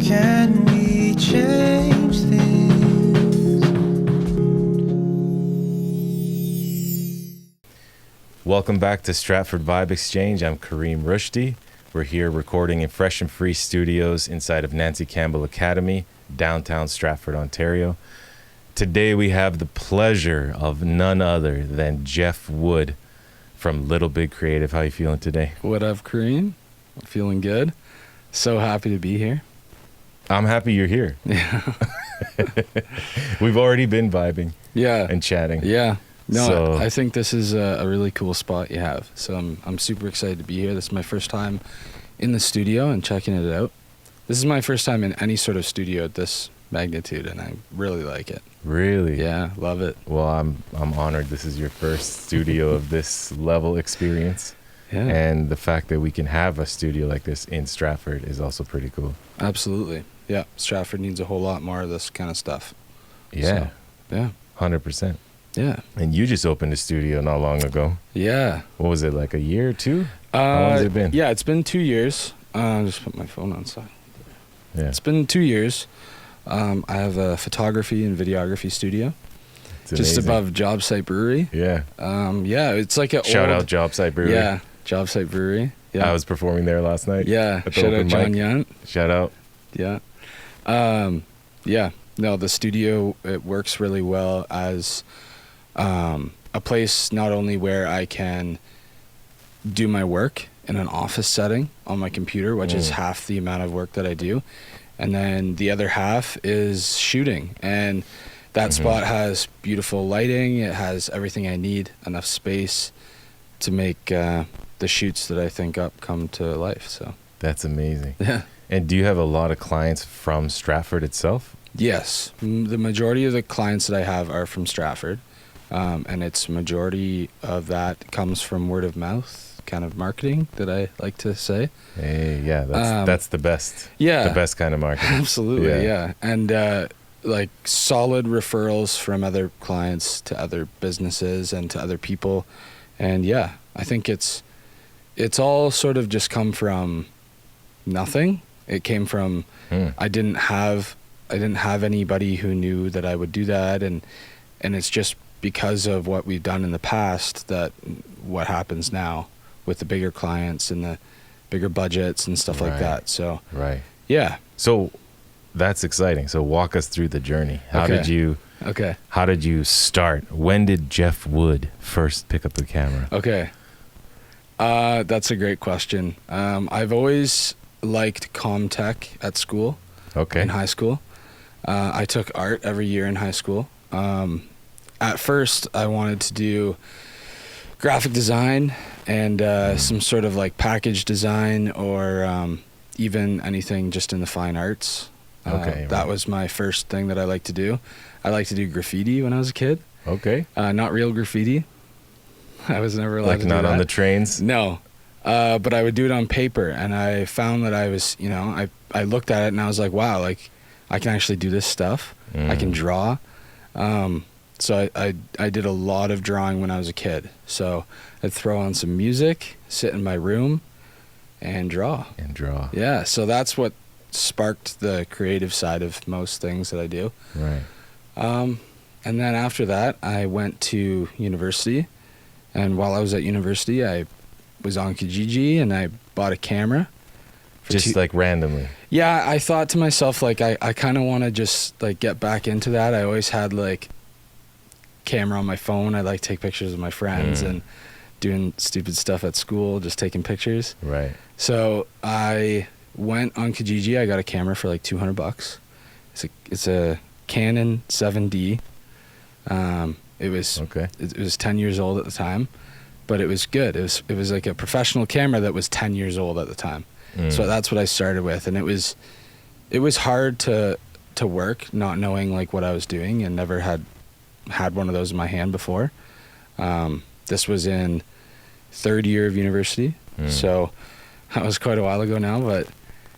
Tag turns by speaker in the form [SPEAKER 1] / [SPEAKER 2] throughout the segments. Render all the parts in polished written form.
[SPEAKER 1] Can we change things?
[SPEAKER 2] Welcome back to Stratford Vibe Exchange. I'm Karim Rushdy. We're here recording in Fresh and Free Studios inside of Nancy Campbell Academy, downtown Stratford, Ontario. Today we have the pleasure of none other than Jeff Wood from Little Big Creative. How are you feeling today?
[SPEAKER 3] What up, Karim? I'm feeling good. So happy to be here.
[SPEAKER 2] I'm happy you're here.
[SPEAKER 3] Yeah.
[SPEAKER 2] We've already been vibing
[SPEAKER 3] Yeah.
[SPEAKER 2] and chatting.
[SPEAKER 3] Yeah. No,
[SPEAKER 2] So-
[SPEAKER 3] I think this is a really cool spot you have. So I'm super excited to be here. This is my first time in the studio and checking it out. This is my first time in any sort of studio at this magnitude, and I really like it.
[SPEAKER 2] Really?
[SPEAKER 3] Yeah, love it.
[SPEAKER 2] Well, I'm honored this is your first studio of this level experience.
[SPEAKER 3] Yeah.
[SPEAKER 2] And the fact that we can have a studio like this in Stratford is also pretty cool.
[SPEAKER 3] Absolutely. Yeah. Stratford needs a whole lot more of this kind of stuff.
[SPEAKER 2] Yeah,
[SPEAKER 3] So, yeah.
[SPEAKER 2] 100%.
[SPEAKER 3] Yeah.
[SPEAKER 2] And you just opened a studio not long ago.
[SPEAKER 3] Yeah.
[SPEAKER 2] What was it, like a year or two? How long has it been?
[SPEAKER 3] Yeah, it's been 2 years. Just put my phone on side.
[SPEAKER 2] Yeah.
[SPEAKER 3] It's been 2 years. I have a photography and videography studio
[SPEAKER 2] It's
[SPEAKER 3] just
[SPEAKER 2] amazing.
[SPEAKER 3] above Job Site Brewery.
[SPEAKER 2] Yeah.
[SPEAKER 3] Yeah, it's like a
[SPEAKER 2] Shout
[SPEAKER 3] old,
[SPEAKER 2] out Job Site Brewery.
[SPEAKER 3] Yeah, Job Site Brewery. Yeah,
[SPEAKER 2] I was performing there last night.
[SPEAKER 3] yeah.
[SPEAKER 2] at the
[SPEAKER 3] Shout out
[SPEAKER 2] open
[SPEAKER 3] John
[SPEAKER 2] mic.
[SPEAKER 3] Yunt.
[SPEAKER 2] Shout out.
[SPEAKER 3] Yeah, yeah. No, the studio, it works really well as a place not only where I can do my work in an office setting on my computer, which is half the amount of work that I do. And then the other half is shooting. And that spot has beautiful lighting. It has everything I need, enough space to make the shoots that I think up come to life. So,
[SPEAKER 2] That's amazing.
[SPEAKER 3] yeah.
[SPEAKER 2] And do you have a lot of clients from Stratford itself?
[SPEAKER 3] Yes. The majority of the clients that I have are from Stratford. And it's majority of that comes from word of mouth kind of marketing that I like to say.
[SPEAKER 2] Hey, yeah, that's the best.
[SPEAKER 3] Yeah.
[SPEAKER 2] The best kind of marketing.
[SPEAKER 3] Absolutely, yeah. And like solid referrals from other clients to other businesses and to other people. And yeah, I think it's all sort of just come from nothing. It came from I didn't have anybody who knew that I would do that, and it's just because of what we've done in the past that what happens now with the bigger clients and the bigger budgets and stuff like
[SPEAKER 2] Right.
[SPEAKER 3] that. So
[SPEAKER 2] Right.
[SPEAKER 3] yeah.
[SPEAKER 2] So that's exciting. So walk us through the journey. How
[SPEAKER 3] Okay.
[SPEAKER 2] did you start? When did Jeff Wood first pick up the camera?
[SPEAKER 3] Okay. That's a great question. I've always liked comm tech at school,
[SPEAKER 2] Okay.
[SPEAKER 3] in high school. I took art every year in high school. At first, I wanted to do graphic design and some sort of like package design or even anything just in the fine arts.
[SPEAKER 2] Okay,
[SPEAKER 3] That
[SPEAKER 2] right.
[SPEAKER 3] was my first thing that I liked to do. I liked to do graffiti when I was a kid.
[SPEAKER 2] Okay.
[SPEAKER 3] Not real graffiti. I was never allowed
[SPEAKER 2] Like
[SPEAKER 3] to do
[SPEAKER 2] not
[SPEAKER 3] that.
[SPEAKER 2] on the trains?
[SPEAKER 3] No, but I would do it on paper, and I found that I was, I looked at it and I was like, wow, like I can actually do this stuff. I can draw. So I did a lot of drawing when I was a kid. So I'd throw on some music, sit in my room, and draw.
[SPEAKER 2] And draw.
[SPEAKER 3] Yeah, so that's what sparked the creative side of most things that I do.
[SPEAKER 2] Right.
[SPEAKER 3] And then after that, I went to university. And while I was at university, I was on Kijiji and I bought a camera.
[SPEAKER 2] Just like randomly.
[SPEAKER 3] Yeah, I thought to myself, like, I kind of want to just, like, get back into that. I always had, like, camera on my phone. I like to take pictures of my friends and doing stupid stuff at school, just taking pictures.
[SPEAKER 2] Right.
[SPEAKER 3] So I went on Kijiji. I got a camera for, like, $200. It's a Canon 7D. It was 10 years old at the time, but it was good. It was like a professional camera that was 10 years old at the time. So that's what I started with, and it was hard to work, not knowing like what I was doing, and never had one of those in my hand before. This was in third year of university, so that was quite a while ago now. But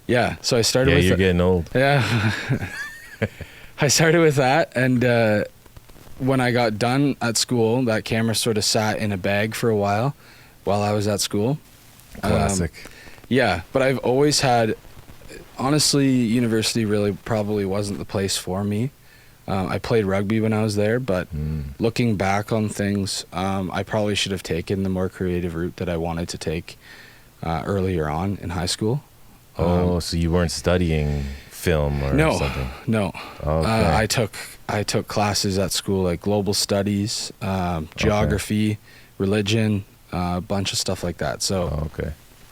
[SPEAKER 3] yeah, so I started.
[SPEAKER 2] Yeah,
[SPEAKER 3] with
[SPEAKER 2] you're getting old.
[SPEAKER 3] Yeah, I started with that, and when I got done at school, that camera sort of sat in a bag for a while I was at school.
[SPEAKER 2] Classic.
[SPEAKER 3] Yeah, but I've always had honestly, university really probably wasn't the place for me. I played rugby when I was there, but looking back on things, I probably should have taken the more creative route that I wanted to take earlier on in high school.
[SPEAKER 2] So you weren't studying film or something?
[SPEAKER 3] No.
[SPEAKER 2] Okay.
[SPEAKER 3] I took classes at school like global studies, geography, religion, a bunch of stuff like that. So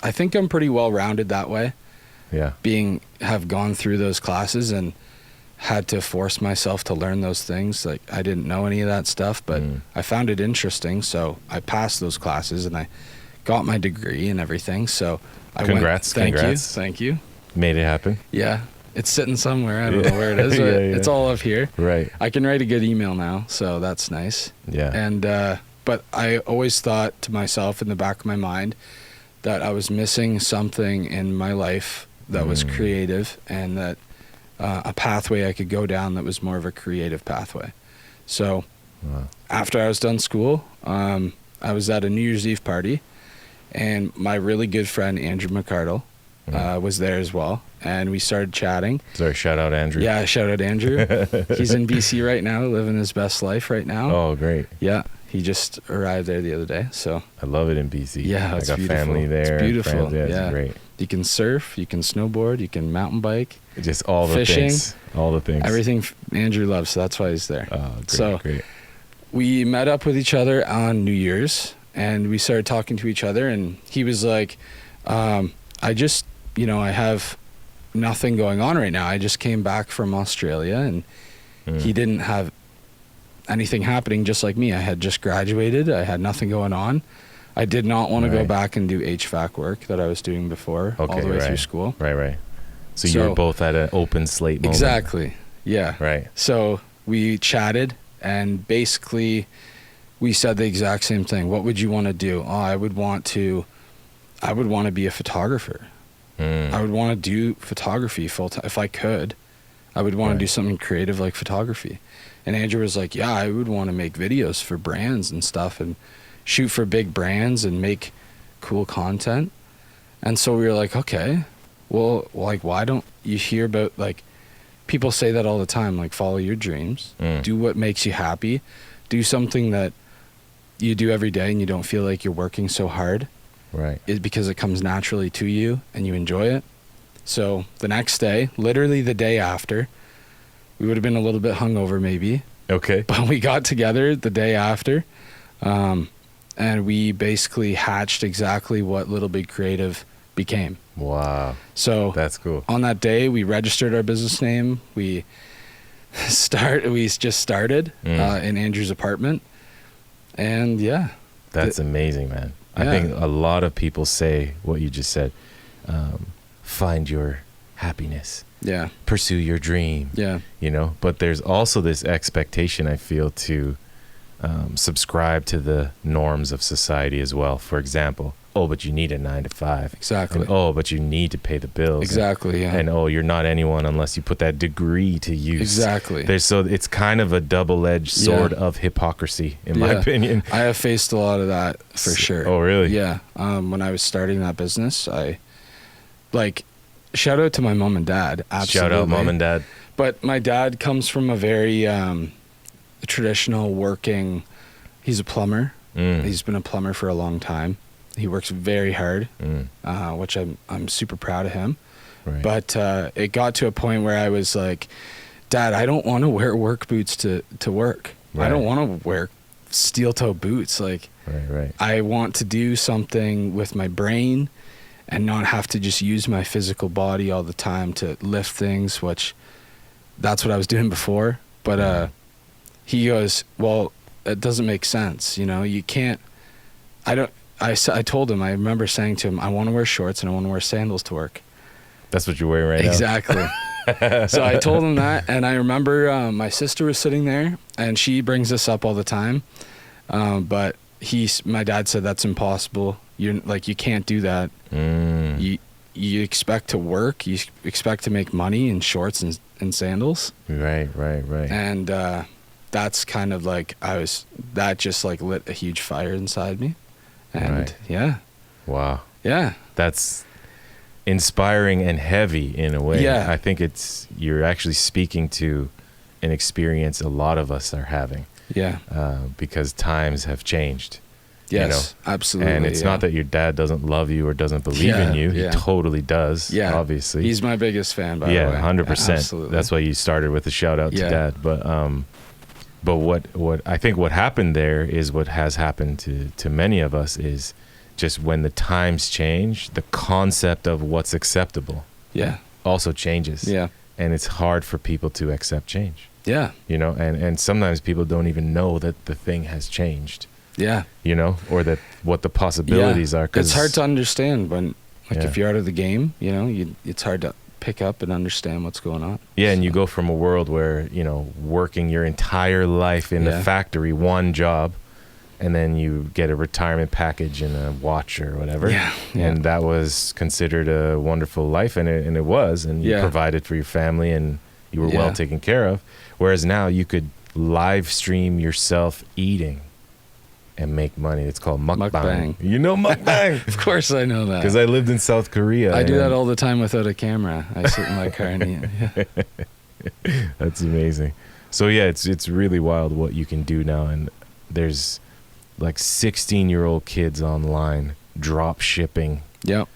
[SPEAKER 3] I think I'm pretty well rounded that way.
[SPEAKER 2] Yeah.
[SPEAKER 3] Have gone through those classes and had to force myself to learn those things. Like I didn't know any of that stuff, but I found it interesting. So I passed those classes and I got my degree and everything. So
[SPEAKER 2] Congrats.
[SPEAKER 3] Thank you.
[SPEAKER 2] Made it happen.
[SPEAKER 3] Yeah. It's sitting somewhere. I don't know where it is, but it's all up here.
[SPEAKER 2] Right.
[SPEAKER 3] I can write a good email now, so that's nice.
[SPEAKER 2] Yeah.
[SPEAKER 3] And but I always thought to myself in the back of my mind that I was missing something in my life that was creative, and that a pathway I could go down that was more of a creative pathway. So after I was done school, I was at a New Year's Eve party, and my really good friend Andrew McCardle was there as well, and we started chatting.
[SPEAKER 2] Sorry, shout out Andrew.
[SPEAKER 3] Yeah, shout out Andrew. He's in BC right now, living his best life right now.
[SPEAKER 2] Oh, great.
[SPEAKER 3] Yeah, he just arrived there the other day. So
[SPEAKER 2] I love it in BC.
[SPEAKER 3] Yeah, it's
[SPEAKER 2] I got
[SPEAKER 3] beautiful.
[SPEAKER 2] family there.
[SPEAKER 3] It's beautiful.
[SPEAKER 2] Friends. Yeah, it's great.
[SPEAKER 3] You can surf, you can snowboard, you can mountain bike.
[SPEAKER 2] Just all the
[SPEAKER 3] fishing,
[SPEAKER 2] things. All the things.
[SPEAKER 3] Everything Andrew loves, so that's why he's there.
[SPEAKER 2] Oh, great,
[SPEAKER 3] so
[SPEAKER 2] great.
[SPEAKER 3] We met up with each other on New Year's, and we started talking to each other, and he was like, I just, I have nothing going on right now. I just came back from Australia, and he didn't have anything happening, just like me. I had just graduated. I had nothing going on. I did not want to go back and do HVAC work that I was doing before all the way through school.
[SPEAKER 2] Right. So you were both at an open slate moment.
[SPEAKER 3] Exactly. Yeah.
[SPEAKER 2] Right.
[SPEAKER 3] So we chatted, and basically we said the exact same thing. What would you want to do? Oh, I would want to be a photographer. I would want to do photography full time if I could. I would want to do something creative like photography. And Andrew was like, yeah, I would want to make videos for brands and stuff, and shoot for big brands and make cool content. And so we were like, okay, well, like, why don't you hear about, like, people say that all the time, like, follow your dreams, do what makes you happy, do something that you do every day and you don't feel like you're working so hard.
[SPEAKER 2] Right.
[SPEAKER 3] Because it comes naturally to you and you enjoy it. So the next day, literally the day after, we would have been a little bit hungover maybe.
[SPEAKER 2] Okay.
[SPEAKER 3] But we got together the day after, and we basically hatched exactly what Little Big Creative became.
[SPEAKER 2] Wow.
[SPEAKER 3] So
[SPEAKER 2] that's cool.
[SPEAKER 3] On that day, we registered our business name. We just started in Andrew's apartment, and yeah.
[SPEAKER 2] That's amazing, man.
[SPEAKER 3] Yeah.
[SPEAKER 2] I think a lot of people say what you just said. Find your happiness.
[SPEAKER 3] Yeah.
[SPEAKER 2] Pursue your dream.
[SPEAKER 3] Yeah.
[SPEAKER 2] But there's also this expectation, I feel, to subscribe to the norms of society as well. For example, but you need a 9 to 5.
[SPEAKER 3] Exactly.
[SPEAKER 2] And, but you need to pay the bills.
[SPEAKER 3] Exactly. Yeah.
[SPEAKER 2] And you're not anyone unless you put that degree to use.
[SPEAKER 3] Exactly.
[SPEAKER 2] So it's kind of a double-edged sword of hypocrisy, in my opinion.
[SPEAKER 3] I have faced a lot of that for sure.
[SPEAKER 2] Oh, really?
[SPEAKER 3] Yeah. When I was starting that business, shout out to my mom and dad. Absolutely.
[SPEAKER 2] Shout out mom and dad.
[SPEAKER 3] But my dad comes from a very traditional working. He's a plumber. He's been a plumber for a long time. He works very hard, which I'm super proud of him.
[SPEAKER 2] Right.
[SPEAKER 3] But it got to a point where I was like, Dad, I don't want to wear work boots to work.
[SPEAKER 2] Right.
[SPEAKER 3] I don't want to wear steel toe boots. Like,
[SPEAKER 2] right.
[SPEAKER 3] I want to do something with my brain and not have to just use my physical body all the time to lift things, which that's what I was doing before. But he goes, well, it doesn't make sense. You can't, I told him, I remember saying to him, I want to wear shorts and I want to wear sandals to work.
[SPEAKER 2] That's what you're wearing right
[SPEAKER 3] exactly.
[SPEAKER 2] now.
[SPEAKER 3] So I told him that, and I remember my sister was sitting there, and she brings this up all the time. But my dad said that's impossible. You can't do that. You expect to work, you expect to make money in shorts and sandals.
[SPEAKER 2] Right.
[SPEAKER 3] And that's kind of that just lit a huge fire inside me. And yeah.
[SPEAKER 2] Wow.
[SPEAKER 3] Yeah.
[SPEAKER 2] That's inspiring and heavy in a way.
[SPEAKER 3] Yeah.
[SPEAKER 2] I think you're actually speaking to an experience a lot of us are having.
[SPEAKER 3] Yeah.
[SPEAKER 2] Because times have changed.
[SPEAKER 3] Yes, absolutely.
[SPEAKER 2] And it's not that your dad doesn't love you or doesn't believe in you. He totally does, obviously.
[SPEAKER 3] He's my biggest fan, by the way.
[SPEAKER 2] Yeah, 100%.
[SPEAKER 3] Absolutely.
[SPEAKER 2] That's why you started with a shout out to dad. But what I think what happened there is what has happened to many of us is just when the times change, the concept of what's acceptable also changes. Yeah. And it's hard for people to accept change. Yeah. You know, and sometimes people don't even know that the thing has changed. Yeah. You know, or that what the possibilities are. 'Cause
[SPEAKER 3] it's hard to understand when, like, if you're out of the game, you know, it's hard to pick up and understand what's going on.
[SPEAKER 2] Yeah, and you go from a world where, you know, working your entire life in the factory, one job, and then you get a retirement package and a watch or whatever. Yeah. And that was considered a wonderful life, and it was, and you provided for your family, and you were well taken care of. Whereas now you could live stream yourself eating and make money. It's called mukbang. You know mukbang?
[SPEAKER 3] Of course I know that.
[SPEAKER 2] Because I lived in South Korea.
[SPEAKER 3] I do that all the time without a camera. I sit in my car and eat.
[SPEAKER 2] That's amazing. So yeah, it's really wild what you can do now. And there's like 16-year-old kids online drop shipping. Yep.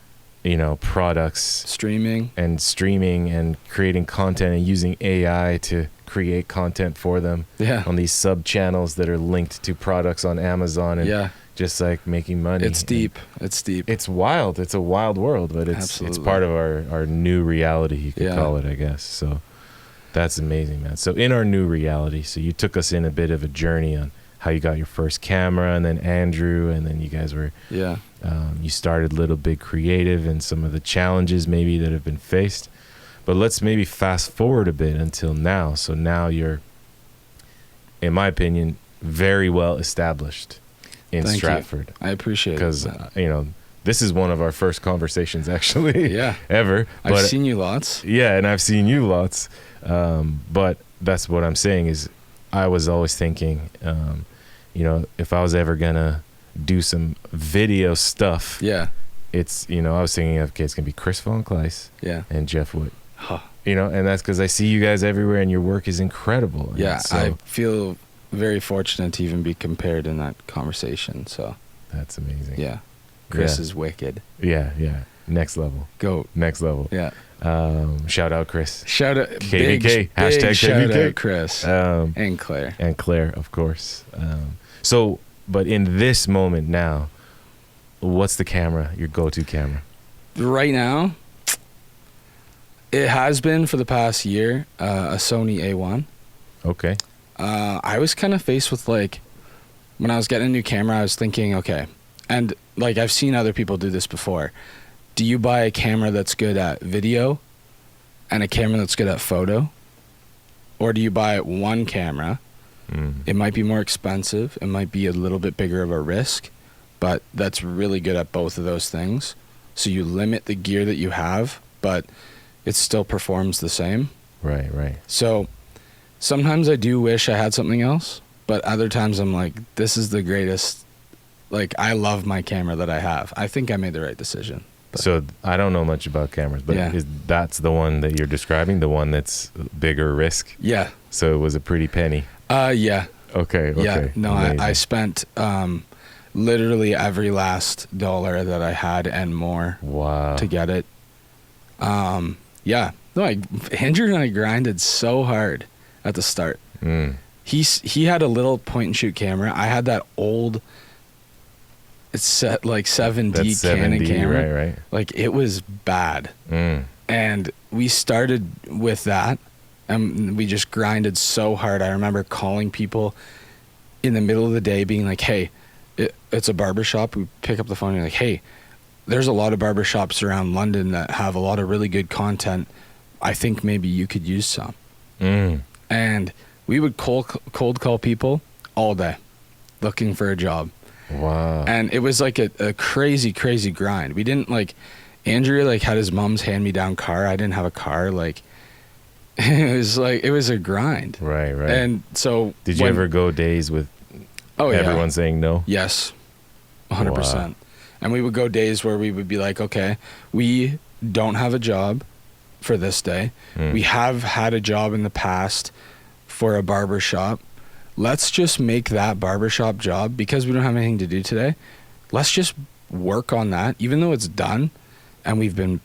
[SPEAKER 2] You know, products. Streaming and creating content and using AI to create content for them on these sub channels that are linked to products on Amazon and just like making money.
[SPEAKER 3] It's deep.
[SPEAKER 2] It's wild. It's a wild world, but it's part of our new reality, you could call it, I guess. So that's amazing, man. So in our new reality, so you took us in a bit of a journey on how you got your first camera, and then Andrew, and then you guys were you started Little Big Creative and some of the challenges maybe that have been faced. But let's maybe fast forward a bit until now. So now you're, in my opinion, very well established in Stratford.
[SPEAKER 3] I appreciate it.
[SPEAKER 2] Because, you know, this is one of our first conversations actually ever. But,
[SPEAKER 3] I've seen you lots.
[SPEAKER 2] Yeah, and I've seen you lots. But that's what I'm saying is I was always thinking, you know, if I was ever going to do some video stuff, it's, you know, I was thinking, okay, it's going to be Chris Von Kleis and Jeff Wood. Huh. You know, and that's because I see you guys everywhere and your work is incredible.
[SPEAKER 3] Yeah, so, I feel very fortunate to even be compared in that conversation. So
[SPEAKER 2] that's amazing.
[SPEAKER 3] Yeah. Chris is wicked.
[SPEAKER 2] Yeah, yeah. Next level.
[SPEAKER 3] Goat.
[SPEAKER 2] Next level.
[SPEAKER 3] Yeah.
[SPEAKER 2] Shout out Chris.
[SPEAKER 3] Shout out
[SPEAKER 2] KVK.
[SPEAKER 3] Big
[SPEAKER 2] Hashtag
[SPEAKER 3] shout
[SPEAKER 2] KVK.
[SPEAKER 3] out Chris. And Claire.
[SPEAKER 2] And Claire, of course. So, but in this moment now, what's the camera, your go-to camera?
[SPEAKER 3] Right now, it has been for the past year, a Sony A1.
[SPEAKER 2] Okay.
[SPEAKER 3] I was kind of faced with, like, when I was getting a new camera, I was thinking, okay, and like I've seen other people do this before. Do you buy a camera that's good at video and a camera that's good at photo? Or do you buy one camera? It might be more expensive. It might be a little bit bigger of a risk, but that's really good at both of those things. So you limit the gear that you have, but it still performs the same.
[SPEAKER 2] Right, right.
[SPEAKER 3] So sometimes I do wish I had something else, but other times I'm like, this is the greatest. Like, I love my camera that I have. I think I made the right decision. But.
[SPEAKER 2] So I don't know much about cameras, but that's the one that you're describing, the one that's bigger risk?
[SPEAKER 3] Yeah.
[SPEAKER 2] So it was a pretty penny?
[SPEAKER 3] Yeah.
[SPEAKER 2] Okay.
[SPEAKER 3] Yeah. No, I spent literally every last dollar that I had and more to get it. Yeah. No, Andrew and I grinded so hard at the start. He had a little point and shoot camera. I had that old, it's set like 7D Canon camera.
[SPEAKER 2] Right.
[SPEAKER 3] Like, it was bad. And we started with that, and we just grinded so hard. I remember calling people in the middle of the day being like, hey, it's a barbershop. We pick up the phone and like, hey, there's a lot of barbershops around London that have a lot of really good content. I think maybe you could use some. And we would cold call people all day looking for a job.
[SPEAKER 2] Wow.
[SPEAKER 3] And it was like a crazy, crazy grind. We didn't like, Andrew like had his mom's hand-me-down car. I didn't have a car. Like, it was a grind.
[SPEAKER 2] Right.
[SPEAKER 3] And so
[SPEAKER 2] did you ever go days with everyone saying no?
[SPEAKER 3] Yes. 100%. Wow. And we would go days where we would be like, okay, we don't have a job for this day. We have had a job in the past for a barber shop. Let's just make that barbershop job, because we don't have anything to do today. Let's just work on that, even though it's done and we've been,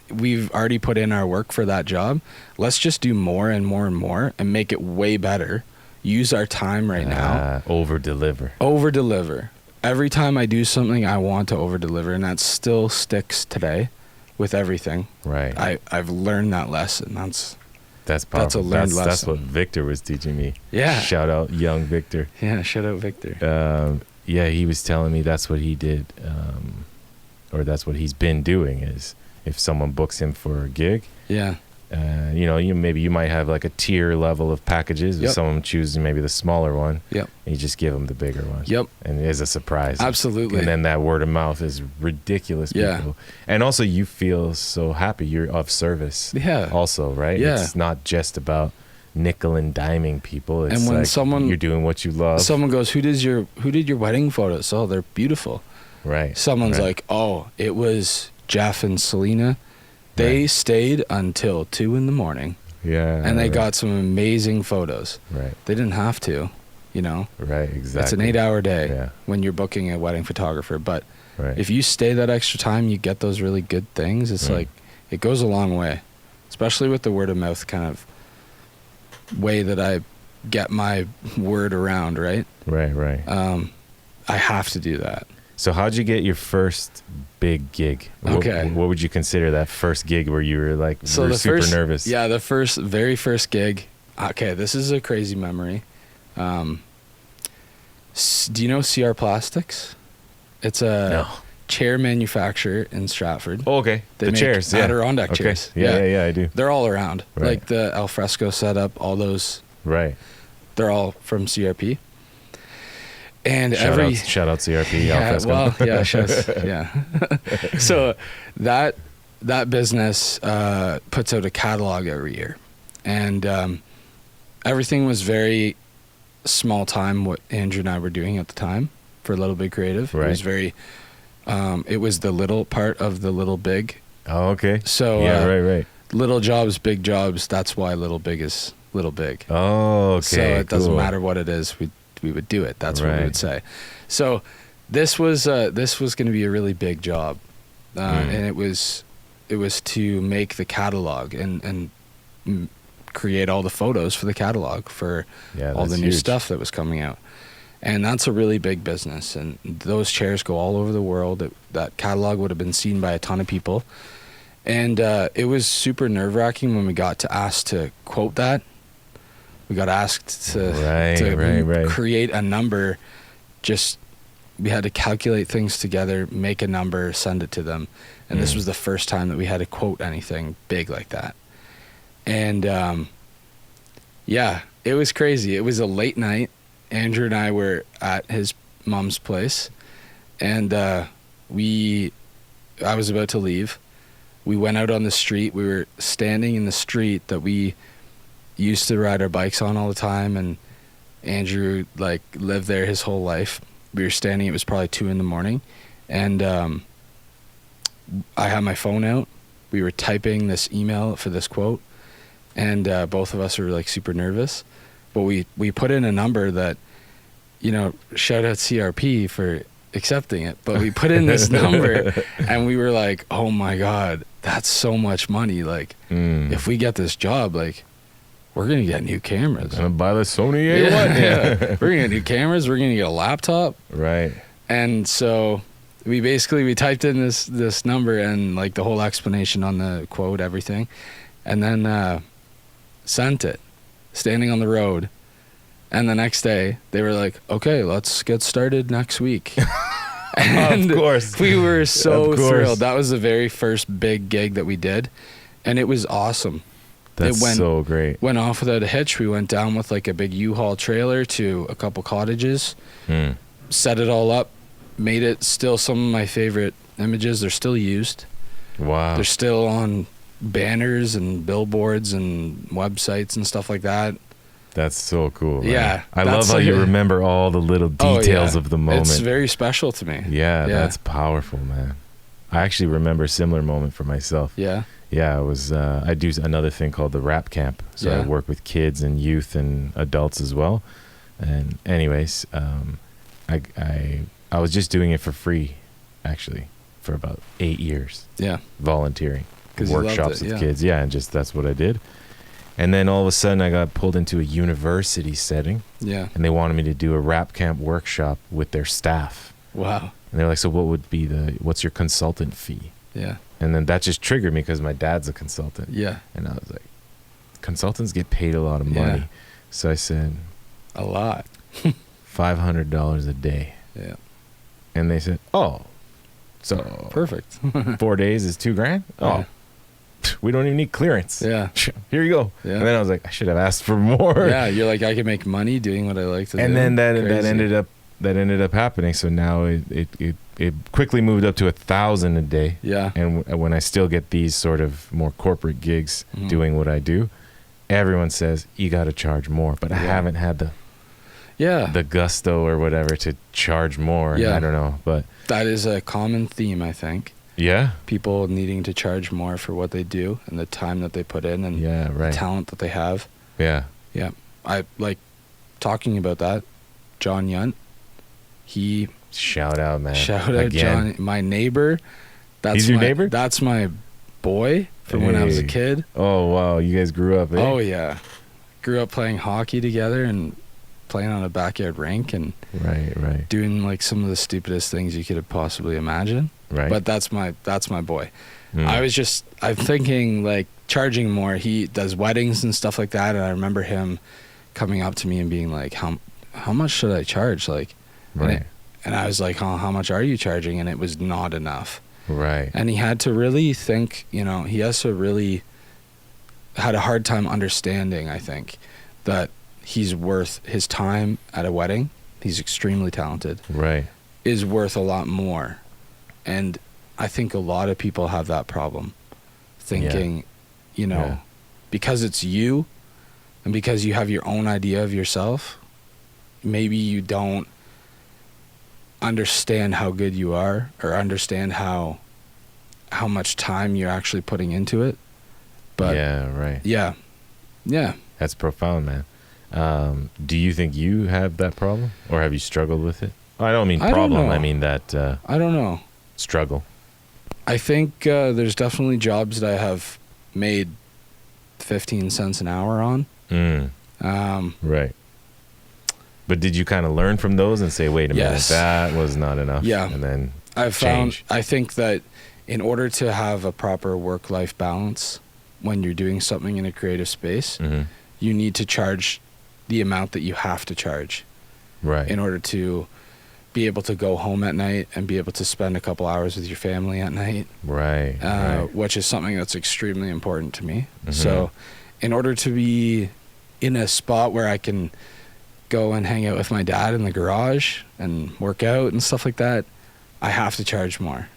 [SPEAKER 3] we've already put in our work for that job. Let's just do more and more and more and make it way better. Use our time right now.
[SPEAKER 2] Over deliver.
[SPEAKER 3] Every time I do something, I want to over deliver, and that still sticks today with everything.
[SPEAKER 2] Right.
[SPEAKER 3] I've learned that lesson.
[SPEAKER 2] That's powerful.
[SPEAKER 3] That's a learned lesson.
[SPEAKER 2] That's what Victor was teaching me.
[SPEAKER 3] Yeah.
[SPEAKER 2] Shout out young Victor.
[SPEAKER 3] Yeah, shout out Victor.
[SPEAKER 2] Yeah, he was telling me that's what he did, or that's what he's been doing, is if someone books him for a gig,
[SPEAKER 3] yeah,
[SPEAKER 2] maybe you might have like a tier level of packages. If someone chooses maybe the smaller one, and you just give them the bigger one. And it is a surprise.
[SPEAKER 3] Absolutely.
[SPEAKER 2] And then that word of mouth is ridiculous. People. And also you feel so happy you're of service.
[SPEAKER 3] Yeah.
[SPEAKER 2] Also, right?
[SPEAKER 3] Yeah.
[SPEAKER 2] It's not just about nickel and diming people. It's
[SPEAKER 3] and when
[SPEAKER 2] like you're doing what you love.
[SPEAKER 3] Someone goes, who did your wedding photos? Oh, they're beautiful.
[SPEAKER 2] Right.
[SPEAKER 3] Someone's like, oh, it was Jeff and Selena. They stayed until 2 a.m.
[SPEAKER 2] Yeah.
[SPEAKER 3] And they got some amazing photos.
[SPEAKER 2] Right.
[SPEAKER 3] They didn't have to,
[SPEAKER 2] Right, exactly.
[SPEAKER 3] It's an 8-hour day when you're booking a wedding photographer. But if you stay that extra time, you get those really good things. It's like, it goes a long way, especially with the word of mouth kind of way that I get my word around, right?
[SPEAKER 2] Right.
[SPEAKER 3] I have to do that.
[SPEAKER 2] So how'd you get your first big gig?
[SPEAKER 3] Okay.
[SPEAKER 2] What would you consider that first gig where you were like super nervous?
[SPEAKER 3] Yeah, the very first gig. Okay, this is a crazy memory. Do you know CR Plastics? It's a chair manufacturer in Stratford.
[SPEAKER 2] Oh, okay.
[SPEAKER 3] They
[SPEAKER 2] the
[SPEAKER 3] make
[SPEAKER 2] chairs.
[SPEAKER 3] Adirondack chairs.
[SPEAKER 2] Yeah, I do.
[SPEAKER 3] They're all around.
[SPEAKER 2] Right.
[SPEAKER 3] Like the alfresco setup, all those.
[SPEAKER 2] Right.
[SPEAKER 3] They're all from CRP. And
[SPEAKER 2] shout out CRP. Alfresco.
[SPEAKER 3] Well, yeah, So that business puts out a catalog every year, and everything was very small time. What Andrew and I were doing at the time for Little Big Creative,
[SPEAKER 2] right.
[SPEAKER 3] It was very. It was the little part of the Little Big.
[SPEAKER 2] Oh, okay.
[SPEAKER 3] So
[SPEAKER 2] right.
[SPEAKER 3] Little jobs, big jobs. That's why Little Big is Little Big.
[SPEAKER 2] Oh, okay.
[SPEAKER 3] So it doesn't matter what it is. We would do it. That's what we would say. So this was going to be a really big job, and it was to make the catalog and create all the photos for the catalog for all the new stuff that was coming out. And that's a really big business, and those chairs go all over the world. That catalog would have been seen by a ton of people, and it was super nerve-wracking when we got asked to quote that. We got asked to create a number. We had to calculate things together, make a number, send it to them. And this was the first time that we had to quote anything big like that. And it was crazy. It was a late night. Andrew and I were at his mom's place, and I was about to leave. We went out on the street. We were standing in the street that we used to ride our bikes on all the time, and Andrew lived there his whole life. We were standing, it was probably 2 a.m, and I had my phone out. We were typing this email for this quote, and both of us were super nervous, but we put in a number that, shout out CRP for accepting it, but we put in this number and we were like, oh my God, that's so much money. If we get this job, we're going to get new cameras.
[SPEAKER 2] Gonna buy the Sony A1.
[SPEAKER 3] Yeah. We're going to get new cameras. We're going to get a laptop.
[SPEAKER 2] Right.
[SPEAKER 3] And so we typed in this number and the whole explanation on the quote, everything. And then sent it, standing on the road. And the next day they were like, okay, let's get started next week. And
[SPEAKER 2] of course.
[SPEAKER 3] We were so thrilled. That was the very first big gig that we did. And it was awesome.
[SPEAKER 2] That's so great.
[SPEAKER 3] Went off without a hitch. We went down with a big U-Haul trailer to a couple cottages, set it all up, made it still some of my favorite images. They're still used.
[SPEAKER 2] Wow.
[SPEAKER 3] They're still on banners and billboards and websites and stuff like that.
[SPEAKER 2] That's so cool. Man.
[SPEAKER 3] Yeah.
[SPEAKER 2] I love how you remember all the little details of the moment.
[SPEAKER 3] It's very special to me.
[SPEAKER 2] Yeah, that's powerful, man. I actually remember a similar moment for myself.
[SPEAKER 3] Yeah.
[SPEAKER 2] Yeah, I do another thing called the rap camp. So I work with kids and youth and adults as well. And anyways, I was just doing it for free, actually, for about 8 years.
[SPEAKER 3] Yeah.
[SPEAKER 2] Volunteering. Workshops
[SPEAKER 3] with
[SPEAKER 2] kids. Yeah, and just that's what I did. And then all of a sudden I got pulled into a university setting.
[SPEAKER 3] Yeah.
[SPEAKER 2] And they wanted me to do a rap camp workshop with their staff.
[SPEAKER 3] Wow.
[SPEAKER 2] And they're like, so what's your consultant fee?
[SPEAKER 3] Yeah.
[SPEAKER 2] And then that just triggered me because my dad's a consultant.
[SPEAKER 3] Yeah.
[SPEAKER 2] And I was like, consultants get paid a lot of money.
[SPEAKER 3] Yeah.
[SPEAKER 2] So I said,
[SPEAKER 3] a lot.
[SPEAKER 2] $500 a day.
[SPEAKER 3] Yeah.
[SPEAKER 2] And they said, oh, so
[SPEAKER 3] perfect.
[SPEAKER 2] 4 days is $2,000? Oh, we don't even need clearance.
[SPEAKER 3] Yeah.
[SPEAKER 2] Here you go. Yeah. And then I was like, I should have asked for more.
[SPEAKER 3] Yeah. You're like, I can make money doing what I like to do.
[SPEAKER 2] And then that ended up happening. So now it quickly moved up to 1,000 a day.
[SPEAKER 3] Yeah.
[SPEAKER 2] And when I still get these sort of more corporate gigs doing what I do, everyone says you got to charge more, but I haven't had the gusto or whatever to charge more.
[SPEAKER 3] Yeah.
[SPEAKER 2] I don't know, but
[SPEAKER 3] that is a common theme, I think.
[SPEAKER 2] Yeah.
[SPEAKER 3] People needing to charge more for what they do and the time that they put in and the talent that they have.
[SPEAKER 2] Yeah.
[SPEAKER 3] Yeah. I like talking about that. John Yunt. He
[SPEAKER 2] shout out, man.
[SPEAKER 3] Shout out, John, my neighbor.
[SPEAKER 2] He's your neighbor?
[SPEAKER 3] That's my boy from when I was a kid.
[SPEAKER 2] Oh wow, you guys grew up, eh?
[SPEAKER 3] Oh yeah. Grew up playing hockey together and playing on a backyard rink and doing like some of the stupidest things you could have possibly imagined.
[SPEAKER 2] Right.
[SPEAKER 3] But that's my boy. I'm thinking like charging more. He does weddings and stuff like that, and I remember him coming up to me and being like, how much should I charge? Like, and I was like, how much are you charging? And it was not enough.
[SPEAKER 2] Right.
[SPEAKER 3] And he had to really think, he has to really had a hard time understanding, I think, that he's worth his time at a wedding. He's extremely talented.
[SPEAKER 2] Right.
[SPEAKER 3] Is worth a lot more. And I think a lot of people have that problem. Thinking, because it's you and because you have your own idea of yourself, maybe you don't understand how good you are or understand how much time you're actually putting into it. But yeah,
[SPEAKER 2] that's profound, man. Do you think you have that problem, or have you struggled with it? I don't mean problem. I mean that
[SPEAKER 3] I don't know,
[SPEAKER 2] struggle.
[SPEAKER 3] I think there's definitely jobs that I have made 15 cents an hour on.
[SPEAKER 2] Right. But did you kind of learn from those and say, wait a minute, that was not enough?
[SPEAKER 3] Yeah.
[SPEAKER 2] And then
[SPEAKER 3] I think that in order to have a proper work-life balance when you're doing something in a creative space, you need to charge the amount that you have to charge.
[SPEAKER 2] Right.
[SPEAKER 3] In order to be able to go home at night and be able to spend a couple hours with your family at night.
[SPEAKER 2] Right.
[SPEAKER 3] Which is something that's extremely important to me. So in order to be in a spot where I can go and hang out with my dad in the garage and work out and stuff like that, I have to charge more.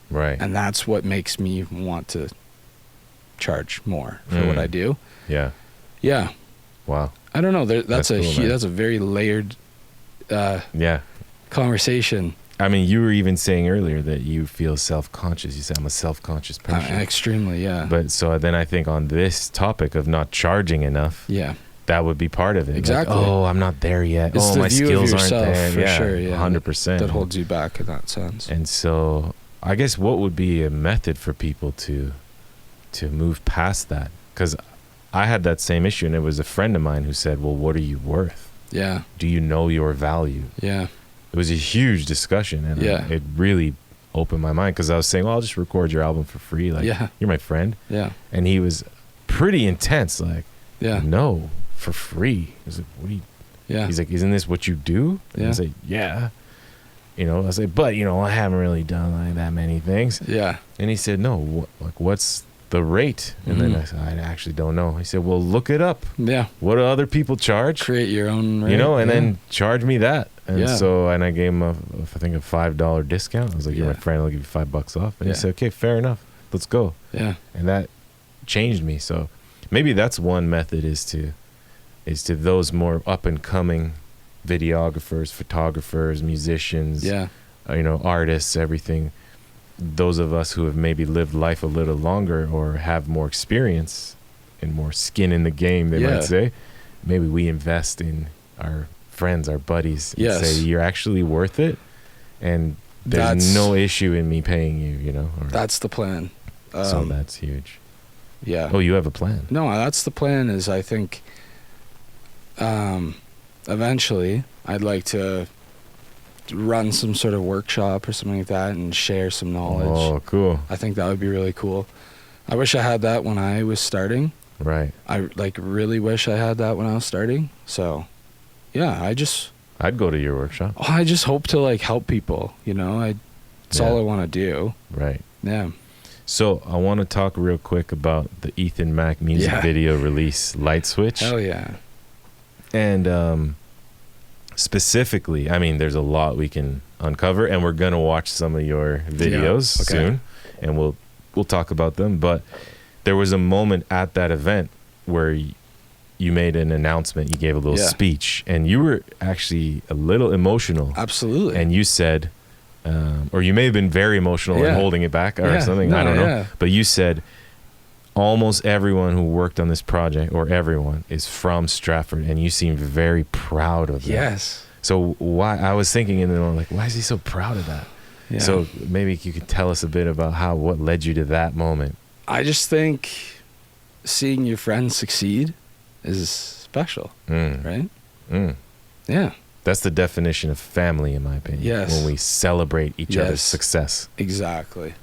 [SPEAKER 2] Right.
[SPEAKER 3] And that's what makes me want to charge more for what I do.
[SPEAKER 2] Yeah.
[SPEAKER 3] Yeah.
[SPEAKER 2] Wow.
[SPEAKER 3] I don't know. That's
[SPEAKER 2] cool,
[SPEAKER 3] that's a very layered conversation.
[SPEAKER 2] I mean, you were even saying earlier that you feel self-conscious. You said, I'm a self-conscious person.
[SPEAKER 3] Extremely, yeah.
[SPEAKER 2] But so then I think on this topic of not charging enough, that would be part of it.
[SPEAKER 3] Exactly.
[SPEAKER 2] Like, I'm not there yet.
[SPEAKER 3] It's the
[SPEAKER 2] my
[SPEAKER 3] view
[SPEAKER 2] skills
[SPEAKER 3] of yourself,
[SPEAKER 2] aren't there.
[SPEAKER 3] for sure,
[SPEAKER 2] 100%.
[SPEAKER 3] That holds you back in that sense.
[SPEAKER 2] And so I guess what would be a method for people to move past that? Because I had that same issue, and it was a friend of mine who said, well, what are you worth?
[SPEAKER 3] Yeah.
[SPEAKER 2] Do you know your value?
[SPEAKER 3] Yeah.
[SPEAKER 2] It was a huge discussion, and it really opened my mind, because I was saying, well, I'll just record your album for free. Like, you're my friend.
[SPEAKER 3] Yeah.
[SPEAKER 2] And he was pretty intense, like, no, for free. I was like, what do you...
[SPEAKER 3] Yeah.
[SPEAKER 2] He's like, isn't this what you do? And I was like, yeah. I was like, but, I haven't really done like that many things.
[SPEAKER 3] Yeah.
[SPEAKER 2] And he said, no, what's the rate? And then I said, I actually don't know. He said, well, look it up.
[SPEAKER 3] Yeah.
[SPEAKER 2] What do other people charge?
[SPEAKER 3] Create your own rate.
[SPEAKER 2] And then charge me that. And and I gave him I think a $5 discount. I was like, you're my friend, I'll give you $5 off. And he said, okay, fair enough. Let's go.
[SPEAKER 3] Yeah.
[SPEAKER 2] And that changed me. So maybe that's one method, is to those more up and coming videographers, photographers, musicians, artists, everything. those of us who have maybe lived life a little longer or have more experience and more skin in the game, they might say, maybe we invest in our friends, our buddies, and say, you're actually worth it. And there's no issue in me paying you, you know? Or,
[SPEAKER 3] that's the plan.
[SPEAKER 2] So that's huge.
[SPEAKER 3] Yeah.
[SPEAKER 2] Oh, you have a plan?
[SPEAKER 3] No, that's the plan is I think eventually I'd like to run some sort of workshop or something like that and share some knowledge.
[SPEAKER 2] Oh, cool.
[SPEAKER 3] I think that would be really cool. I wish I had that when I was starting.
[SPEAKER 2] Right.
[SPEAKER 3] I really wish I had that when I was starting. So, yeah,
[SPEAKER 2] I'd go to your workshop.
[SPEAKER 3] I just hope to help people, you know. It's all I want to do.
[SPEAKER 2] Right.
[SPEAKER 3] Yeah.
[SPEAKER 2] So I want to talk real quick about the Ethan Mac music video release, Light Switch.
[SPEAKER 3] Hell yeah.
[SPEAKER 2] And specifically, I mean, there's a lot we can uncover, and we're gonna watch some of your videos soon, and we'll talk about them. But there was a moment at that event where you made an announcement, you gave a little speech, and you were actually a little emotional.
[SPEAKER 3] Absolutely.
[SPEAKER 2] And you said, or you may have been very emotional and holding it back or something. I don't know. But you said, almost everyone who worked on this project, or everyone, is from Stratford, and you seem very proud of that.
[SPEAKER 3] Yes.
[SPEAKER 2] So why? I was thinking, and then I'm like, why is he so proud of that? Yeah. So maybe you could tell us a bit about what led you to that moment.
[SPEAKER 3] I just think seeing your friends succeed is special, right? Yeah.
[SPEAKER 2] That's the definition of family, in my opinion.
[SPEAKER 3] Yes.
[SPEAKER 2] When we celebrate each other's success.
[SPEAKER 3] Exactly.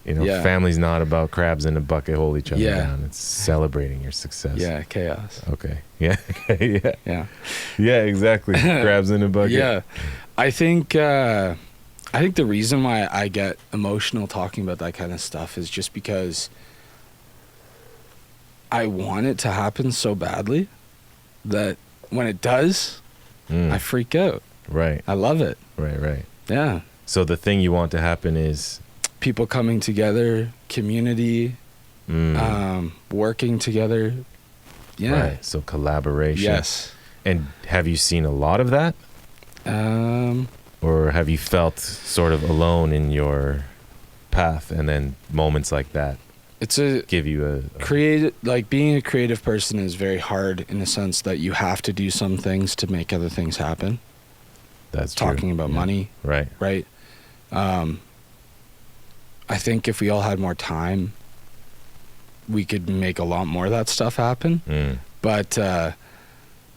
[SPEAKER 2] You know, family's not about crabs in a bucket hold each other down. It's celebrating your success.
[SPEAKER 3] Yeah, chaos.
[SPEAKER 2] Okay. Yeah. Yeah.
[SPEAKER 3] Yeah.
[SPEAKER 2] Yeah, exactly. Crabs in a bucket.
[SPEAKER 3] Yeah. I think the reason why I get emotional talking about that kind of stuff is just because I want it to happen so badly that when it does, I freak out.
[SPEAKER 2] Right.
[SPEAKER 3] I love it.
[SPEAKER 2] Right.
[SPEAKER 3] Yeah.
[SPEAKER 2] So the thing you want to happen is
[SPEAKER 3] people coming together, community, working together. Yeah.
[SPEAKER 2] Right. So collaboration.
[SPEAKER 3] Yes.
[SPEAKER 2] And have you seen a lot of that? Or have you felt sort of alone in your path, and then moments like that give you a
[SPEAKER 3] creative, being a creative person is very hard in the sense that you have to do some things to make other things happen.
[SPEAKER 2] That's true.
[SPEAKER 3] Talking about money.
[SPEAKER 2] Right.
[SPEAKER 3] I think if we all had more time, we could make a lot more of that stuff happen. But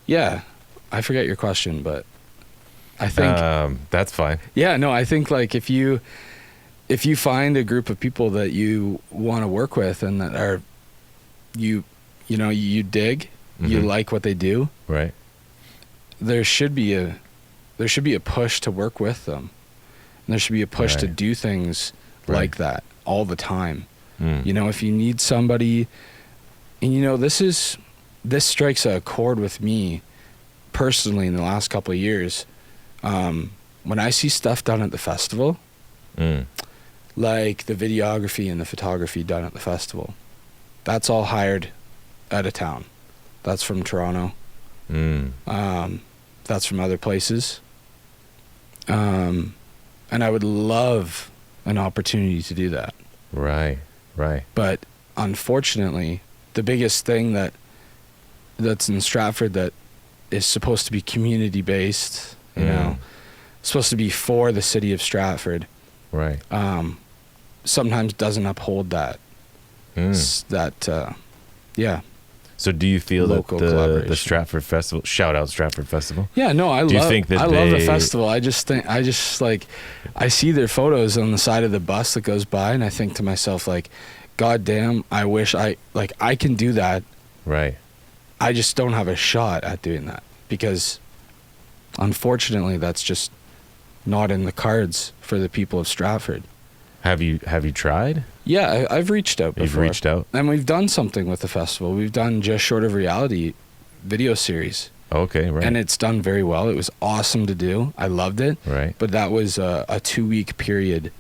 [SPEAKER 3] yeah, I forget your question, but I think
[SPEAKER 2] that's fine.
[SPEAKER 3] Yeah, no, I think if you find a group of people that you want to work with and that are you dig, you like what they do,
[SPEAKER 2] right?
[SPEAKER 3] There should be a push to work with them. And there should be a push to do things like that all the time. You know, if you need somebody, and this strikes a chord with me personally in the last couple of years. When I see stuff done at the festival, like the videography and the photography done at the festival, that's all hired out of town. That's from Toronto. That's from other places. And I would love an opportunity to do that.
[SPEAKER 2] Right.
[SPEAKER 3] But unfortunately, the biggest thing that's in Stratford that is supposed to be community based, you know, supposed to be for the city of Stratford,
[SPEAKER 2] right?
[SPEAKER 3] Sometimes doesn't uphold that. Yeah.
[SPEAKER 2] So do you feel that the Stratford Festival, shout out Stratford Festival?
[SPEAKER 3] Yeah, no, I love the festival. I see their photos on the side of the bus that goes by, and I think to myself, God damn, I wish I can do that.
[SPEAKER 2] Right.
[SPEAKER 3] I just don't have a shot at doing that because unfortunately that's just not in the cards for the people of Stratford.
[SPEAKER 2] Have you tried?
[SPEAKER 3] Yeah, I've reached out before.
[SPEAKER 2] You've reached out?
[SPEAKER 3] And we've done something with the festival. We've done Just Short of Reality video series.
[SPEAKER 2] Okay, right.
[SPEAKER 3] And it's done very well. It was awesome to do. I loved it.
[SPEAKER 2] Right.
[SPEAKER 3] But that was a 2-week period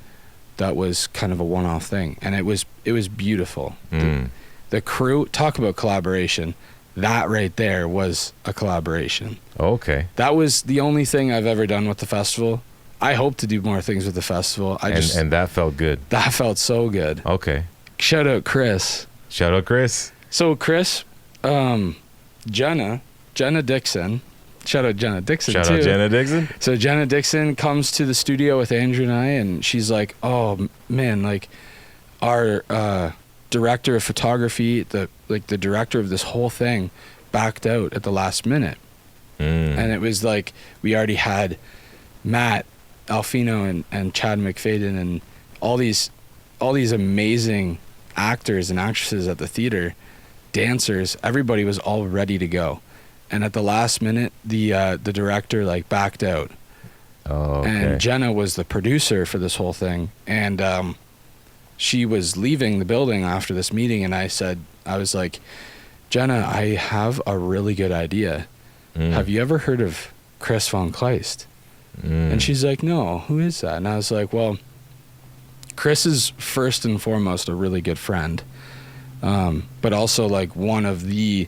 [SPEAKER 3] that was kind of a one-off thing. And it was beautiful. The crew, talk about collaboration. That right there was a collaboration.
[SPEAKER 2] Okay.
[SPEAKER 3] That was the only thing I've ever done with the festival I hope to do more things with the festival.
[SPEAKER 2] And that felt good.
[SPEAKER 3] That felt so good.
[SPEAKER 2] Okay.
[SPEAKER 3] Shout out Chris.
[SPEAKER 2] Shout out Chris.
[SPEAKER 3] So Chris, Jenna Dixon. Shout out Jenna Dixon too.
[SPEAKER 2] Shout out Jenna Dixon.
[SPEAKER 3] So Jenna Dixon comes to the studio with Andrew and I, and she's like, "Oh man, like our director of photography, the director of this whole thing, backed out at the last minute." And it was like we already had Matt Alfino and Chad McFadden and all these amazing actors and actresses at the theater, dancers, everybody was all ready to go. And at the last minute, the director like backed out.
[SPEAKER 2] Oh, okay.
[SPEAKER 3] And Jenna was the producer for this whole thing, and she was leaving the building after this meeting, and I was like, Jenna, I have a really good idea. Have you ever heard of Chris von Kleist? And she's like, no, who is that? And I was like, well, Chris is first and foremost a really good friend, but also like one of the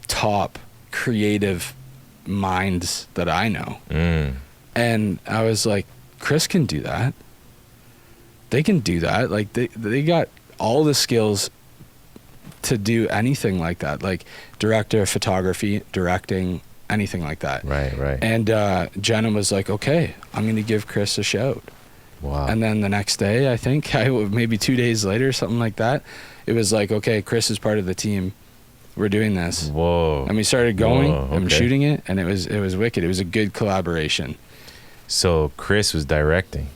[SPEAKER 3] top creative minds that I know. And I was like, Chris can do that. They can do that. Like they got all the skills to do anything like that, like director of photography, directing, anything like that.
[SPEAKER 2] Right.
[SPEAKER 3] And Jenna was like, okay, I'm going to give Chris a shout.
[SPEAKER 2] Wow.
[SPEAKER 3] And then the next day, I think, maybe 2 days later, something like that, it was like, okay, Chris is part of the team. We're doing this.
[SPEAKER 2] Whoa.
[SPEAKER 3] And we started going
[SPEAKER 2] Whoa,
[SPEAKER 3] and
[SPEAKER 2] okay.
[SPEAKER 3] shooting it, and it was wicked. It was a good collaboration.
[SPEAKER 2] So Chris was directing.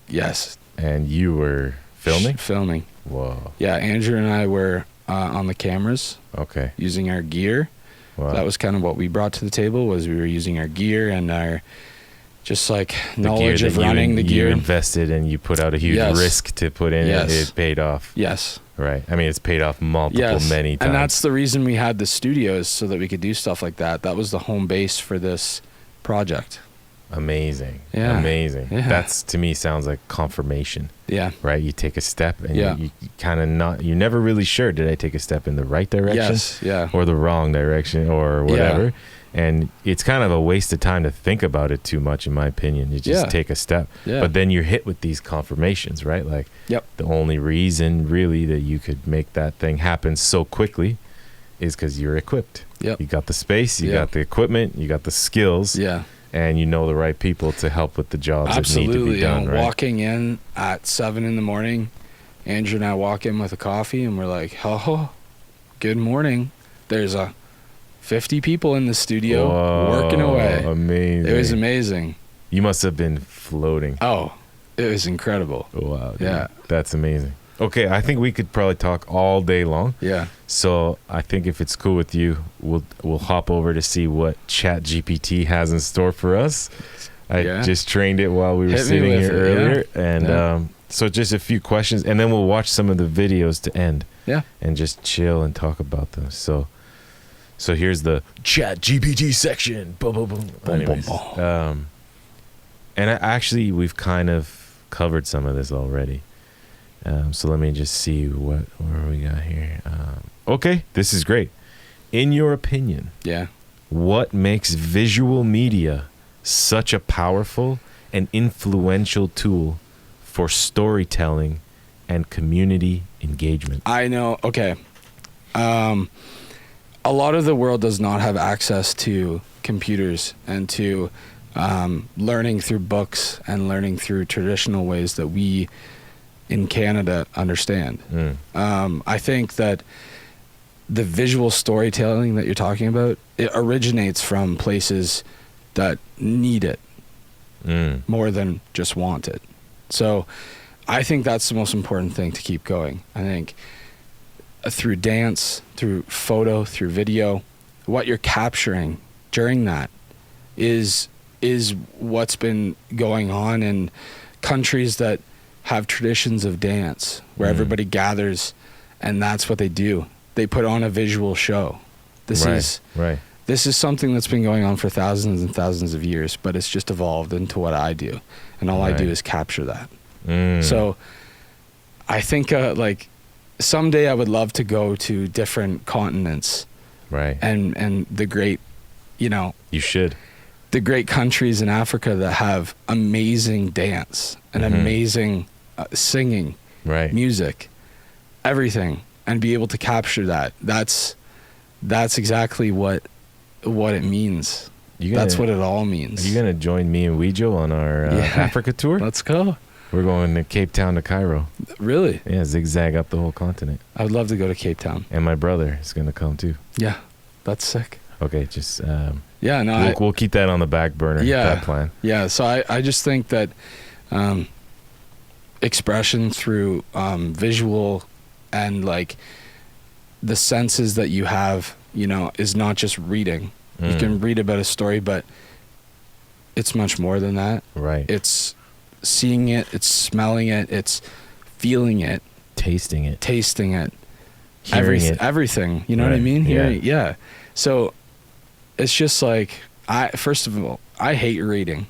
[SPEAKER 3] Yes.
[SPEAKER 2] And you were filming?
[SPEAKER 3] Filming.
[SPEAKER 2] Whoa.
[SPEAKER 3] Yeah, Andrew and I were on the cameras.
[SPEAKER 2] Okay.
[SPEAKER 3] Using our gear.
[SPEAKER 2] Wow.
[SPEAKER 3] That was kind of what we brought to the table, was we were using our gear and our just like knowledge of running the gear.
[SPEAKER 2] You invested and you put out a huge risk to put in.
[SPEAKER 3] Yes.
[SPEAKER 2] It paid off.
[SPEAKER 3] Yes.
[SPEAKER 2] Right. I mean, it's paid off many times.
[SPEAKER 3] And that's the reason we had the studios, so that we could do stuff like that. That was the home base for this project.
[SPEAKER 2] Amazing.
[SPEAKER 3] Yeah.
[SPEAKER 2] Amazing.
[SPEAKER 3] Yeah.
[SPEAKER 2] That's, to me, sounds like confirmation.
[SPEAKER 3] Yeah.
[SPEAKER 2] Right? You take a step and you kind of you're never really sure, did I take a step in the right direction?
[SPEAKER 3] Yes. Yeah.
[SPEAKER 2] Or the wrong direction or whatever.
[SPEAKER 3] Yeah.
[SPEAKER 2] And it's kind of a waste of time to think about it too much, in my opinion. You just take a step.
[SPEAKER 3] Yeah.
[SPEAKER 2] But then you're hit with these confirmations, right? Like,
[SPEAKER 3] yep.
[SPEAKER 2] The only reason really that you could make that thing happen so quickly is because you're equipped.
[SPEAKER 3] Yep.
[SPEAKER 2] You got the space, you got the equipment, you got the skills.
[SPEAKER 3] Yeah.
[SPEAKER 2] And you know the right people to help with the jobs that need to be done, right?
[SPEAKER 3] Walking in at 7 a.m, Andrew and I walk in with a coffee, and we're like, oh, good morning. There's 50 people in the studio.
[SPEAKER 2] Whoa,
[SPEAKER 3] working away.
[SPEAKER 2] Amazing.
[SPEAKER 3] It was amazing.
[SPEAKER 2] You must have been floating.
[SPEAKER 3] Oh, it was incredible.
[SPEAKER 2] Wow. Dude.
[SPEAKER 3] Yeah.
[SPEAKER 2] That's amazing. Okay, I think we could probably talk all day long.
[SPEAKER 3] Yeah.
[SPEAKER 2] So I think if it's cool with you, we'll hop over to see what ChatGPT has in store for us. I just trained it while we were sitting here earlier. And so just a few questions, and then we'll watch some of the videos to end. Yeah. And just chill and talk about them. So here's the ChatGPT section. Boom, boom, boom. Anyways, and actually, we've kind of covered some of this already. So let me just see where we got here. Okay, this is great. In your opinion, what makes visual media such a powerful and influential tool for storytelling and community engagement?
[SPEAKER 3] I know. Okay. A lot of the world does not have access to computers and to learning through books and learning through traditional ways that we in Canada understand. I think that the visual storytelling that you're talking about, it originates from places that need it more than just want it. So I think that's the most important thing to keep going. I think through dance, through photo, through video, what you're capturing during that is what's been going on in countries that have traditions of dance where everybody gathers, and that's what they do. They put on a visual show. This is something that's been going on for thousands and thousands of years, but it's just evolved into what I do, and all I do is capture that. So I think like someday I would love to go to different continents, and the great,
[SPEAKER 2] you should.
[SPEAKER 3] the great countries in Africa that have amazing dance and amazing singing,
[SPEAKER 2] right,
[SPEAKER 3] music, everything, and be able to capture that. That's exactly what it means. That's what it all means.
[SPEAKER 2] Are you gonna join me and Weejo on our Africa tour?
[SPEAKER 3] Let's go.
[SPEAKER 2] We're going to Cape Town to Cairo.
[SPEAKER 3] Really?
[SPEAKER 2] Yeah, zigzag up the whole continent.
[SPEAKER 3] I would love to go to Cape Town.
[SPEAKER 2] And my brother is gonna come too.
[SPEAKER 3] Yeah, that's sick.
[SPEAKER 2] Okay, just
[SPEAKER 3] yeah, no,
[SPEAKER 2] we'll keep that on the back burner.
[SPEAKER 3] Yeah,
[SPEAKER 2] that plan.
[SPEAKER 3] Yeah, so I just think that expression through visual and like the senses that you have, you know, is not just reading. You can read about a story, but it's much more than that.
[SPEAKER 2] Right.
[SPEAKER 3] It's seeing it, it's smelling it, it's feeling it,
[SPEAKER 2] tasting it,
[SPEAKER 3] hearing it, everything. You know what I mean? Hearing, yeah. So it's just like, first of all, I hate reading.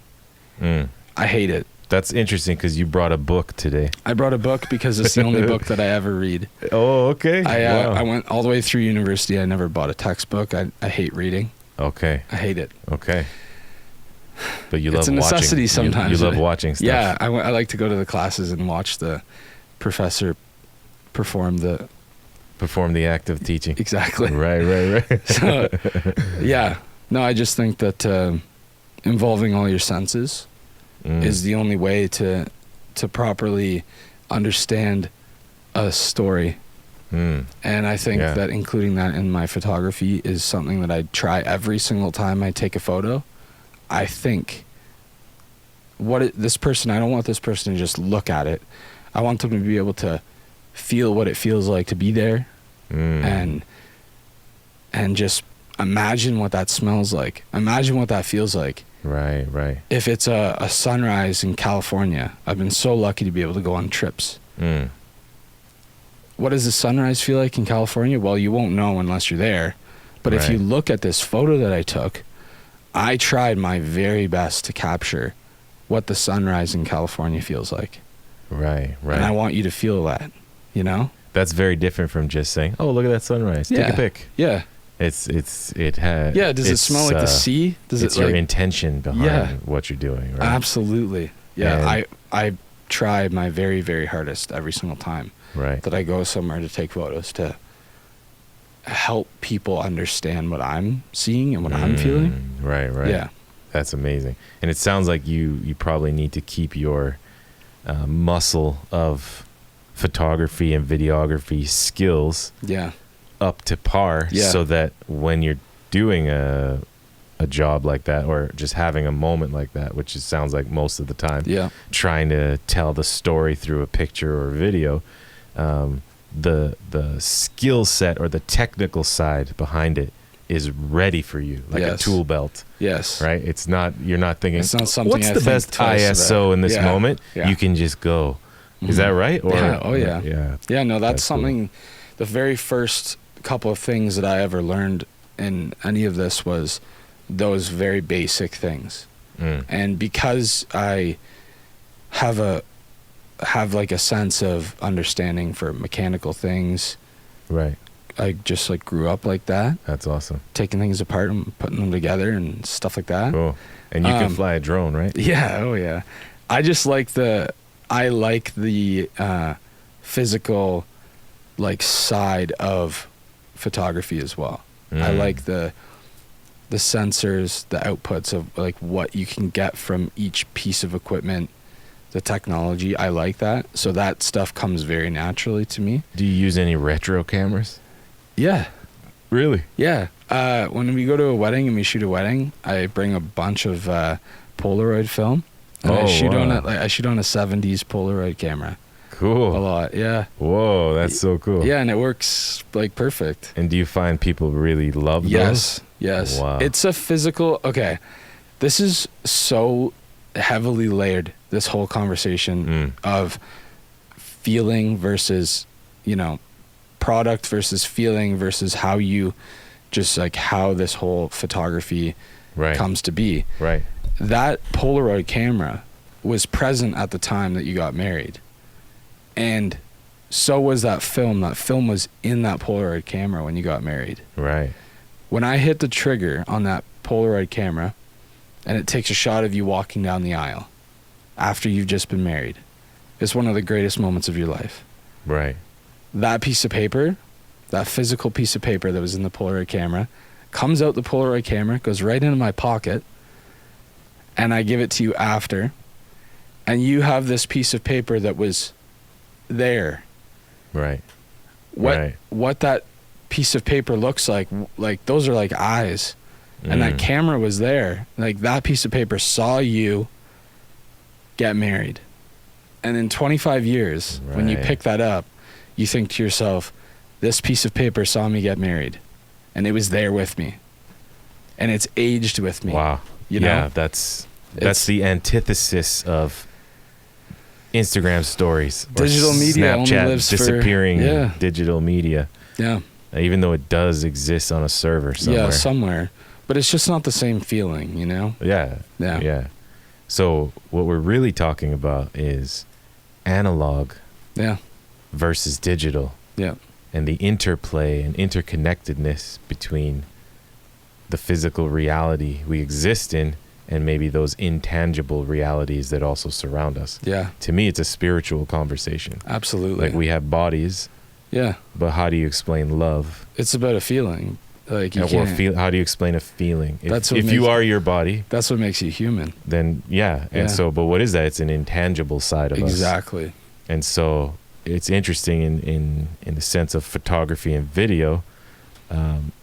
[SPEAKER 3] I hate it.
[SPEAKER 2] That's interesting because you brought a book today.
[SPEAKER 3] I brought a book because it's the only book that I ever read.
[SPEAKER 2] Oh, okay.
[SPEAKER 3] I went all the way through university. I never bought a textbook. I hate reading.
[SPEAKER 2] Okay.
[SPEAKER 3] I hate it.
[SPEAKER 2] Okay. But you love
[SPEAKER 3] watching. It's a necessity
[SPEAKER 2] watching.
[SPEAKER 3] sometimes.
[SPEAKER 2] You love watching stuff.
[SPEAKER 3] Yeah, I like to go to the classes and watch the professor perform the
[SPEAKER 2] act of teaching.
[SPEAKER 3] Exactly.
[SPEAKER 2] Right.
[SPEAKER 3] So, yeah. No, I just think that involving all your senses is the only way to properly understand a story. And I think that including that in my photography is something that I try every single time I take a photo. I think this person, I don't want this person to just look at it. I want them to be able to feel what it feels like to be there and just imagine what that smells like. Imagine what that feels like.
[SPEAKER 2] Right.
[SPEAKER 3] If it's a sunrise in California, I've been so lucky to be able to go on trips. What does the sunrise feel like in California? Well, you won't know unless you're there. But if you look at this photo that I took, I tried my very best to capture what the sunrise in California feels like. Right. And I want you to feel that, you know?
[SPEAKER 2] That's very different from just saying, "Oh, look at that sunrise. Take a pic."
[SPEAKER 3] Yeah.
[SPEAKER 2] It has.
[SPEAKER 3] Yeah. Does it smell like the sea? Does
[SPEAKER 2] it's your intention behind what you're doing, right?
[SPEAKER 3] Absolutely. Yeah. And I try my very, very hardest every single time that I go somewhere to take photos to help people understand what I'm seeing and what I'm feeling.
[SPEAKER 2] Right. Yeah. That's amazing. And it sounds like you probably need to keep your muscle of photography and videography skills up to par so that when you're doing a job like that or just having a moment like that, which it sounds like most of the time, trying to tell the story through a picture or a video, the skill set or the technical side behind it is ready for you, like a tool belt.
[SPEAKER 3] Yes.
[SPEAKER 2] Right? It's not, you're not thinking,
[SPEAKER 3] it's not something
[SPEAKER 2] what's the best ISO in this moment?
[SPEAKER 3] Yeah.
[SPEAKER 2] You can just go. Is that right? Or,
[SPEAKER 3] Yeah, no, that's something, cool. The very first couple of things that I ever learned in any of this was those very basic things. And because I have like a sense of understanding for mechanical things. Right. I just like grew up like that.
[SPEAKER 2] That's awesome.
[SPEAKER 3] Taking things apart and putting them together and stuff like that.
[SPEAKER 2] Cool. And you can fly a drone, right?
[SPEAKER 3] Yeah. Oh yeah. I just like the physical like side of photography as well. I like the sensors, the outputs of like what you can get from each piece of equipment, the technology. I like that. So that stuff comes very naturally to me.
[SPEAKER 2] Do you use any retro cameras?
[SPEAKER 3] Yeah.
[SPEAKER 2] Really?
[SPEAKER 3] Yeah. When we go to a wedding and we shoot a wedding, I bring a bunch of Polaroid film. And I shoot on a 70s Polaroid camera.
[SPEAKER 2] Cool.
[SPEAKER 3] A lot, yeah.
[SPEAKER 2] Whoa, that's so cool.
[SPEAKER 3] Yeah, and it works like perfect.
[SPEAKER 2] And do you find people really love those?
[SPEAKER 3] Yes.
[SPEAKER 2] Wow.
[SPEAKER 3] It's a physical, okay. This is so heavily layered, this whole conversation of feeling versus, product versus feeling versus how you just like how this whole photography comes to be.
[SPEAKER 2] Right.
[SPEAKER 3] That Polaroid camera was present at the time that you got married. And so was that film. That film was in that Polaroid camera when you got married.
[SPEAKER 2] Right.
[SPEAKER 3] When I hit the trigger on that Polaroid camera and it takes a shot of you walking down the aisle after you've just been married. It's one of the greatest moments of your life.
[SPEAKER 2] Right.
[SPEAKER 3] That piece of paper, that physical piece of paper that was in the Polaroid camera, comes out the Polaroid camera, goes right into my pocket, and I give it to you after. And you have this piece of paper that was there.
[SPEAKER 2] Right.
[SPEAKER 3] What that piece of paper looks like those are like eyes. And that camera was there. Like, that piece of paper saw you get married. And in 25 years, when you pick that up, you think to yourself, this piece of paper saw me get married. And it was there with me. And it's aged with me.
[SPEAKER 2] Wow.
[SPEAKER 3] You know?
[SPEAKER 2] Yeah, that's the antithesis of Instagram stories.
[SPEAKER 3] Digital media
[SPEAKER 2] Snapchat
[SPEAKER 3] only lives
[SPEAKER 2] disappearing
[SPEAKER 3] for
[SPEAKER 2] digital media.
[SPEAKER 3] Yeah.
[SPEAKER 2] Even though it does exist on a server somewhere.
[SPEAKER 3] Yeah, somewhere. But it's just not the same feeling, you know?
[SPEAKER 2] Yeah. So what we're really talking about is analog versus digital.
[SPEAKER 3] Yeah.
[SPEAKER 2] And the interplay and interconnectedness between the physical reality we exist in and maybe those intangible realities that also surround us.
[SPEAKER 3] Yeah.
[SPEAKER 2] To me, it's a spiritual conversation.
[SPEAKER 3] Absolutely.
[SPEAKER 2] Like, we have bodies.
[SPEAKER 3] Yeah.
[SPEAKER 2] But how do you explain love?
[SPEAKER 3] It's about a feeling. Like, you
[SPEAKER 2] Or
[SPEAKER 3] can't.
[SPEAKER 2] how do you explain a feeling?
[SPEAKER 3] That's what
[SPEAKER 2] if you are your body,
[SPEAKER 3] that's what makes you human.
[SPEAKER 2] then And so, but what is that? It's an intangible side of us.
[SPEAKER 3] Exactly.
[SPEAKER 2] And so it's interesting in the sense of photography and video.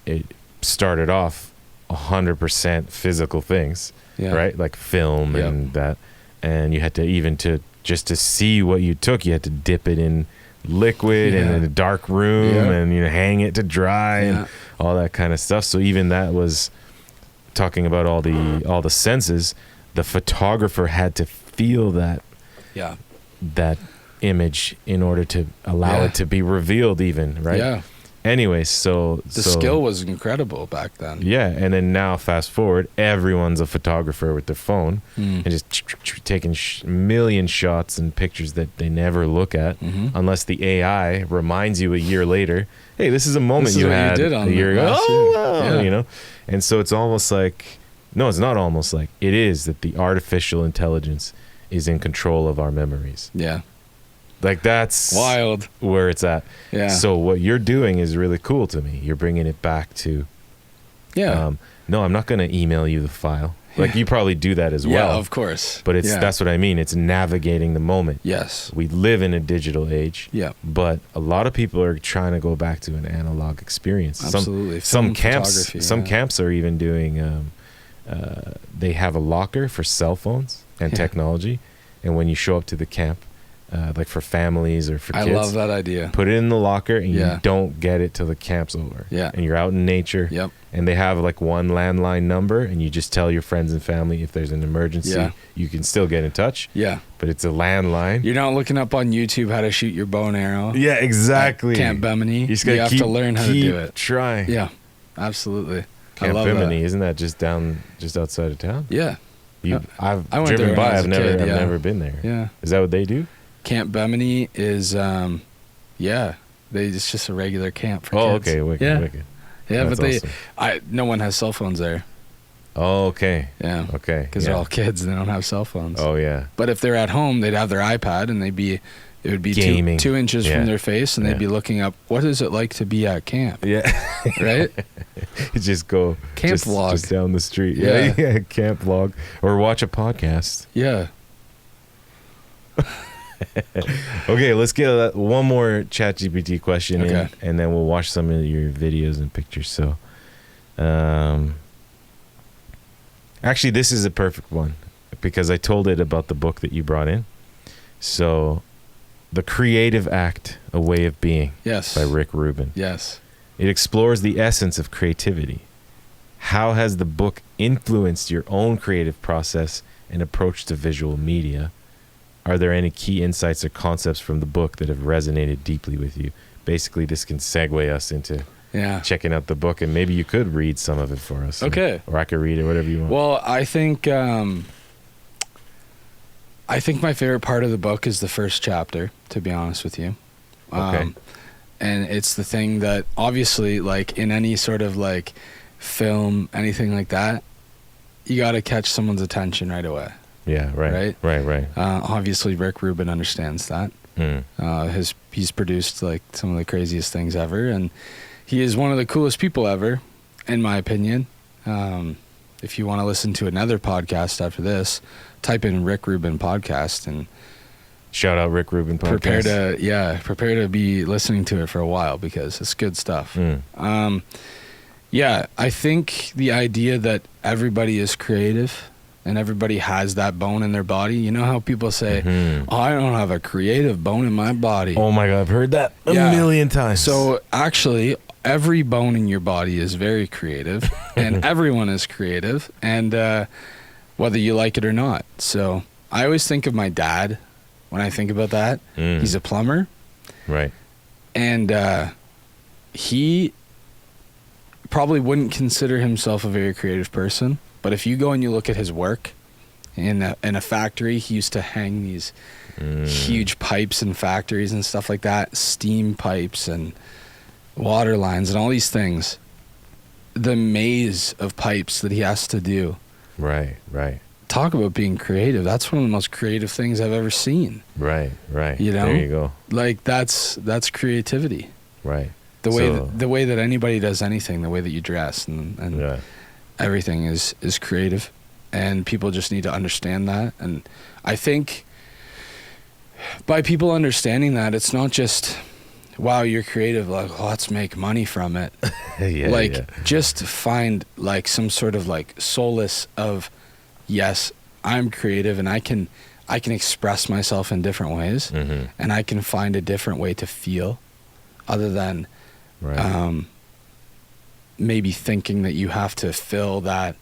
[SPEAKER 2] It started off 100% physical things, right? Like film and that. And you had to, even to see what you took, you had to dip it in liquid and in a dark room and hang it to dry and all that kind of stuff. So even that was talking about all the senses. The photographer had to feel that image in order to allow it to be revealed, even, right? Anyways, so
[SPEAKER 3] the skill was incredible back then.
[SPEAKER 2] Yeah, and then now fast forward, everyone's a photographer with their phone and just taking million shots and pictures that they never look at unless the AI reminds you a year later, hey, this is a moment you had a year ago. Wow. You know? And so it's almost like, no, it's not almost like, it is that the artificial intelligence is in control of our memories.
[SPEAKER 3] Yeah.
[SPEAKER 2] Like, that's
[SPEAKER 3] wild
[SPEAKER 2] where it's at.
[SPEAKER 3] Yeah.
[SPEAKER 2] So what you're doing is really cool to me. You're bringing it back to, no, I'm not going to email you the file. Like, you probably do that as well.
[SPEAKER 3] Yeah, of course.
[SPEAKER 2] But that's what I mean. It's navigating the moment.
[SPEAKER 3] Yes.
[SPEAKER 2] We live in a digital age.
[SPEAKER 3] Yeah.
[SPEAKER 2] But a lot of people are trying to go back to an analog experience.
[SPEAKER 3] Absolutely.
[SPEAKER 2] Some camps are even doing, they have a locker for cell phones and technology. And when you show up to the camp, like for families or for kids, I
[SPEAKER 3] love that idea.
[SPEAKER 2] Put it in the locker and you don't get it till the camp's over.
[SPEAKER 3] Yeah.
[SPEAKER 2] And you're out in nature.
[SPEAKER 3] Yep.
[SPEAKER 2] And they have like one landline number, and you just tell your friends and family if there's an emergency.
[SPEAKER 3] Yeah.
[SPEAKER 2] You can still get in touch.
[SPEAKER 3] Yeah.
[SPEAKER 2] But it's a landline.
[SPEAKER 3] You're not looking up on YouTube how to shoot your bow and arrow.
[SPEAKER 2] Yeah, exactly.
[SPEAKER 3] Camp Bemini.
[SPEAKER 2] You
[SPEAKER 3] have to learn how to do it.
[SPEAKER 2] Try.
[SPEAKER 3] Yeah. Absolutely.
[SPEAKER 2] Camp Bemini, isn't that just outside of town?
[SPEAKER 3] Yeah.
[SPEAKER 2] I've
[SPEAKER 3] went
[SPEAKER 2] driven
[SPEAKER 3] there
[SPEAKER 2] by.
[SPEAKER 3] I've
[SPEAKER 2] never been there.
[SPEAKER 3] Yeah.
[SPEAKER 2] Is that what they do?
[SPEAKER 3] Camp Bemini is, it's just a regular camp for kids.
[SPEAKER 2] Okay, wicked.
[SPEAKER 3] Yeah,
[SPEAKER 2] that's
[SPEAKER 3] but
[SPEAKER 2] awesome.
[SPEAKER 3] No one has cell phones there.
[SPEAKER 2] Oh, okay.
[SPEAKER 3] Yeah.
[SPEAKER 2] Okay.
[SPEAKER 3] Because they're all kids and they don't have cell phones.
[SPEAKER 2] Oh, yeah.
[SPEAKER 3] But if they're at home, they'd have their iPad and it would be
[SPEAKER 2] gaming.
[SPEAKER 3] 2 inches from their face, and they'd be looking up, what is it like to be at camp?
[SPEAKER 2] Yeah.
[SPEAKER 3] Right?
[SPEAKER 2] You just go
[SPEAKER 3] camp vlog.
[SPEAKER 2] Just down the street. Yeah. Camp vlog. Or watch a podcast.
[SPEAKER 3] Yeah.
[SPEAKER 2] Okay, let's get one more ChatGPT question in, and then we'll watch some of your videos and pictures. So, actually, this is a perfect one because I told it about the book that you brought in. So, The Creative Act, A Way of Being, by Rick Rubin.
[SPEAKER 3] Yes.
[SPEAKER 2] It explores the essence of creativity. How has the book influenced your own creative process and approach to visual media? Are there any key insights or concepts from the book that have resonated deeply with you? Basically, this can segue us into checking out the book, and maybe you could read some of it for us.
[SPEAKER 3] Okay.
[SPEAKER 2] Or I could read it, whatever you want.
[SPEAKER 3] Well, I think my favorite part of the book is the first chapter, to be honest with you.
[SPEAKER 2] Okay.
[SPEAKER 3] And it's the thing that, obviously, like in any sort of like film, anything like that, you gotta catch someone's attention right away.
[SPEAKER 2] Yeah, right.
[SPEAKER 3] Obviously, Rick Rubin understands that. He's produced like some of the craziest things ever, and he is one of the coolest people ever, in my opinion. If you want to listen to another podcast after this, type in Rick Rubin podcast and
[SPEAKER 2] shout out Rick Rubin podcast.
[SPEAKER 3] Prepare to be listening to it for a while because it's good stuff. I think the idea that everybody is creative and everybody has that bone in their body. You know how people say, oh, I don't have a creative bone in my body.
[SPEAKER 2] Oh my God, I've heard that a million times.
[SPEAKER 3] So actually, every bone in your body is very creative and everyone is creative, and whether you like it or not. So I always think of my dad when I think about that. He's a plumber.
[SPEAKER 2] Right.
[SPEAKER 3] And he probably wouldn't consider himself a very creative person. But if you go and you look at his work in a factory, he used to hang these huge pipes in factories and stuff like that, steam pipes and water lines and all these things. The maze of pipes that he has to do.
[SPEAKER 2] Right.
[SPEAKER 3] Talk about being creative. That's one of the most creative things I've ever seen.
[SPEAKER 2] Right.
[SPEAKER 3] You know?
[SPEAKER 2] There you go.
[SPEAKER 3] Like that's creativity.
[SPEAKER 2] Right.
[SPEAKER 3] The way that anybody does anything, the way that you dress and everything is creative, and people just need to understand that. And I think by people understanding that, it's not just, wow, you're creative, like, oh, let's make money from it. Just find like some sort of like solace of, yes, I'm creative and I can express myself in different ways, and I can find a different way to feel other than maybe thinking that you have to fill the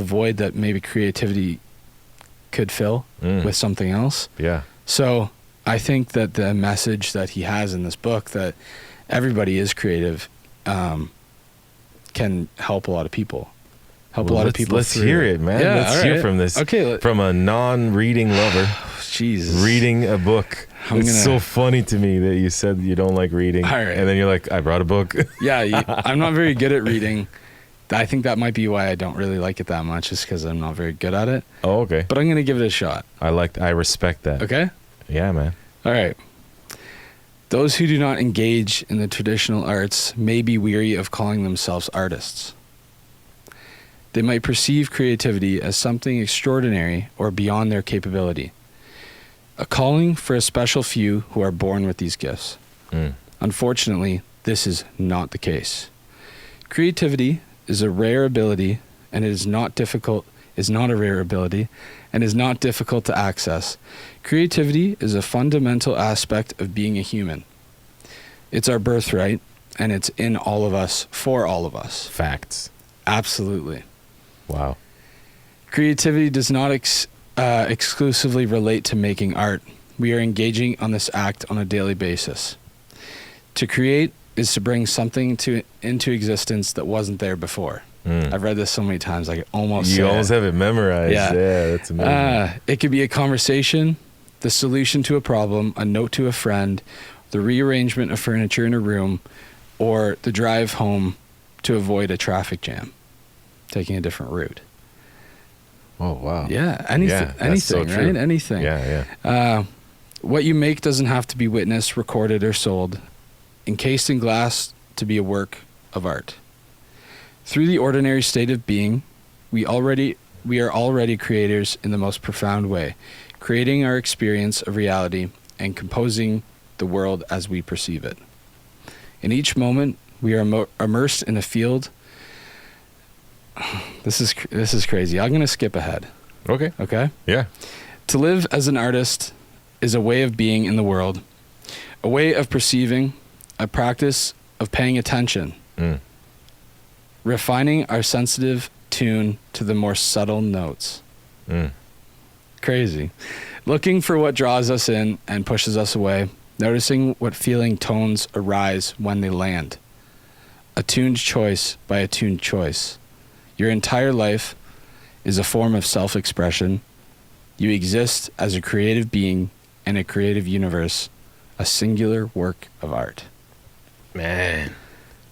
[SPEAKER 3] void that maybe creativity could fill with something else. Yeah. So I think that the message that he has in this book, that everybody is creative, can help a lot of people.
[SPEAKER 2] Let's hear it, man.
[SPEAKER 3] Yeah,
[SPEAKER 2] let's hear from this. Okay. From a non-reading lover.
[SPEAKER 3] Jesus.
[SPEAKER 2] Reading a book. It's so funny to me that you said you don't like reading. All right. And then you're like, I brought a book.
[SPEAKER 3] I'm not very good at reading. I think that might be why I don't really like it that much, is because I'm not very good at it.
[SPEAKER 2] Oh, okay.
[SPEAKER 3] But I'm going to give it a shot.
[SPEAKER 2] I respect that.
[SPEAKER 3] Okay?
[SPEAKER 2] Yeah, man.
[SPEAKER 3] All right. Those who do not engage in the traditional arts may be weary of calling themselves artists. They might perceive creativity as something extraordinary or beyond their capability, a calling for a special few who are born with these gifts. Unfortunately, this is not the case. Creativity is a rare ability, and it is not a rare ability, and is not difficult to access. Creativity is a fundamental aspect of being a human. It's our birthright, and it's in all of us, for all of us.
[SPEAKER 2] Facts.
[SPEAKER 3] Absolutely.
[SPEAKER 2] Wow.
[SPEAKER 3] Creativity does not exclusively relate to making art. We are engaging on this act on a daily basis. To create is to bring something into existence that wasn't there before. I've read this so many times, I almost
[SPEAKER 2] You almost have it memorized. Yeah, that's amazing.
[SPEAKER 3] It could be a conversation, the solution to a problem, a note to a friend, the rearrangement of furniture in a room, or the drive home to avoid a traffic jam, taking a different route.
[SPEAKER 2] Oh, wow.
[SPEAKER 3] Yeah, anything,
[SPEAKER 2] so
[SPEAKER 3] right?
[SPEAKER 2] true.
[SPEAKER 3] Anything.
[SPEAKER 2] Yeah.
[SPEAKER 3] What you make doesn't have to be witnessed, recorded, or sold. Encased in glass to be a work of art. Through the ordinary state of being, we are already creators in the most profound way, creating our experience of reality and composing the world as we perceive it. In each moment, we are immersed in a field. This is crazy. I'm going to skip ahead. Okay?
[SPEAKER 2] Yeah.
[SPEAKER 3] To live as an artist is a way of being in the world, a way of perceiving, a practice of paying attention, refining our sensitive tune to the more subtle notes. Crazy. Looking for what draws us in and pushes us away, noticing what feeling tones arise when they land. A tuned choice by a tuned choice. Your entire life is a form of self-expression. You exist as a creative being in a creative universe, a singular work of art.
[SPEAKER 2] Man,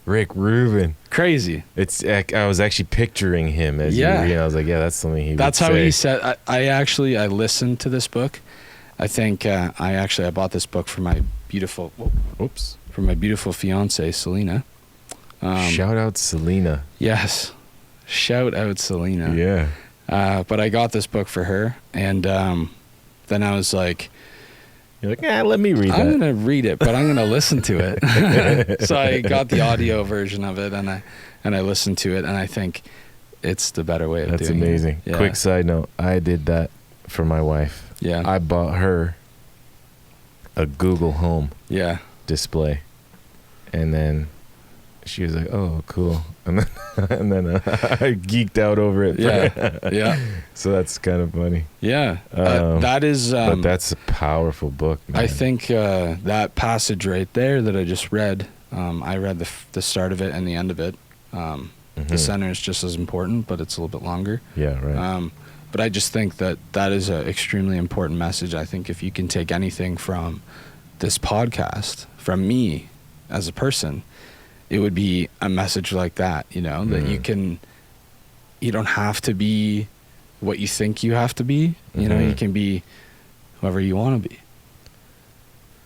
[SPEAKER 2] Rick Rubin.
[SPEAKER 3] Crazy.
[SPEAKER 2] It's I was actually picturing him as you were reading. I was like, yeah, that's something he
[SPEAKER 3] That's
[SPEAKER 2] would
[SPEAKER 3] how
[SPEAKER 2] say.
[SPEAKER 3] he said. I listened to this book. I think I bought this book for my beautiful fiance Selena.
[SPEAKER 2] Shout out Selena.
[SPEAKER 3] Yes, shout out Selena.
[SPEAKER 2] Yeah.
[SPEAKER 3] But I got this book for her, and then I was like,
[SPEAKER 2] you're like, let me read that.
[SPEAKER 3] I'm gonna read it, but I'm gonna listen to it. So I got the audio version of it, and I listened to it, and I think it's the better way of doing it.
[SPEAKER 2] That's amazing.
[SPEAKER 3] Yeah.
[SPEAKER 2] Quick side note, I did that for my wife.
[SPEAKER 3] Yeah.
[SPEAKER 2] I bought her a Google Home display, and then she was like, "Oh, cool," and then I geeked out over it.
[SPEAKER 3] Yeah.
[SPEAKER 2] So that's kind of funny.
[SPEAKER 3] Yeah. That is.
[SPEAKER 2] But that's a powerful book, man.
[SPEAKER 3] I think that passage right there that I just read. I read the start of it and the end of it. The center is just as important, but it's a little bit longer.
[SPEAKER 2] Yeah. Right.
[SPEAKER 3] But I just think that is an extremely important message. I think if you can take anything from this podcast, from me as a person, it would be a message like that, that you don't have to be what you think you have to be. You can be whoever you want to be.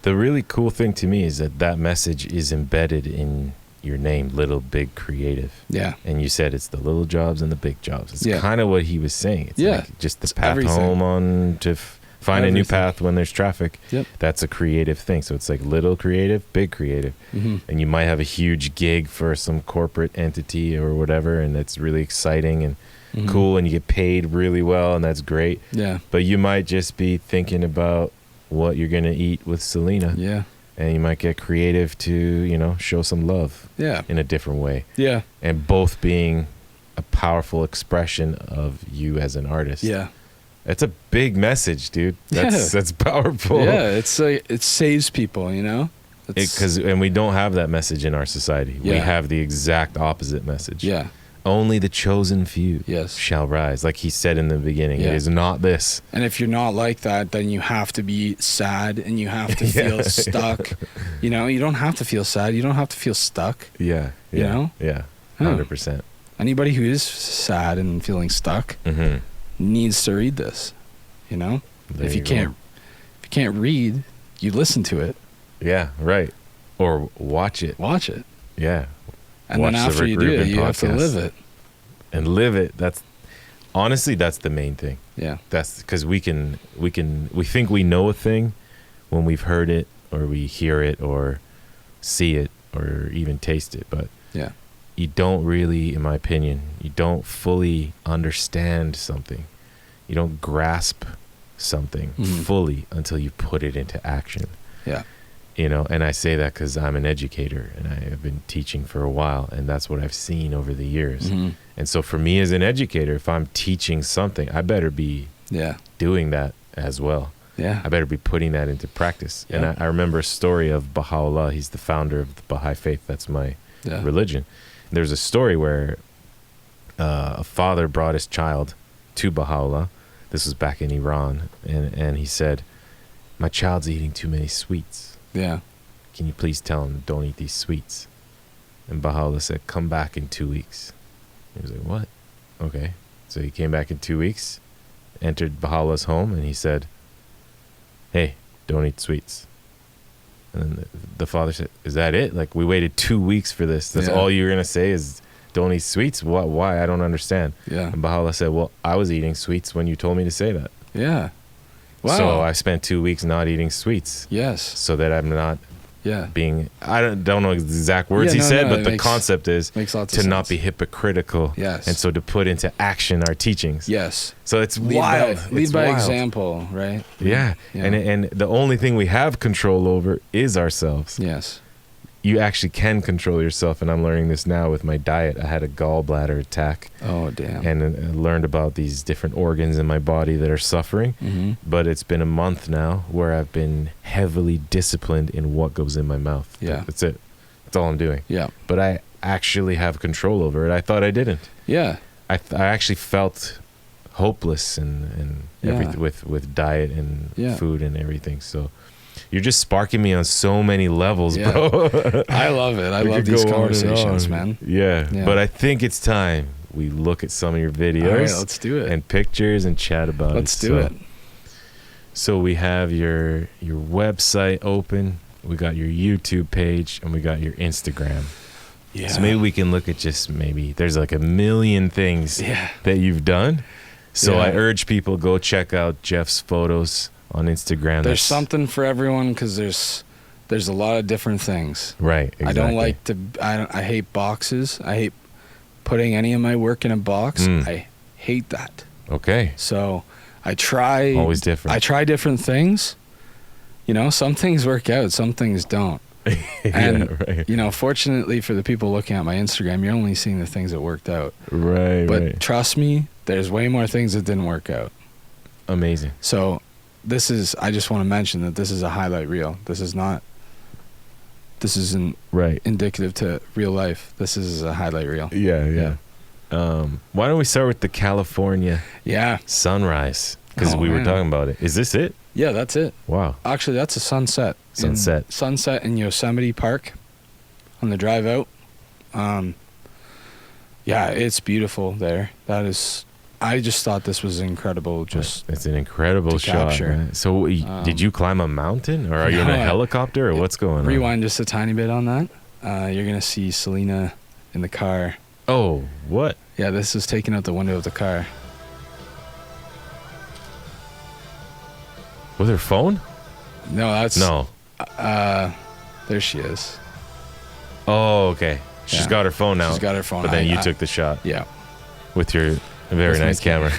[SPEAKER 2] The really cool thing to me is that message is embedded in your name, Little Big Creative.
[SPEAKER 3] Yeah.
[SPEAKER 2] And you said it's the little jobs and the big jobs. It's kind of what he was saying. It's like just the path home on to find a new path when there's traffic.
[SPEAKER 3] Yep.
[SPEAKER 2] That's a creative thing. So it's like little creative, big creative. And you might have a huge gig for some corporate entity or whatever, and it's really exciting and cool, and you get paid really well, and that's great.
[SPEAKER 3] Yeah.
[SPEAKER 2] But you might just be thinking about what you're going to eat with Selena.
[SPEAKER 3] Yeah.
[SPEAKER 2] And you might get creative to, show some love in a different way.
[SPEAKER 3] Yeah.
[SPEAKER 2] And both being a powerful expression of you as an artist.
[SPEAKER 3] Yeah.
[SPEAKER 2] It's a big message, dude. That's powerful.
[SPEAKER 3] Yeah, it saves people,
[SPEAKER 2] And we don't have that message in our society.
[SPEAKER 3] Yeah.
[SPEAKER 2] We have the exact opposite message.
[SPEAKER 3] Yeah.
[SPEAKER 2] Only the chosen few
[SPEAKER 3] Yes.
[SPEAKER 2] shall rise. Like he said in the beginning,
[SPEAKER 3] Yeah.
[SPEAKER 2] it is not this.
[SPEAKER 3] And if you're not like that, then you have to be sad and you have to feel stuck. You don't have to feel sad. You don't have to feel stuck.
[SPEAKER 2] Yeah.
[SPEAKER 3] You know?
[SPEAKER 2] Yeah. 100%.
[SPEAKER 3] Anybody who is sad and feeling stuck needs to read this. If you can't read, you listen to it.
[SPEAKER 2] Yeah, right. Or watch it.
[SPEAKER 3] Watch it.
[SPEAKER 2] Yeah.
[SPEAKER 3] And
[SPEAKER 2] Watch
[SPEAKER 3] then
[SPEAKER 2] the
[SPEAKER 3] after
[SPEAKER 2] Rick
[SPEAKER 3] you do it,
[SPEAKER 2] Rubin
[SPEAKER 3] you have to
[SPEAKER 2] podcast.
[SPEAKER 3] live it.
[SPEAKER 2] And live it. That's the main thing.
[SPEAKER 3] Yeah.
[SPEAKER 2] That's because we think we know a thing when we've heard it or we hear it or see it or even taste it. But
[SPEAKER 3] yeah,
[SPEAKER 2] you don't really, in my opinion, you don't fully understand something. You don't grasp something fully until you put it into action.
[SPEAKER 3] Yeah.
[SPEAKER 2] And I say that because I'm an educator and I have been teaching for a while, and that's what I've seen over the years. And so for me as an educator, if I'm teaching something, I better be doing that as well.
[SPEAKER 3] Yeah.
[SPEAKER 2] I better be putting that into practice. Yeah. And I remember a story of Baha'u'llah. He's the founder of the Baha'i faith. That's my religion. There's a story where a father brought his child to Baha'u'llah. This was back in Iran. And he said, "My child's eating too many sweets.
[SPEAKER 3] Yeah.
[SPEAKER 2] Can you please tell him don't eat these sweets?" And Baha'u'llah said, "Come back in 2 weeks." He was like, "What?" Okay. So he came back in 2 weeks, entered Baha'u'llah's home, and he said, "Hey, don't eat sweets." And then the father said, "Is that it? Like, we waited 2 weeks for this. That's all you're going to say is don't eat sweets? What? Why? I don't understand."
[SPEAKER 3] Yeah.
[SPEAKER 2] And Baha'u'llah said, "Well, I was eating sweets when you told me to say that."
[SPEAKER 3] Yeah. Wow.
[SPEAKER 2] So I spent 2 weeks not eating sweets.
[SPEAKER 3] Yes.
[SPEAKER 2] So that I'm not being, I don't know the exact words he said, but the concept is to not be hypocritical.
[SPEAKER 3] Yes.
[SPEAKER 2] And so to put into action our teachings.
[SPEAKER 3] Yes.
[SPEAKER 2] So it's wild.
[SPEAKER 3] Lead by example, right?
[SPEAKER 2] Yeah. And the only thing we have control over is ourselves.
[SPEAKER 3] Yes.
[SPEAKER 2] You actually can control yourself, and I'm learning this now with my diet. I had a gallbladder attack.
[SPEAKER 3] Oh, damn.
[SPEAKER 2] And I learned about these different organs in my body that are suffering. But it's been a month now where I've been heavily disciplined in what goes in my mouth.
[SPEAKER 3] Yeah.
[SPEAKER 2] That's it. That's all I'm doing.
[SPEAKER 3] Yeah.
[SPEAKER 2] But I actually have control over it. I thought I didn't.
[SPEAKER 3] Yeah.
[SPEAKER 2] I actually felt hopeless and everything with diet and food and everything. So You're just sparking me on so many levels,
[SPEAKER 3] Yeah.
[SPEAKER 2] bro.
[SPEAKER 3] I love it. I
[SPEAKER 2] We
[SPEAKER 3] love
[SPEAKER 2] could
[SPEAKER 3] these
[SPEAKER 2] go on and
[SPEAKER 3] conversations,
[SPEAKER 2] on.
[SPEAKER 3] man.
[SPEAKER 2] Yeah.
[SPEAKER 3] Yeah.
[SPEAKER 2] But I think it's time we look at some of your videos.
[SPEAKER 3] All right, let's do it.
[SPEAKER 2] And pictures and chat about it.
[SPEAKER 3] Let's do it.
[SPEAKER 2] So we have your website open. We got your YouTube page, and we got your Instagram.
[SPEAKER 3] Yeah.
[SPEAKER 2] So maybe we can look at just maybe there's like a million things
[SPEAKER 3] Yeah.
[SPEAKER 2] that you've done. So
[SPEAKER 3] Yeah.
[SPEAKER 2] I urge people, go check out Jeff's photos on Instagram.
[SPEAKER 3] There's something for everyone because there's a lot of different things.
[SPEAKER 2] Right. Exactly.
[SPEAKER 3] I don't like to. I hate boxes. I hate putting any of my work in a box. I hate that.
[SPEAKER 2] Okay.
[SPEAKER 3] So I try.
[SPEAKER 2] Always different.
[SPEAKER 3] I try different things. You know, some things work out, some things don't. And,
[SPEAKER 2] right.
[SPEAKER 3] you know, fortunately for the people looking at my Instagram, you're only seeing the things that worked out.
[SPEAKER 2] Right.
[SPEAKER 3] But trust me, there's way more things that didn't work out.
[SPEAKER 2] Amazing.
[SPEAKER 3] So I just want to mention that this is a highlight reel. This isn't
[SPEAKER 2] Right.
[SPEAKER 3] indicative to real life. This is a highlight reel.
[SPEAKER 2] Yeah. Why don't we start with the California
[SPEAKER 3] Yeah.
[SPEAKER 2] sunrise? Because
[SPEAKER 3] Oh,
[SPEAKER 2] we were
[SPEAKER 3] man.
[SPEAKER 2] talking about it. Is this it?
[SPEAKER 3] Yeah, that's it.
[SPEAKER 2] Wow.
[SPEAKER 3] Actually, that's a sunset. Sunset in Yosemite Park on the drive out. Yeah, it's beautiful there. I just thought this was incredible.
[SPEAKER 2] It's an incredible
[SPEAKER 3] to
[SPEAKER 2] shot.
[SPEAKER 3] capture.
[SPEAKER 2] Man. So did you climb a mountain, or are you in
[SPEAKER 3] No,
[SPEAKER 2] a helicopter, or what's going on?
[SPEAKER 3] Rewind just a tiny bit on that. You're going to see Selena in the car.
[SPEAKER 2] Oh, what?
[SPEAKER 3] Yeah, this is taken out the window of the car.
[SPEAKER 2] With her phone?
[SPEAKER 3] No, that's...
[SPEAKER 2] No.
[SPEAKER 3] There she is.
[SPEAKER 2] Oh, okay. She's
[SPEAKER 3] Yeah.
[SPEAKER 2] got her phone now.
[SPEAKER 3] She's got her phone.
[SPEAKER 2] But then you took the shot
[SPEAKER 3] Yeah.
[SPEAKER 2] with your very
[SPEAKER 3] With my
[SPEAKER 2] nice camera.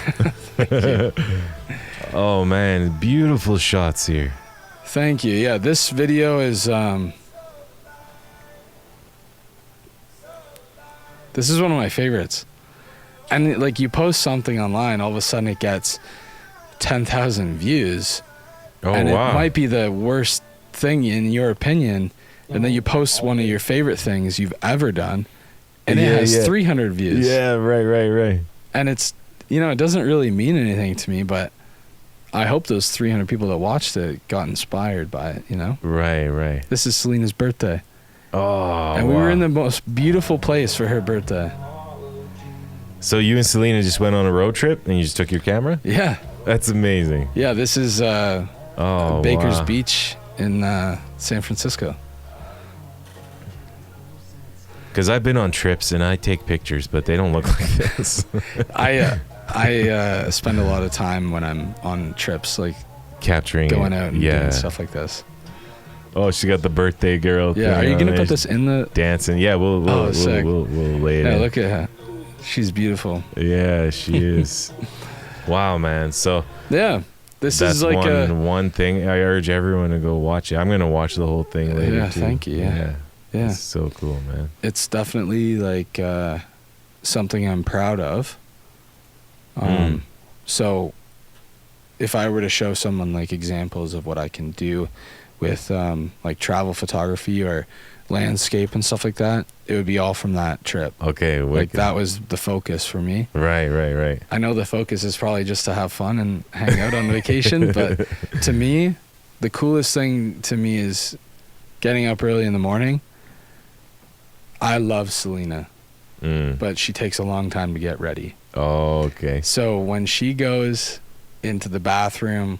[SPEAKER 2] Oh, man. Beautiful shots here.
[SPEAKER 3] Thank you. Yeah, this video is... This is one of my favorites. And, like, you post something online, all of a sudden it gets 10,000 views.
[SPEAKER 2] Oh,
[SPEAKER 3] and
[SPEAKER 2] wow.
[SPEAKER 3] it might be the worst thing in your opinion, and then you post one of your favorite things you've ever done, and it has 300 views.
[SPEAKER 2] Yeah, right.
[SPEAKER 3] And it's, you know, it doesn't really mean anything to me, but I hope those 300 people that watched it got inspired by it, you know?
[SPEAKER 2] Right.
[SPEAKER 3] This is Selena's birthday.
[SPEAKER 2] Oh,
[SPEAKER 3] And we were
[SPEAKER 2] wow.
[SPEAKER 3] in the most beautiful place for her birthday.
[SPEAKER 2] So you and Selena just went on a road trip, and you just took your camera?
[SPEAKER 3] Yeah.
[SPEAKER 2] That's amazing.
[SPEAKER 3] Yeah, this is Baker's
[SPEAKER 2] wow.
[SPEAKER 3] Beach in San Francisco.
[SPEAKER 2] Because I've been on trips, and I take pictures, but they don't look like this.
[SPEAKER 3] I spend a lot of time when I'm on trips, like
[SPEAKER 2] Capturing
[SPEAKER 3] going
[SPEAKER 2] it.
[SPEAKER 3] out and doing stuff like this.
[SPEAKER 2] Oh, she got the birthday girl.
[SPEAKER 3] Yeah, are
[SPEAKER 2] thing
[SPEAKER 3] you
[SPEAKER 2] on
[SPEAKER 3] gonna
[SPEAKER 2] there.
[SPEAKER 3] put this in the?
[SPEAKER 2] Dancing? Yeah, we'll
[SPEAKER 3] sick.
[SPEAKER 2] we'll lay it
[SPEAKER 3] Yeah,
[SPEAKER 2] in.
[SPEAKER 3] look at her. She's beautiful.
[SPEAKER 2] Yeah, she is. Wow, man. So
[SPEAKER 3] Yeah, this
[SPEAKER 2] that's
[SPEAKER 3] is like
[SPEAKER 2] one thing. I urge everyone to go watch it. I'm gonna watch the whole thing later.
[SPEAKER 3] Yeah,
[SPEAKER 2] too.
[SPEAKER 3] thank you, yeah.
[SPEAKER 2] It's so cool, man.
[SPEAKER 3] It's definitely like something I'm proud of. So, if I were to show someone like examples of what I can do with like travel photography or landscape and stuff like that, it would be all from that trip.
[SPEAKER 2] Okay,
[SPEAKER 3] Like
[SPEAKER 2] wicked.
[SPEAKER 3] that was the focus for me.
[SPEAKER 2] Right.
[SPEAKER 3] I know the focus is probably just to have fun and hang out on vacation, but to me, the coolest thing to me is getting up early in the morning. I love Selena, but she takes a long time to get ready.
[SPEAKER 2] Oh, okay.
[SPEAKER 3] So when she goes into the bathroom,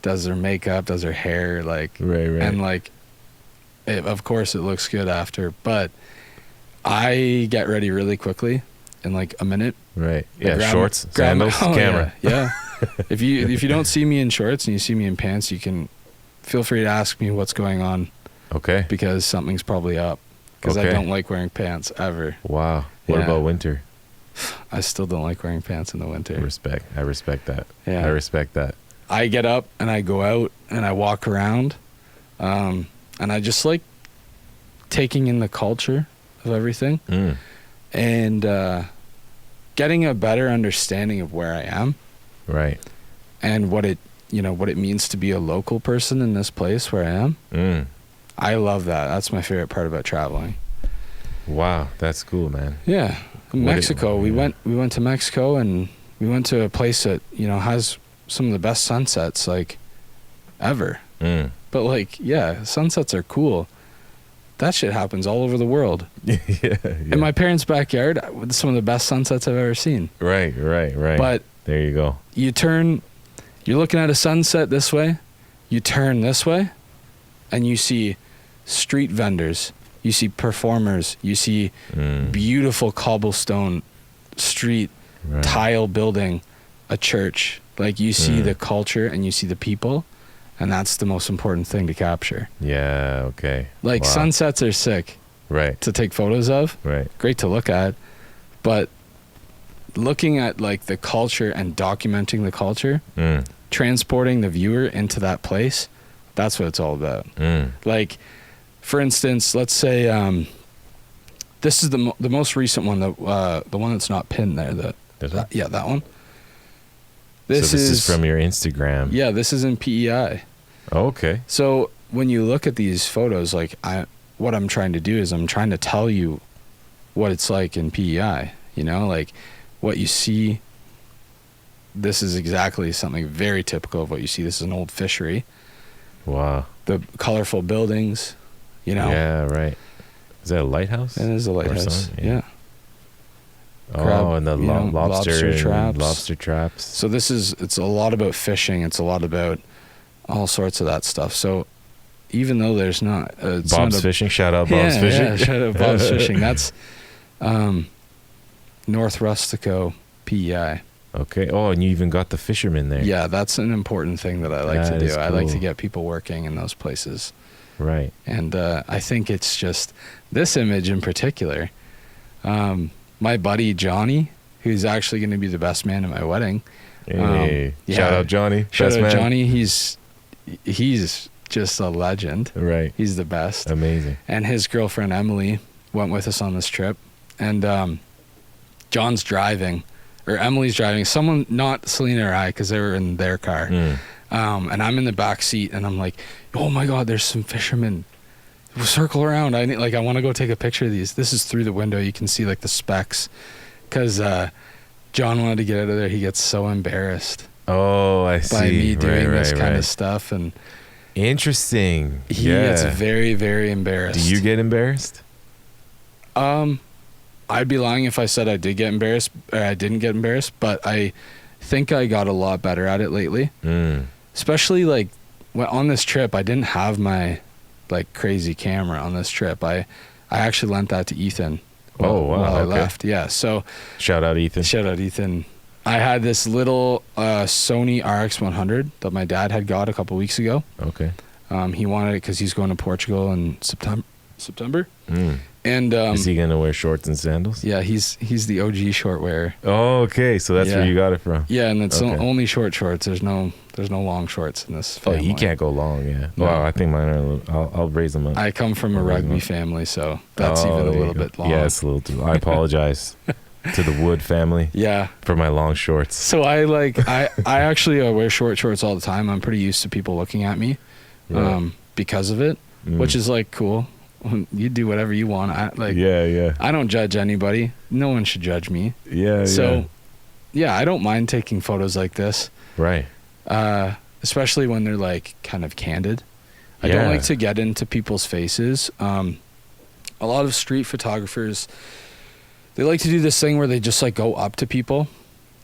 [SPEAKER 3] does her makeup, does her hair, like,
[SPEAKER 2] Right.
[SPEAKER 3] and like, of course it looks good after, but I get ready really quickly in like a minute.
[SPEAKER 2] Right.
[SPEAKER 3] I
[SPEAKER 2] Yeah,
[SPEAKER 3] grab-
[SPEAKER 2] shorts,
[SPEAKER 3] grab my-
[SPEAKER 2] sandals, camera.
[SPEAKER 3] Yeah. If you don't see me in shorts and you see me in pants, you can feel free to ask me what's going on,
[SPEAKER 2] Okay.
[SPEAKER 3] because something's probably up. Because I
[SPEAKER 2] Okay.
[SPEAKER 3] don't like wearing pants ever.
[SPEAKER 2] Wow. What
[SPEAKER 3] Yeah.
[SPEAKER 2] about winter?
[SPEAKER 3] I still don't like wearing pants in the winter.
[SPEAKER 2] I respect that.
[SPEAKER 3] Yeah.
[SPEAKER 2] I respect that.
[SPEAKER 3] I get up and I go out and I walk around, and I just like taking in the culture of everything and getting a better understanding of where I am.
[SPEAKER 2] Right.
[SPEAKER 3] And what it means to be a local person in this place where I am. I love that. That's my favorite part about traveling.
[SPEAKER 2] Wow, that's cool, man.
[SPEAKER 3] Yeah. Mexico. We
[SPEAKER 2] yeah.
[SPEAKER 3] went to Mexico, and we went to a place that, has some of the best sunsets like ever. But like, yeah, sunsets are cool. That shit happens all over the world.
[SPEAKER 2] Yeah.
[SPEAKER 3] In my parents' backyard, some of the best sunsets I've ever seen.
[SPEAKER 2] Right.
[SPEAKER 3] But
[SPEAKER 2] there you go.
[SPEAKER 3] You're looking at a sunset this way, you turn this way, and you see street vendors, you see performers, you see beautiful cobblestone street, tile building, a church. Like, you see the culture and you see the people, and that's the most important thing to capture.
[SPEAKER 2] Yeah, okay.
[SPEAKER 3] Like, sunsets are sick.
[SPEAKER 2] Right.
[SPEAKER 3] To take photos of.
[SPEAKER 2] Right.
[SPEAKER 3] Great to look at. But looking at, like, the culture and documenting the culture, transporting the viewer into that place, that's what it's all about. Like, for instance, let's say this is the most recent one, the one that's not pinned there. That one. This is
[SPEAKER 2] from your Instagram.
[SPEAKER 3] Yeah, this is in PEI.
[SPEAKER 2] Oh, okay.
[SPEAKER 3] So when you look at these photos, like, what I'm trying to do is I'm trying to tell you what it's like in PEI. You know, like, what you see. This is exactly something very typical of what you see. This is an old fishery.
[SPEAKER 2] Wow.
[SPEAKER 3] The colorful buildings, you know.
[SPEAKER 2] Yeah, right. Is that a lighthouse?
[SPEAKER 3] It is a lighthouse. Yeah.
[SPEAKER 2] Oh, and the lobster
[SPEAKER 3] traps.
[SPEAKER 2] Lobster traps.
[SPEAKER 3] So it's a lot about fishing. It's a lot about all sorts of that stuff. So even though there's not...
[SPEAKER 2] Bob's Fishing. Shout out Bob's Fishing.
[SPEAKER 3] Yeah, shout out Bob's Fishing. That's North Rustico, PEI.
[SPEAKER 2] Okay. Oh, and you even got the fishermen there.
[SPEAKER 3] Yeah, that's an important thing that I like to do.
[SPEAKER 2] Cool.
[SPEAKER 3] I like to get people working in those places.
[SPEAKER 2] Right.
[SPEAKER 3] And I think it's just this image in particular. My buddy Johnny, who's actually going to be the best man at my wedding.
[SPEAKER 2] Hey, shout out Johnny.
[SPEAKER 3] Shout
[SPEAKER 2] best
[SPEAKER 3] out
[SPEAKER 2] man.
[SPEAKER 3] Johnny. He's just a legend.
[SPEAKER 2] Right.
[SPEAKER 3] He's the best.
[SPEAKER 2] Amazing.
[SPEAKER 3] And his girlfriend Emily went with us on this trip. And John's driving, or Emily's driving. Someone, not Selena or I, because they were in their car. And I'm in the back seat, and I'm like, oh my God, there's some fishermen. We'll circle around. I want to go take a picture of these. This is through the window. You can see like the specks, because John wanted to get out of there. He gets so embarrassed.
[SPEAKER 2] Oh, I see.
[SPEAKER 3] By me doing this kind of stuff, and
[SPEAKER 2] interesting.
[SPEAKER 3] He gets very, very embarrassed.
[SPEAKER 2] Do you get embarrassed?
[SPEAKER 3] I'd be lying if I said I did get embarrassed, or I didn't get embarrassed, but I think I got a lot better at it lately. Especially like on this trip, I didn't have my like crazy camera on this trip. I actually lent that to Ethan. While I left. Yeah. So
[SPEAKER 2] shout out Ethan.
[SPEAKER 3] I had this little Sony RX100 that my dad had got a couple weeks ago.
[SPEAKER 2] Okay.
[SPEAKER 3] He wanted it because he's going to Portugal in September. And
[SPEAKER 2] is he gonna wear shorts and sandals?
[SPEAKER 3] Yeah, he's the OG short wearer.
[SPEAKER 2] Oh, okay. So that's where you got it from.
[SPEAKER 3] Yeah, and it's only short shorts. There's no long shorts in this family.
[SPEAKER 2] Oh, he can't go long. Yeah.
[SPEAKER 3] No.
[SPEAKER 2] Well, I think mine are a little. I'll raise them up.
[SPEAKER 3] I come from a rugby family, so that's even a little bit long.
[SPEAKER 2] Yeah, it's a little too. I apologize to the Wood family.
[SPEAKER 3] Yeah.
[SPEAKER 2] For my long shorts.
[SPEAKER 3] So I actually wear short shorts all the time. I'm pretty used to people looking at me, because of it, which is like cool. You do whatever you want. I don't judge anybody. No one should judge me. So I don't mind taking photos like this.
[SPEAKER 2] Right.
[SPEAKER 3] Especially when they're like kind of candid. I don't like to get into people's faces. A lot of street photographers, they like to do this thing where they just like go up to people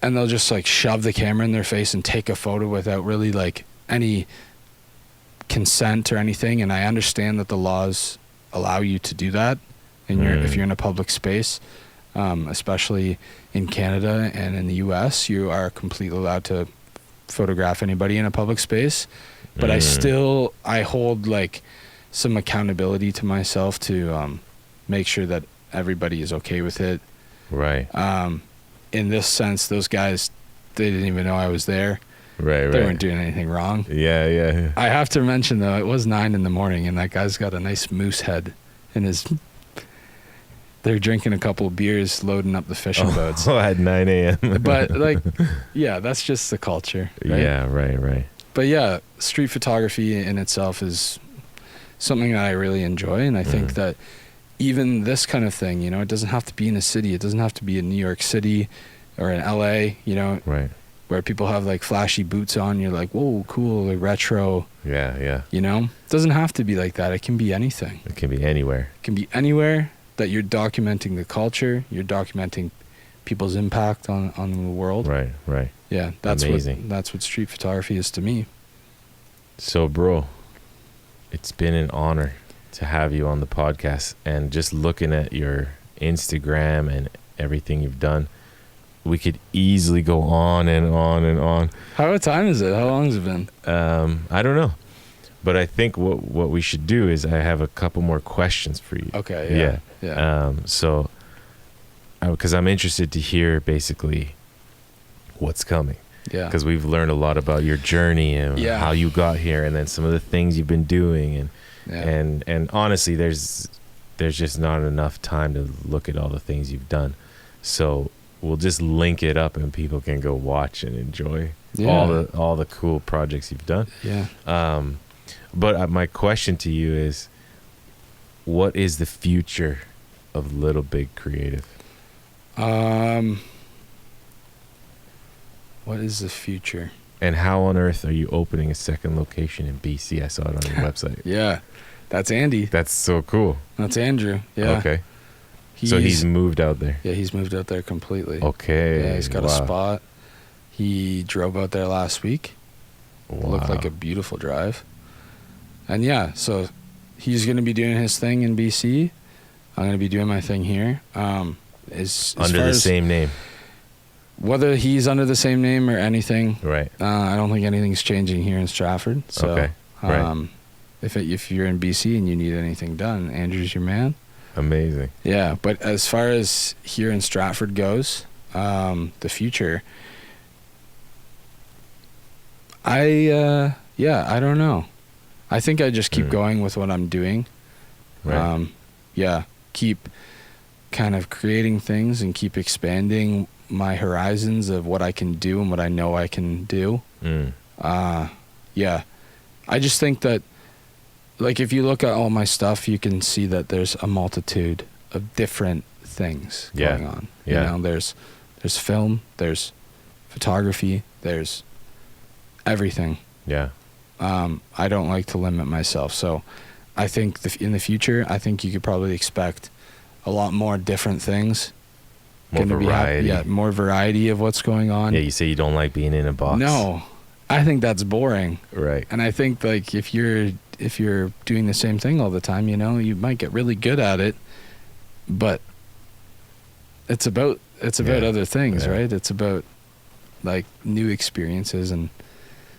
[SPEAKER 3] and they'll just like shove the camera in their face and take a photo without really like any consent or anything. And I understand that the laws allow you to do that if you're in a public space, especially in Canada and in the US, you are completely allowed to photograph anybody in a public space. But I hold like some accountability to myself to make sure that everybody is okay with it.
[SPEAKER 2] Right.
[SPEAKER 3] In this sense, those guys, they didn't even know I was there.
[SPEAKER 2] Right.
[SPEAKER 3] They weren't doing anything wrong.
[SPEAKER 2] Yeah.
[SPEAKER 3] I have to mention though, it was 9 a.m. and that guy's got a nice moose head in his. They're drinking a couple of beers, loading up the fishing boats.
[SPEAKER 2] Oh, at 9 a.m.
[SPEAKER 3] But like, that's just the culture. Right?
[SPEAKER 2] Yeah. Right.
[SPEAKER 3] But yeah, street photography in itself is something that I really enjoy, and I think that even this kind of thing, it doesn't have to be in a city. It doesn't have to be in New York City or in LA.
[SPEAKER 2] Right.
[SPEAKER 3] where people have like flashy boots on. You're like, whoa, cool, like retro.
[SPEAKER 2] Yeah.
[SPEAKER 3] You know, it doesn't have to be like that. It can be anything.
[SPEAKER 2] It can be anywhere.
[SPEAKER 3] It can be anywhere that you're documenting the culture. You're documenting people's impact on the world.
[SPEAKER 2] Right.
[SPEAKER 3] Yeah, that's
[SPEAKER 2] amazing.
[SPEAKER 3] That's what street photography is to me.
[SPEAKER 2] So, bro, it's been an honor to have you on the podcast, and just looking at your Instagram and everything you've done, we could easily go on and on and on.
[SPEAKER 3] What time is it? How long has it been?
[SPEAKER 2] I don't know, but I think what we should do is I have a couple more questions for you.
[SPEAKER 3] Okay. Yeah.
[SPEAKER 2] So, because I'm interested to hear basically what's coming.
[SPEAKER 3] Yeah.
[SPEAKER 2] Because we've learned a lot about your journey and how you got here, and then some of the things you've been doing, and honestly, there's just not enough time to look at all the things you've done. So we'll just link it up, and people can go watch and enjoy all the cool projects you've done.
[SPEAKER 3] Yeah.
[SPEAKER 2] But my question to you is, what is the future of Little Big Creative?
[SPEAKER 3] What is the future?
[SPEAKER 2] And how on earth are you opening a second location in BC? I saw it on your website.
[SPEAKER 3] Yeah. That's Andy.
[SPEAKER 2] That's so cool.
[SPEAKER 3] That's Andrew. Yeah.
[SPEAKER 2] Okay. So he's moved out there.
[SPEAKER 3] Yeah, he's moved out there completely.
[SPEAKER 2] Okay.
[SPEAKER 3] Yeah, he's got a spot. He drove out there last week.
[SPEAKER 2] Wow.
[SPEAKER 3] It looked like a beautiful drive. And yeah, so he's going to be doing his thing in BC. I'm going to be doing my thing here. Under
[SPEAKER 2] the same name.
[SPEAKER 3] Whether he's under the same name or anything,
[SPEAKER 2] right?
[SPEAKER 3] I don't think anything's changing here in Stratford. So,
[SPEAKER 2] okay. Right.
[SPEAKER 3] If you're in BC and you need anything done, Andrew's your man.
[SPEAKER 2] Amazing.
[SPEAKER 3] Yeah, but as far as here in Stratford goes, the future, I don't know. I think I just keep going with what I'm doing.
[SPEAKER 2] Right.
[SPEAKER 3] Keep kind of creating things and keep expanding my horizons of what I can do and what I know I can do. I just think that, like, if you look at all my stuff, you can see that there's a multitude of different things going on.
[SPEAKER 2] Yeah.
[SPEAKER 3] You know, there's film, there's photography, there's everything.
[SPEAKER 2] Yeah.
[SPEAKER 3] I don't like to limit myself. So I think in the future, I think you could probably expect a lot more different things.
[SPEAKER 2] More variety.
[SPEAKER 3] More variety of what's going on.
[SPEAKER 2] Yeah, you say you don't like being in a box.
[SPEAKER 3] No, I think that's boring.
[SPEAKER 2] Right.
[SPEAKER 3] And I think, like, if you're doing the same thing all the time, you know, you might get really good at it, but it's about other things, right? It's about, like, new experiences. And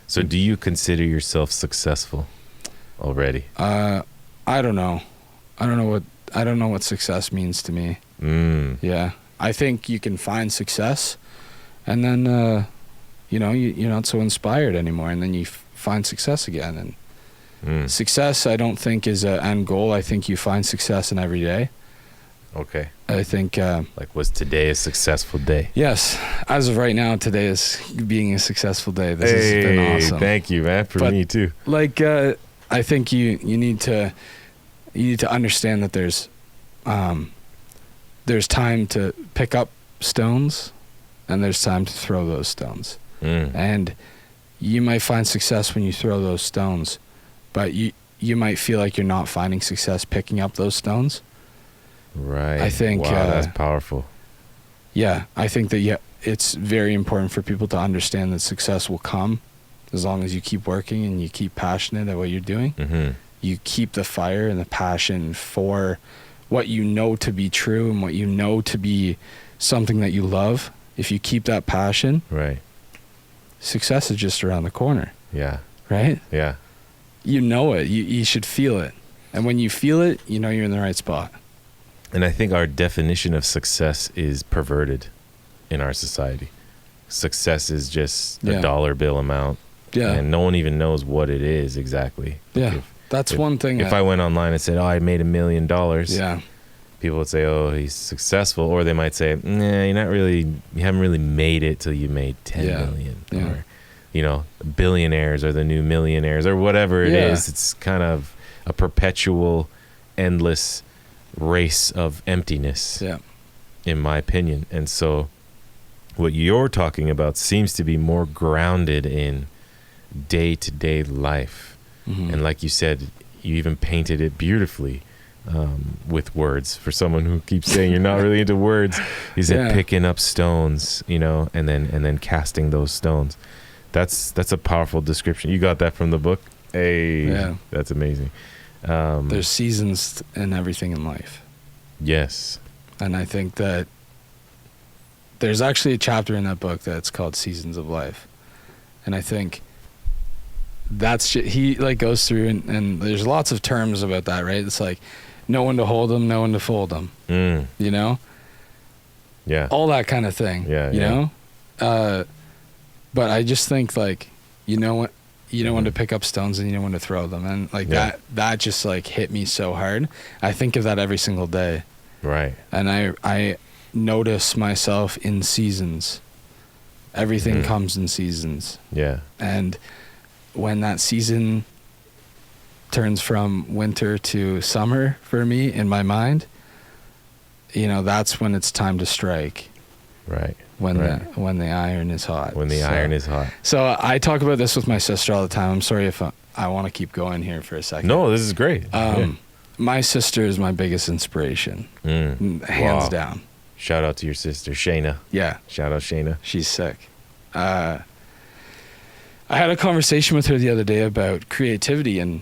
[SPEAKER 2] so do you consider yourself successful already?
[SPEAKER 3] I don't know. I don't know what success means to me. Yeah. I think you can find success, and then, you're not so inspired anymore, and then you find success again. And success, I don't think, is an end goal. I think you find success in every day.
[SPEAKER 2] Okay.
[SPEAKER 3] I think...
[SPEAKER 2] was today a successful day?
[SPEAKER 3] Yes. As of right now, today is being a successful day. This has been awesome.
[SPEAKER 2] Thank you, man. For me, too.
[SPEAKER 3] Like, I think you need to understand that there's time to pick up stones, and there's time to throw those stones. And you might find success when you throw those stones, but you might feel like you're not finding success picking up those stones.
[SPEAKER 2] Right.
[SPEAKER 3] I think
[SPEAKER 2] that's powerful.
[SPEAKER 3] Yeah, I think that it's very important for people to understand that success will come as long as you keep working and you keep passionate at what you're doing. You keep the fire and the passion for what you know to be true and what you know to be something that you love. If you keep that passion,
[SPEAKER 2] right,
[SPEAKER 3] success is just around the corner.
[SPEAKER 2] Yeah.
[SPEAKER 3] Right?
[SPEAKER 2] Yeah.
[SPEAKER 3] You know it. You should feel it. And when you feel it, you know you're in the right spot.
[SPEAKER 2] And I think our definition of success is perverted in our society. Success is just a dollar bill amount. Yeah. And no one even knows what it is exactly.
[SPEAKER 3] Yeah. That's one thing.
[SPEAKER 2] If I went online and said, I made $1 million.
[SPEAKER 3] Yeah.
[SPEAKER 2] People would say, he's successful. Or they might say, you haven't really made it till you made 10 million.
[SPEAKER 3] Yeah.
[SPEAKER 2] Or, billionaires are the new millionaires or whatever it is. It's kind of a perpetual, endless race of emptiness, in my opinion. And so what you're talking about seems to be more grounded in day-to-day life. And like you said, you even painted it beautifully with words. For someone who keeps saying you're not really into words, you said picking up stones, you know, and then casting those stones. That's a powerful description. You got that from the book? Hey, that's amazing.
[SPEAKER 3] There's seasons in everything in life.
[SPEAKER 2] Yes.
[SPEAKER 3] And I think that there's actually a chapter in that book that's called Seasons of Life. And I think he like goes through and there's lots of terms about that, right? It's like know when to hold them, know when to fold them, you know?
[SPEAKER 2] Yeah.
[SPEAKER 3] All that kind of thing, you know? But I just think like, you know when to pick up stones and you know when to throw them. And like that just like hit me so hard. I think of that every single day.
[SPEAKER 2] Right.
[SPEAKER 3] And I notice myself in seasons. Everything comes in seasons.
[SPEAKER 2] Yeah.
[SPEAKER 3] And when that season turns from winter to summer for me in my mind, you know, that's when it's time to strike.
[SPEAKER 2] Right.
[SPEAKER 3] When the iron is hot.
[SPEAKER 2] When the iron is hot.
[SPEAKER 3] So I talk about this with my sister all the time. I'm sorry if I want to keep going here for a second.
[SPEAKER 2] No, this is great.
[SPEAKER 3] My sister is my biggest inspiration. Hands down.
[SPEAKER 2] Shout out to your sister, Shayna.
[SPEAKER 3] Yeah.
[SPEAKER 2] Shout out Shayna.
[SPEAKER 3] She's sick. I had a conversation with her the other day about creativity and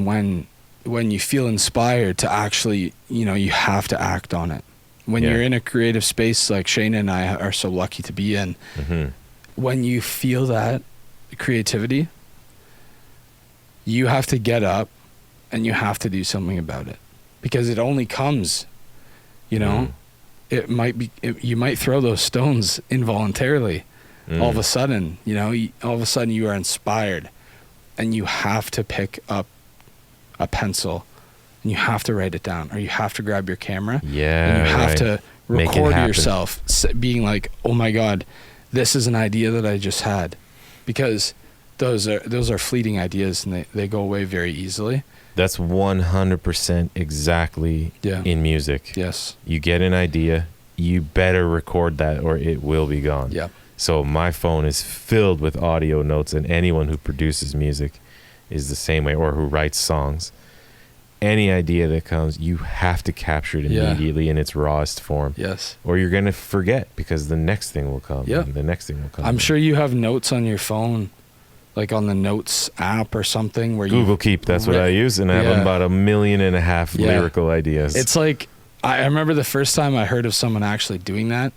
[SPEAKER 3] when you feel inspired to actually, you know, you have to act on it. When you're in a creative space like Shayna and I are so lucky to be in, when you feel that creativity, you have to get up and you have to do something about it because it only comes, you know, it might be, you might throw those stones involuntarily. All of a sudden, you know, all of a sudden you are inspired and you have to pick up a pencil and you have to write it down or you have to grab your camera and you have to record yourself being like, oh my God, this is an idea that I just had, because those are fleeting ideas and they go away very easily.
[SPEAKER 2] That's 100% exactly in music.
[SPEAKER 3] Yes.
[SPEAKER 2] You get an idea, you better record that or it will be gone.
[SPEAKER 3] Yep.
[SPEAKER 2] So my phone is filled with audio notes, and anyone who produces music is the same way, or who writes songs. Any idea that comes, you have to capture it immediately in its rawest form.
[SPEAKER 3] Yes.
[SPEAKER 2] Or you're going to forget because the next thing will come.
[SPEAKER 3] Yeah.
[SPEAKER 2] The next thing will come.
[SPEAKER 3] I'm sure you have notes on your phone, like on the Notes app or something where
[SPEAKER 2] Google Keep, that's what I use, and I have about 1.5 million lyrical ideas.
[SPEAKER 3] It's like, I remember the first time I heard of someone actually doing that,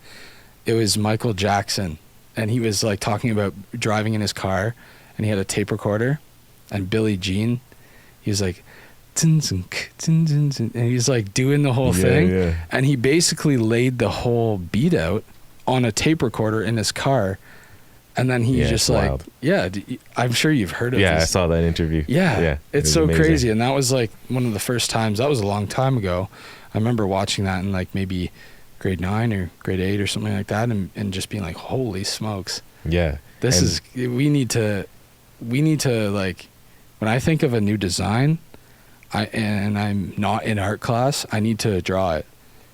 [SPEAKER 3] it was Michael Jackson. And he was like talking about driving in his car and he had a tape recorder, and Billie Jean, he was like, and he's like doing the whole thing. And he basically laid the whole beat out on a tape recorder in his car. And then he just like, wild. I'm sure you've heard of this.
[SPEAKER 2] Yeah, I saw that interview.
[SPEAKER 3] Yeah. It's so amazing. Crazy. And that was like one of the first times, that was a long time ago. I remember watching that in like maybe grade 9 or grade 8 or something like that, and just being like, holy smokes.
[SPEAKER 2] Yeah.
[SPEAKER 3] We need to like, when I think of a new design, and I'm not in art class, I need to draw it.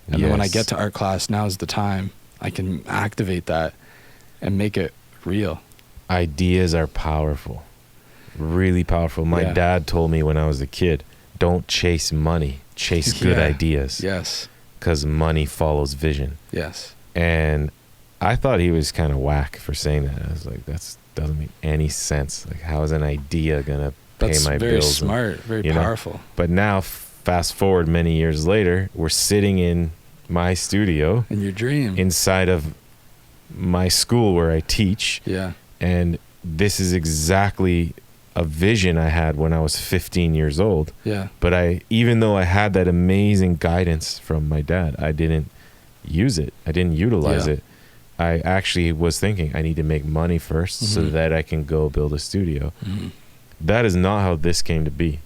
[SPEAKER 3] And then when I get to art class, now's the time I can activate that and make it real.
[SPEAKER 2] Ideas are powerful. Really powerful. My dad told me when I was a kid, don't chase money, chase good ideas.
[SPEAKER 3] Yes.
[SPEAKER 2] Because money follows vision.
[SPEAKER 3] Yes.
[SPEAKER 2] And I thought he was kind of whack for saying that. I was like, that doesn't make any sense. Like, how is an idea going to pay my bills? That's
[SPEAKER 3] very smart, very powerful.
[SPEAKER 2] But now, fast forward many years later, we're sitting in my studio.
[SPEAKER 3] In your dream.
[SPEAKER 2] Inside of my school where I teach.
[SPEAKER 3] Yeah.
[SPEAKER 2] And this is exactly a vision I had when I was 15 years old.
[SPEAKER 3] Yeah.
[SPEAKER 2] But even though I had that amazing guidance from my dad, I didn't use it. I didn't utilize it. I actually was thinking I need to make money first so that I can go build a studio. That is not how this came to be.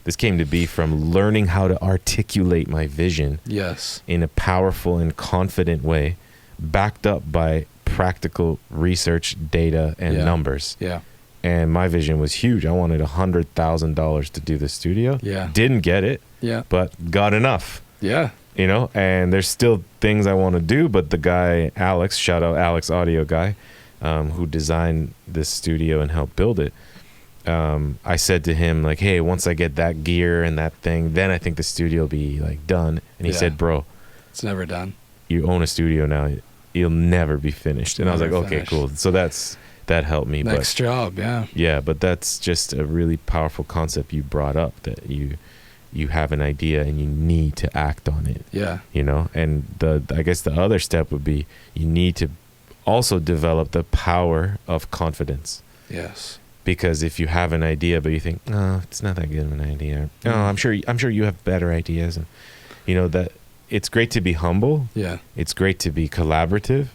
[SPEAKER 2] This came to be from learning how to articulate my vision in a powerful and confident way, backed up by practical research, data, and numbers.
[SPEAKER 3] Yeah.
[SPEAKER 2] And my vision was huge. I wanted $100,000 to do the studio.
[SPEAKER 3] Yeah.
[SPEAKER 2] Didn't get it.
[SPEAKER 3] Yeah.
[SPEAKER 2] But got enough.
[SPEAKER 3] Yeah.
[SPEAKER 2] you know, and there's still things I want to do, but the guy, Alex, shout out Alex Audio Guy, who designed this studio and helped build it. I said to him, like, hey, once I get that gear and that thing, then I think the studio will be like done. And he said, bro,
[SPEAKER 3] it's never done.
[SPEAKER 2] You own a studio now. You'll never be finished. And I was like, okay, cool. So that helped me.
[SPEAKER 3] Next job. Yeah.
[SPEAKER 2] Yeah. But that's just a really powerful concept you brought up, that you have an idea and you need to act on it.
[SPEAKER 3] Yeah.
[SPEAKER 2] You know, and I guess the other step would be you need to also develop the power of confidence.
[SPEAKER 3] Yes.
[SPEAKER 2] Because if you have an idea, but you think, no, it's not that good of an idea. No, I'm sure you have better ideas. And, you know, that it's great to be humble.
[SPEAKER 3] Yeah.
[SPEAKER 2] It's great to be collaborative,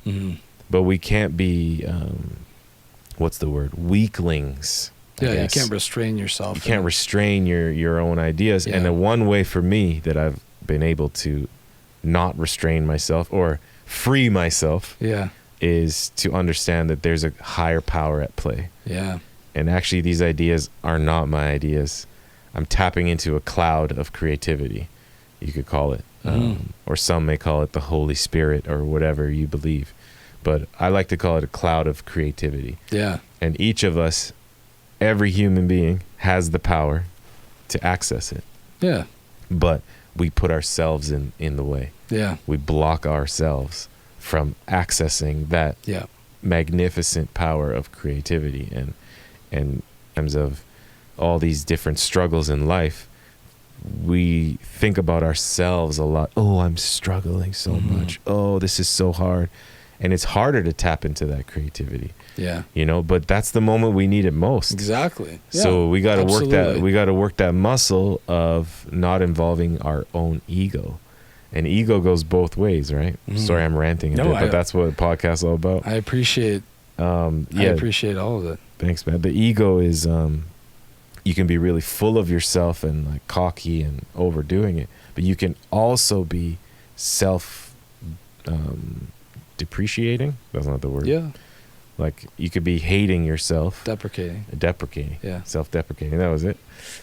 [SPEAKER 2] but we can't be, what's the word? Weaklings.
[SPEAKER 3] Yeah. You can't restrain yourself.
[SPEAKER 2] You can't restrain your own ideas. Yeah. And the one way for me that I've been able to not restrain myself or free myself is to understand that there's a higher power at play.
[SPEAKER 3] Yeah.
[SPEAKER 2] And actually, these ideas are not my ideas. I'm tapping into a cloud of creativity, you could call it. Or some may call it the Holy Spirit or whatever you believe. But I like to call it a cloud of creativity.
[SPEAKER 3] Yeah.
[SPEAKER 2] And each of us, every human being, has the power to access it.
[SPEAKER 3] Yeah.
[SPEAKER 2] But we put ourselves in the way.
[SPEAKER 3] Yeah.
[SPEAKER 2] We block ourselves from accessing that magnificent power of creativity. And in terms of all these different struggles in life, we think about ourselves a lot. Oh, I'm struggling so much. Oh, this is so hard. And it's harder to tap into that creativity. Yeah. You know, but that's the moment we need it most.
[SPEAKER 3] Exactly.
[SPEAKER 2] So we got to work that muscle of not involving our own ego. And ego goes both ways, right? Sorry, I'm ranting a bit, but that's what the podcast is all about.
[SPEAKER 3] I appreciate all of it.
[SPEAKER 2] Thanks, man. The ego is, you can be really full of yourself and like cocky and overdoing it, but you can also be depreciating. That's not the word.
[SPEAKER 3] Yeah.
[SPEAKER 2] Like you could be hating yourself.
[SPEAKER 3] Deprecating.
[SPEAKER 2] Yeah. Self-deprecating. That was it.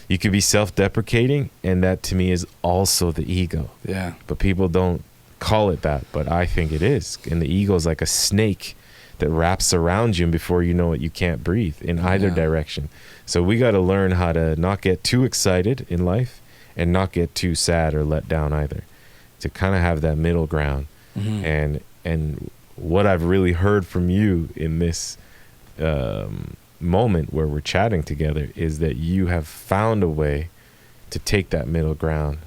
[SPEAKER 2] You could be self-deprecating, and that to me is also the ego.
[SPEAKER 3] Yeah.
[SPEAKER 2] But people don't call it that, but I think it is. And the ego is like a snake that wraps around you, and before you know it, you can't breathe in either direction. So we got to learn how to not get too excited in life and not get too sad or let down either, to kind of have that middle ground. And what I've really heard from you in this moment where we're chatting together is that you have found a way to take that middle ground.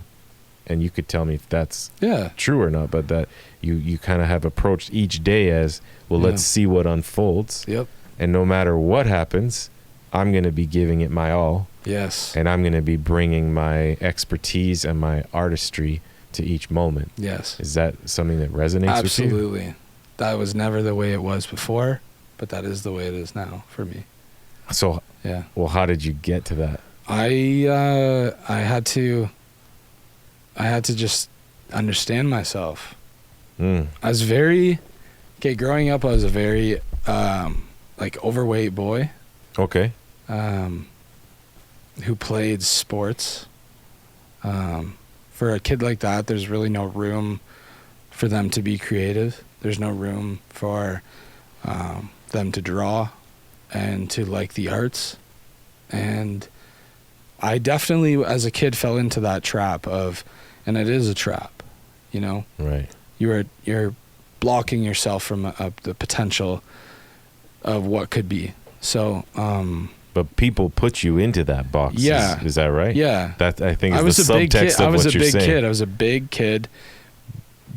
[SPEAKER 2] And you could tell me if that's true or not, but that you kind of have approached each day as, well, let's see what unfolds.
[SPEAKER 3] Yep.
[SPEAKER 2] And no matter what happens, I'm going to be giving it my all.
[SPEAKER 3] Yes.
[SPEAKER 2] And I'm going to be bringing my expertise and my artistry to each moment.
[SPEAKER 3] Yes.
[SPEAKER 2] Is that something that resonates with you?
[SPEAKER 3] Absolutely. That was never the way it was before, but that is the way it is now for me.
[SPEAKER 2] So, well, how did you get to that?
[SPEAKER 3] I had to just understand myself. I was growing up, I was a very, like overweight boy.
[SPEAKER 2] Okay.
[SPEAKER 3] Who played sports. For a kid like that, there's really no room for them to be creative. There's no room for them to draw and to like the arts. And I definitely, as a kid, fell into that trap and it is a trap, you know?
[SPEAKER 2] Right.
[SPEAKER 3] You're blocking yourself from the potential of what could be. So,
[SPEAKER 2] but people put you into that box.
[SPEAKER 3] Yeah.
[SPEAKER 2] Is that right?
[SPEAKER 3] Yeah.
[SPEAKER 2] That I think is the subtext of what you're saying.
[SPEAKER 3] I was a big kid,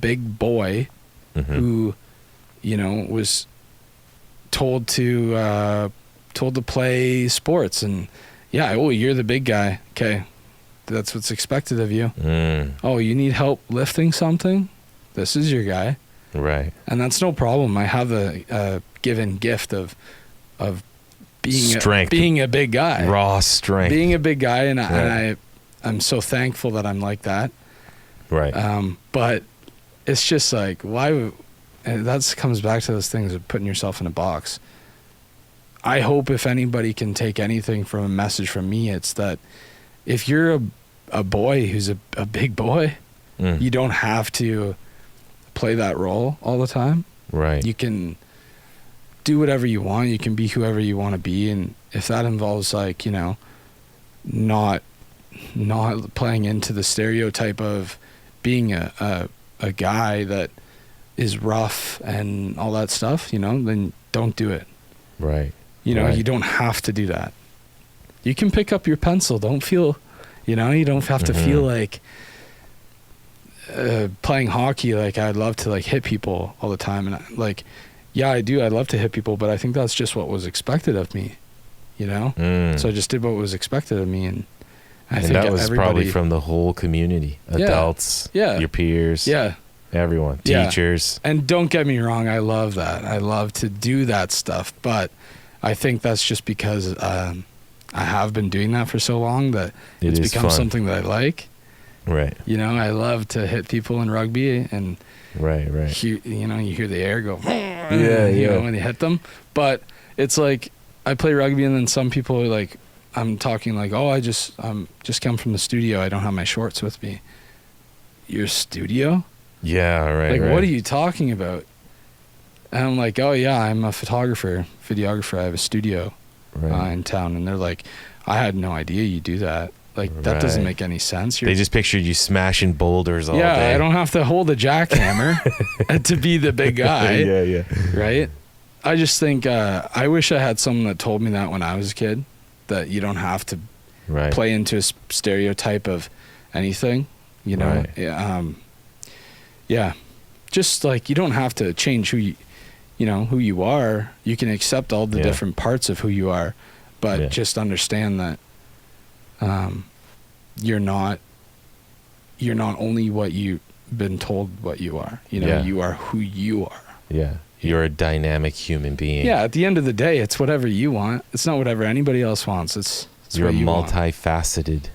[SPEAKER 3] big boy, who, you know, was told to play sports, and you're the big guy. Okay. That's what's expected of you. Oh, you need help lifting something? This is your guy.
[SPEAKER 2] Right.
[SPEAKER 3] And that's no problem. I have a given gift of being a big guy.
[SPEAKER 2] Raw strength.
[SPEAKER 3] Being a big guy, and I'm so thankful that I'm like that.
[SPEAKER 2] Right.
[SPEAKER 3] But it's just like, why? And that comes back to those things of putting yourself in a box. I hope if anybody can take anything from a message from me, it's that if you're a boy who's a big boy, You don't have to play that role all the time.
[SPEAKER 2] Right.
[SPEAKER 3] You can do whatever you want. You can be whoever you want to be. And if that involves like, you know, not playing into the stereotype of being a guy that is rough and all that stuff, you know, then don't do it.
[SPEAKER 2] Right.
[SPEAKER 3] You know,
[SPEAKER 2] Right.
[SPEAKER 3] you don't have to do that. You can pick up your pencil. Don't feel, you know, you don't have to feel like playing hockey. Like I'd love to like hit people all the time. And like, yeah, I do. I'd love to hit people, but I think that's just what was expected of me, you know? So I just did what was expected of me. And I think
[SPEAKER 2] that was
[SPEAKER 3] everybody,
[SPEAKER 2] probably from the whole community, adults, your peers, everyone, teachers.
[SPEAKER 3] And don't get me wrong, I love that. I love to do that stuff, but I think that's just because I have been doing that for so long that it's become
[SPEAKER 2] fun.
[SPEAKER 3] something that I like.
[SPEAKER 2] Right.
[SPEAKER 3] You know, I love to hit people in rugby, and
[SPEAKER 2] right.
[SPEAKER 3] you know, you hear the air go,
[SPEAKER 2] you
[SPEAKER 3] know, when you hit them. But it's like I play rugby, and then some people are like, I'm talking like, oh, I just come from the studio. I don't have my shorts with me. Your studio?
[SPEAKER 2] Yeah, right.
[SPEAKER 3] Like, what are you talking about? And I'm like, oh yeah, I'm a photographer, videographer. I have a studio in town. And they're like, I had no idea you do that. Like, that doesn't make any sense.
[SPEAKER 2] They just pictured you smashing boulders all day.
[SPEAKER 3] Yeah, I don't have to hold a jackhammer to be the big guy.
[SPEAKER 2] Yeah.
[SPEAKER 3] Right? I just think, I wish I had someone that told me that when I was a kid, that you don't have to play into a stereotype of anything, you know? Yeah. Just like, you don't have to change who you are. You can accept all the different parts of who you are, but just understand that you're not only what you've been told what you are. You know, you are who you are.
[SPEAKER 2] Yeah. You're a dynamic human being.
[SPEAKER 3] Yeah, at the end of the day, it's whatever you want. It's not whatever anybody else wants. You're
[SPEAKER 2] a
[SPEAKER 3] what you
[SPEAKER 2] multifaceted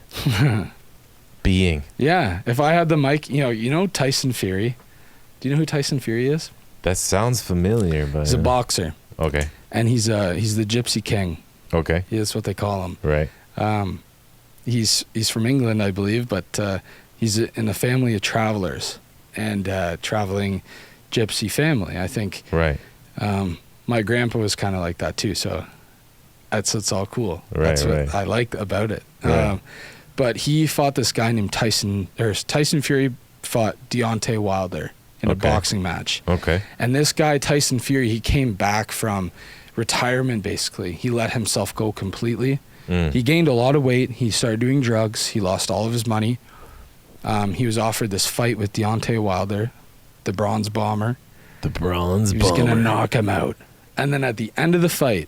[SPEAKER 2] being.
[SPEAKER 3] Yeah. If I had the mic, you know Tyson Fury. Do you know who Tyson Fury is?
[SPEAKER 2] That sounds familiar, but
[SPEAKER 3] he's a boxer.
[SPEAKER 2] Okay.
[SPEAKER 3] And he's the Gypsy King.
[SPEAKER 2] Okay.
[SPEAKER 3] That's what they call him.
[SPEAKER 2] Right.
[SPEAKER 3] He's from England, I believe, but he's in a family of travelers and traveling gypsy family, I think.
[SPEAKER 2] Right.
[SPEAKER 3] My grandpa was kind of like that too, so it's all cool.
[SPEAKER 2] Right.
[SPEAKER 3] That's what I like about it.
[SPEAKER 2] Right.
[SPEAKER 3] But he fought this guy named Tyson Fury fought Deontay Wilder in a boxing match.
[SPEAKER 2] Okay.
[SPEAKER 3] And this guy, Tyson Fury, he came back from retirement, basically. He let himself go completely. He gained a lot of weight. He started doing drugs. He lost all of his money. He was offered this fight with Deontay Wilder, the Bronze Bomber.
[SPEAKER 2] The Bronze Bomber.
[SPEAKER 3] He was going to knock him out. And then at the end of the fight,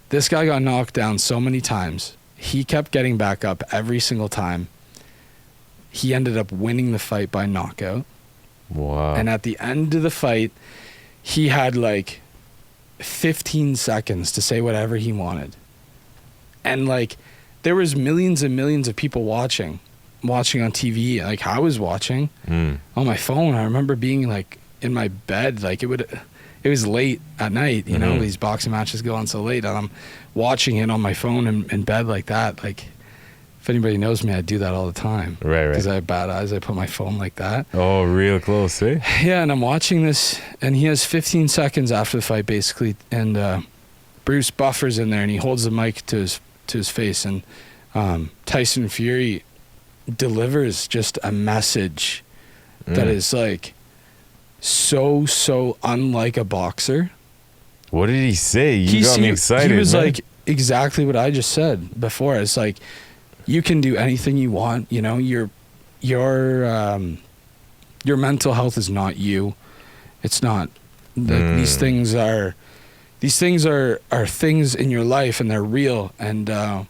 [SPEAKER 3] this guy got knocked down so many times. He kept getting back up every single time. He ended up winning the fight by knockout.
[SPEAKER 2] Wow.
[SPEAKER 3] And at the end of the fight, he had like 15 seconds to say whatever he wanted. And like, there was millions and millions of people watching on TV. Like, I was watching on my phone. I remember being like in my bed, like it was late at night, you know, these boxing matches go on so late, and I'm watching it on my phone in bed like that. Like, if anybody knows me, I do that all the time.
[SPEAKER 2] Right.
[SPEAKER 3] Because I have bad eyes. I put my phone like that.
[SPEAKER 2] Oh, real close, eh?
[SPEAKER 3] Yeah, and I'm watching this, and he has 15 seconds after the fight, basically, and Bruce Buffer's in there, and he holds the mic to his face, and Tyson Fury delivers just a message that is like so unlike a boxer.
[SPEAKER 2] What did he say? You got me excited.
[SPEAKER 3] He was
[SPEAKER 2] man.
[SPEAKER 3] like exactly what I just said before. It's like, you can do anything you want. You know, your mental health is not you. It's not. These things are things in your life, and they're real. And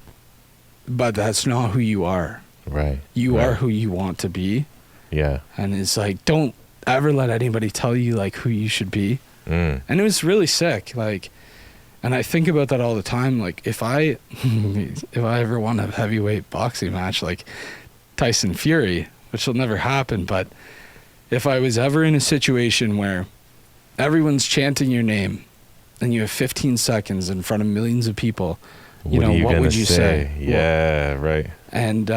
[SPEAKER 3] but that's not who you are.
[SPEAKER 2] Right.
[SPEAKER 3] You are who you want to be.
[SPEAKER 2] Yeah.
[SPEAKER 3] And it's like, don't ever let anybody tell you like who you should be. And it was really sick. Like, and I think about that all the time. Like, if I ever won a heavyweight boxing match like Tyson Fury, which will never happen, but if I was ever in a situation where everyone's chanting your name and you have 15 seconds in front of millions of people what would you say?
[SPEAKER 2] Yeah, right.
[SPEAKER 3] And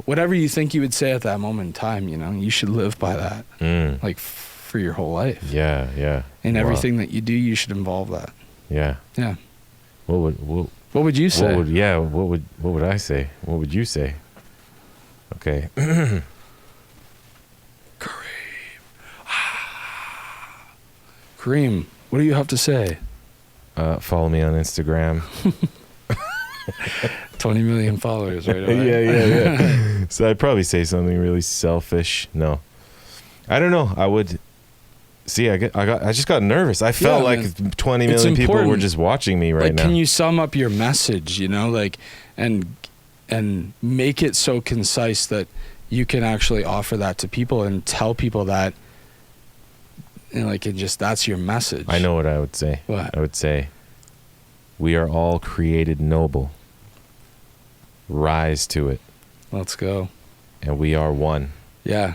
[SPEAKER 3] whatever you think you would say at that moment in time, you should live by that, like for your whole life.
[SPEAKER 2] Yeah.
[SPEAKER 3] And everything that you do, you should involve that.
[SPEAKER 2] Yeah.
[SPEAKER 3] Yeah.
[SPEAKER 2] What
[SPEAKER 3] would you say?
[SPEAKER 2] What would I say? What would you say? Okay.
[SPEAKER 3] Karim, what do you have to say?
[SPEAKER 2] Follow me on Instagram.
[SPEAKER 3] 20 million followers right away.
[SPEAKER 2] Yeah. So I'd probably say something really selfish. No, I don't know. I would see. I just got nervous. I felt like 20 million people were just watching me right now.
[SPEAKER 3] Can you sum up your message? And make it so concise that you can actually offer that to people and tell people that. That's your message.
[SPEAKER 2] I know what I would say.
[SPEAKER 3] What?
[SPEAKER 2] I would say, we are all created noble. Rise to it.
[SPEAKER 3] Let's go.
[SPEAKER 2] And we are one.
[SPEAKER 3] Yeah.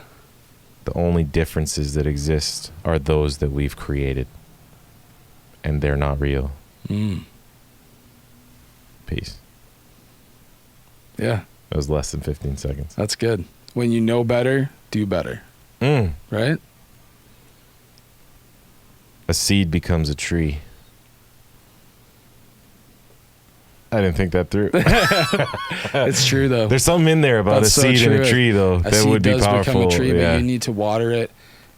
[SPEAKER 2] The only differences that exist are those that we've created. And they're not real. Peace.
[SPEAKER 3] Yeah.
[SPEAKER 2] That was less than 15 seconds.
[SPEAKER 3] That's good. When you know better, do better. Right?
[SPEAKER 2] A seed becomes a tree. I didn't think that through.
[SPEAKER 3] It's true, though.
[SPEAKER 2] There's something in there about a seed and a tree, though, that would be powerful. A seed does become a tree, but you need to water it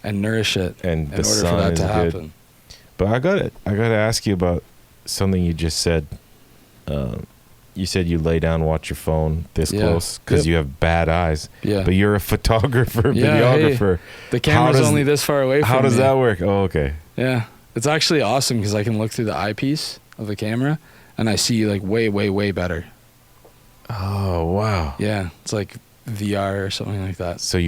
[SPEAKER 2] and nourish it in order for that to happen. But I gotta ask you about something you just said. You said you lay down and watch your phone this close because you have bad eyes. Yeah. But you're a photographer, videographer.
[SPEAKER 3] Hey, the camera's only this far away from me.
[SPEAKER 2] How does that work? Oh, okay.
[SPEAKER 3] Yeah. It's actually awesome because I can look through the eyepiece of the camera and I see like way, way, way better.
[SPEAKER 2] Oh, wow.
[SPEAKER 3] Yeah. It's like VR or something like that.
[SPEAKER 2] So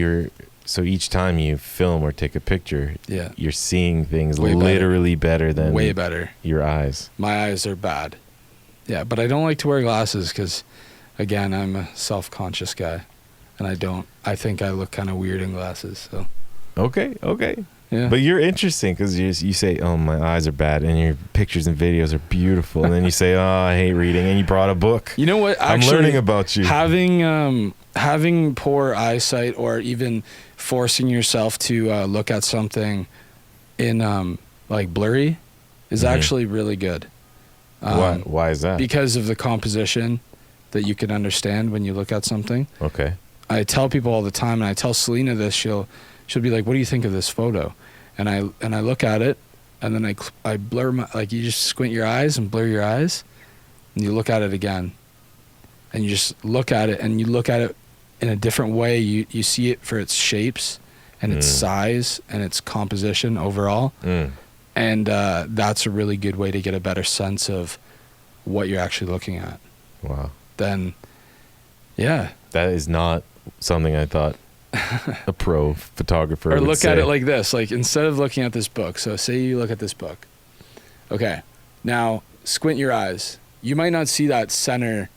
[SPEAKER 2] each time you film or take a picture, you're seeing things
[SPEAKER 3] way
[SPEAKER 2] literally better than
[SPEAKER 3] way better.
[SPEAKER 2] Your eyes.
[SPEAKER 3] My eyes are bad. Yeah, but I don't like to wear glasses because, again, I'm a self-conscious guy, and I think I look kind of weird in glasses. So.
[SPEAKER 2] Okay.
[SPEAKER 3] Yeah.
[SPEAKER 2] But you're interesting because you say, "Oh, my eyes are bad," and your pictures and videos are beautiful, and then you say, "Oh, I hate reading," and you brought a book.
[SPEAKER 3] You know what?
[SPEAKER 2] I'm learning about you.
[SPEAKER 3] Having poor eyesight, or even forcing yourself to look at something in like blurry, is actually really good.
[SPEAKER 2] Why is that?
[SPEAKER 3] Because of the composition that you can understand when you look at something.
[SPEAKER 2] Okay.
[SPEAKER 3] I tell people all the time, and I tell Selena this. She'll be like, "What do you think of this photo?" And I look at it, and then I blur you just squint your eyes and blur your eyes, and you look at it again, and you just look at it, and you look at it in a different way. You see it for its shapes and its size and its composition overall. And that's a really good way to get a better sense of what you're actually looking at.
[SPEAKER 2] Wow.
[SPEAKER 3] Then, yeah.
[SPEAKER 2] That is not something I thought a pro photographer
[SPEAKER 3] would
[SPEAKER 2] say. Or
[SPEAKER 3] look at it like this. Like, instead of looking at this book, so say you look at this book. Okay. Now, squint your eyes. You might not see that center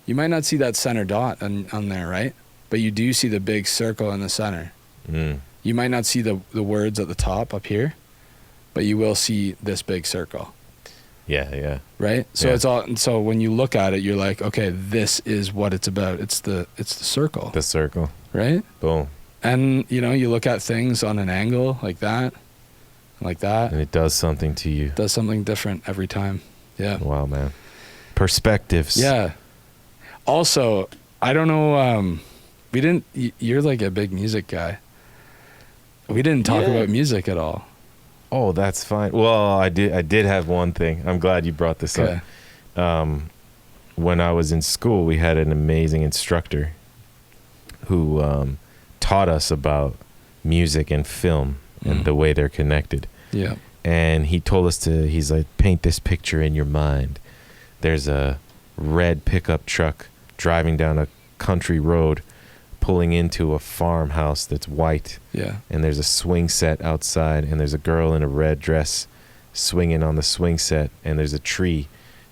[SPEAKER 3] dot on there, right? But you do see the big circle in the center. You might not see the words at the top up here, but you will see this big circle.
[SPEAKER 2] Yeah.
[SPEAKER 3] Right? So it's all. So when you look at it, you're like, okay, this is what it's about. It's the circle.
[SPEAKER 2] The circle.
[SPEAKER 3] Right?
[SPEAKER 2] Boom.
[SPEAKER 3] And you look at things on an angle like that,
[SPEAKER 2] and it does something to you.
[SPEAKER 3] It does something different every time. Yeah.
[SPEAKER 2] Wow, man. Perspectives.
[SPEAKER 3] Yeah. Also, I don't know. You're like a big music guy. We didn't talk about music at all.
[SPEAKER 2] Oh, that's fine. Well, I did have one thing. I'm glad you brought this up. When I was in school, we had an amazing instructor who taught us about music and film and the way they're connected.
[SPEAKER 3] Yeah.
[SPEAKER 2] And he told us he's like, paint this picture in your mind. There's a red pickup truck driving down a country road, pulling into a farmhouse that's white.
[SPEAKER 3] Yeah.
[SPEAKER 2] And there's a swing set outside, and there's a girl in a red dress swinging on the swing set, and there's a tree,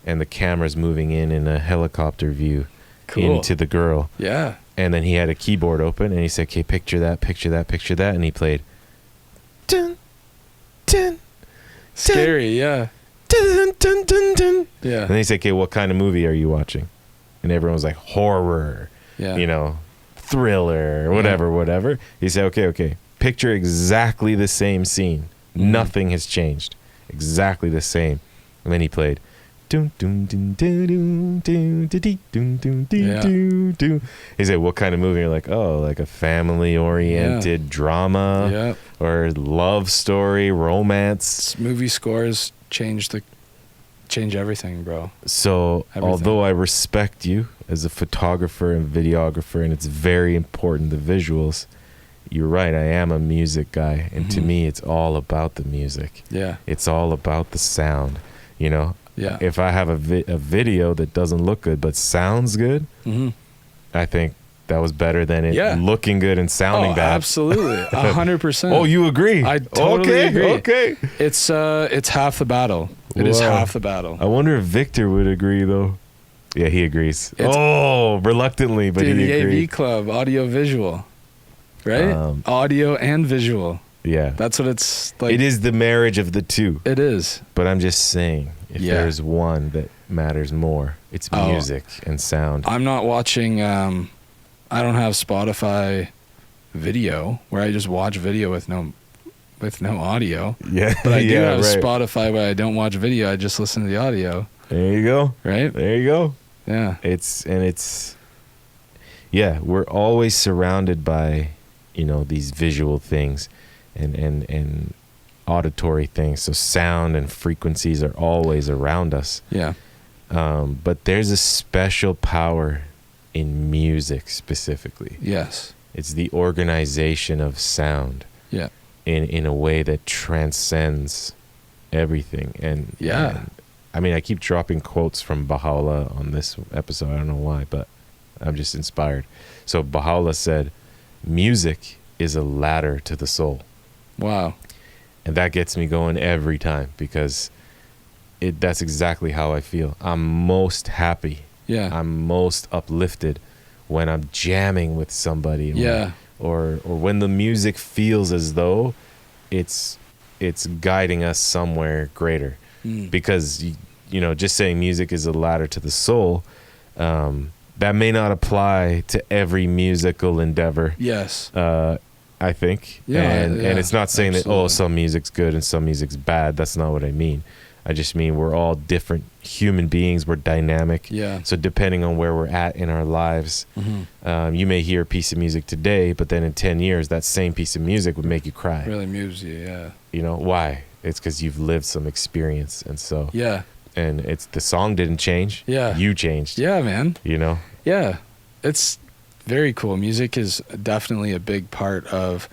[SPEAKER 2] and the camera's moving in a helicopter view into the girl.
[SPEAKER 3] Yeah.
[SPEAKER 2] And then he had a keyboard open, and he said, okay, picture that, picture that, picture that. And he played, dun, dun,
[SPEAKER 3] scary, yeah.
[SPEAKER 2] dun, dun, dun, dun.
[SPEAKER 3] Yeah.
[SPEAKER 2] And they say, okay, what kind of movie are you watching? And everyone's like, horror,
[SPEAKER 3] Yeah.
[SPEAKER 2] Thriller, whatever. You say, okay, picture exactly the same scene.
[SPEAKER 3] Mm-hmm.
[SPEAKER 2] Nothing has changed. Exactly the same. And then he played. Dun, dun, dun, dun, dun, dun, dun, dun, dun, dun, dun. He said, what kind of movie? You're like, oh, like a family-oriented drama or love story, romance.
[SPEAKER 3] Movie scores change everything, bro.
[SPEAKER 2] So
[SPEAKER 3] Everything.
[SPEAKER 2] Although I respect you as a photographer and videographer, and it's very important, the visuals, you're right, I am a music guy. And to me, it's all about the music.
[SPEAKER 3] Yeah.
[SPEAKER 2] It's all about the sound, Yeah. If I have a video that doesn't look good but sounds good, I think that was better than it looking good and sounding bad.
[SPEAKER 3] Absolutely. 100%.
[SPEAKER 2] Oh, you agree?
[SPEAKER 3] I totally agree.
[SPEAKER 2] Okay.
[SPEAKER 3] It's half the battle. It is half the battle.
[SPEAKER 2] I wonder if Victor would agree, though. Yeah, he agrees. Reluctantly, but
[SPEAKER 3] dude,
[SPEAKER 2] he agrees.
[SPEAKER 3] the AV Club, audio visual, right? Audio and visual.
[SPEAKER 2] Yeah.
[SPEAKER 3] That's what it's like.
[SPEAKER 2] It is the marriage of the two.
[SPEAKER 3] It is.
[SPEAKER 2] But I'm just saying, if there's one that matters more, it's music and sound.
[SPEAKER 3] I'm not watching, I don't have Spotify video where I just watch video with no audio.
[SPEAKER 2] Yeah.
[SPEAKER 3] But I do have Spotify where I don't watch video. I just listen to the audio.
[SPEAKER 2] There you go.
[SPEAKER 3] Right?
[SPEAKER 2] There you go.
[SPEAKER 3] Yeah.
[SPEAKER 2] We're always surrounded by, these visual things and auditory things. So sound and frequencies are always around us.
[SPEAKER 3] Yeah.
[SPEAKER 2] But there's a special power in music specifically.
[SPEAKER 3] Yes.
[SPEAKER 2] It's the organization of sound.
[SPEAKER 3] Yeah.
[SPEAKER 2] In a way that transcends everything. And I keep dropping quotes from Baha'u'llah on this episode. I don't know why, but I'm just inspired. So Baha'u'llah said, music is a ladder to the soul.
[SPEAKER 3] Wow.
[SPEAKER 2] And that gets me going every time because that's exactly how I feel. I'm most happy.
[SPEAKER 3] Yeah.
[SPEAKER 2] I'm most uplifted when I'm jamming with somebody. Or when the music feels as though it's guiding us somewhere greater. Because just saying music is a ladder to the soul, that may not apply to every musical endeavor.
[SPEAKER 3] Yes.
[SPEAKER 2] I think.
[SPEAKER 3] Yeah,
[SPEAKER 2] and it's not saying
[SPEAKER 3] absolutely.
[SPEAKER 2] that some music's good and some music's bad. That's not what I mean. I just mean we're all different human beings. We're dynamic.
[SPEAKER 3] Yeah.
[SPEAKER 2] So depending on where we're at in our lives, you may hear a piece of music today, but then in 10 years, that same piece of music would make you cry.
[SPEAKER 3] Really moves you, yeah.
[SPEAKER 2] Why? It's because you've lived some experience. And so, and it's the song didn't change.
[SPEAKER 3] Yeah.
[SPEAKER 2] You changed.
[SPEAKER 3] Yeah, man.
[SPEAKER 2] Yeah.
[SPEAKER 3] It's very cool. Music is definitely a big part of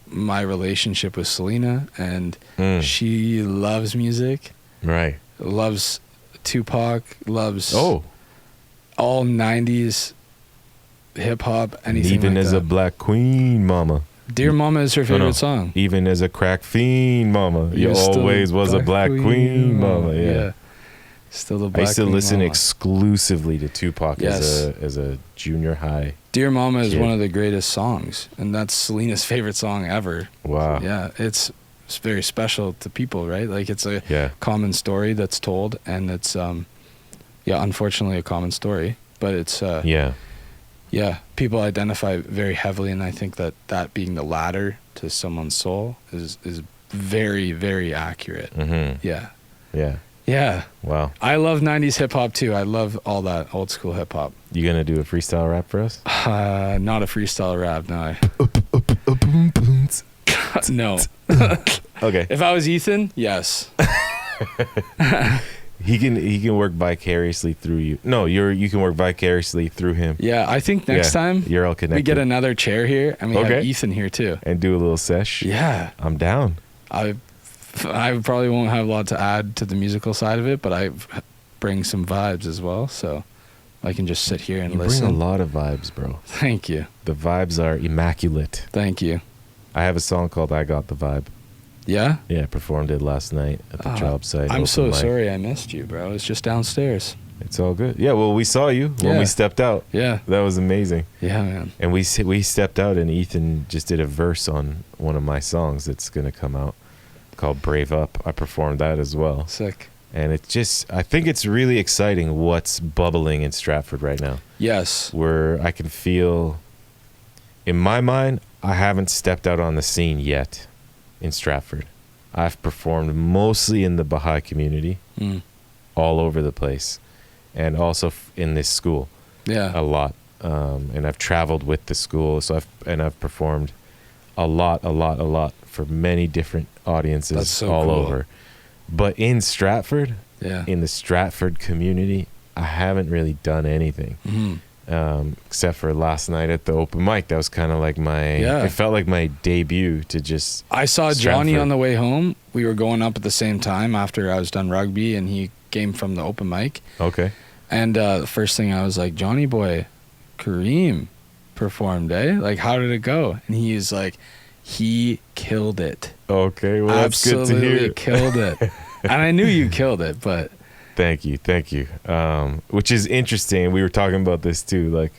[SPEAKER 3] my relationship with Selena, and she loves music.
[SPEAKER 2] Right.
[SPEAKER 3] Loves Tupac, loves
[SPEAKER 2] all
[SPEAKER 3] 90s hip-hop, anything
[SPEAKER 2] even
[SPEAKER 3] like
[SPEAKER 2] as
[SPEAKER 3] that.
[SPEAKER 2] a black queen, mama.
[SPEAKER 3] Dear Mama is her favorite song.
[SPEAKER 2] Even as a crack fiend, mama. You always was a black queen, mama. Yeah.
[SPEAKER 3] Still the black
[SPEAKER 2] I used to
[SPEAKER 3] queen,
[SPEAKER 2] listen
[SPEAKER 3] mama.
[SPEAKER 2] exclusively to Tupac as a junior high.
[SPEAKER 3] Dear Mama is
[SPEAKER 2] kid.
[SPEAKER 3] one of the greatest songs, and that's Selena's favorite song ever.
[SPEAKER 2] Wow.
[SPEAKER 3] Yeah, it's very special to people, right? Like it's a common story that's told, and it's unfortunately a common story, but it's people identify very heavily, and I think that being the ladder to someone's soul is very, very accurate. Yeah.
[SPEAKER 2] Wow.
[SPEAKER 3] I love 90s hip hop too. I love all that old school hip hop.
[SPEAKER 2] You gonna do a freestyle rap for us?
[SPEAKER 3] Not a freestyle rap, no. No.
[SPEAKER 2] Okay.
[SPEAKER 3] If I was Ethan, yes.
[SPEAKER 2] He can work vicariously through you. No, you can work vicariously through him.
[SPEAKER 3] Yeah, I think next time
[SPEAKER 2] you're all connected.
[SPEAKER 3] we get another chair here and we have Ethan here too.
[SPEAKER 2] And do a little sesh.
[SPEAKER 3] Yeah.
[SPEAKER 2] I'm down.
[SPEAKER 3] I probably won't have a lot to add to the musical side of it, but I bring some vibes as well, so I can just sit here and listen.
[SPEAKER 2] Bring a lot of vibes, bro.
[SPEAKER 3] Thank you.
[SPEAKER 2] The vibes are immaculate.
[SPEAKER 3] Thank you.
[SPEAKER 2] I have a song called I Got the Vibe.
[SPEAKER 3] Yeah?
[SPEAKER 2] Yeah, I performed it last night at the job site.
[SPEAKER 3] I'm so sorry I missed you, bro. It's just downstairs.
[SPEAKER 2] It's all good. Yeah, well, we saw you when we stepped out.
[SPEAKER 3] Yeah.
[SPEAKER 2] That was amazing.
[SPEAKER 3] Yeah, man.
[SPEAKER 2] And we stepped out, and Ethan just did a verse on one of my songs that's going to come out called Brave Up. I performed that as well.
[SPEAKER 3] Sick.
[SPEAKER 2] And I think it's really exciting what's bubbling in Stratford right now.
[SPEAKER 3] Yes.
[SPEAKER 2] Where I can feel, in my mind, I haven't stepped out on the scene yet in Stratford. I've performed mostly in the Baha'i community, all over the place, and also in this school, a lot. And I've traveled with the school, so I've performed a lot for many different audiences all over. But in Stratford, in the Stratford community, I haven't really done anything. Except for last night at the open mic. That was kind of like it felt like my debut to just
[SPEAKER 3] I saw
[SPEAKER 2] Stratford.
[SPEAKER 3] Johnny on the way home. We were going up at the same time after I was done rugby, and he came from the open mic.
[SPEAKER 2] Okay.
[SPEAKER 3] And the first thing I was like, Johnny boy, Karim performed, eh? Like, how did it go? And he's like, he killed it.
[SPEAKER 2] Okay, well, that's good to hear.
[SPEAKER 3] Absolutely killed it. And I knew you killed it, but...
[SPEAKER 2] Thank you. Which is interesting. We were talking about this too. Like,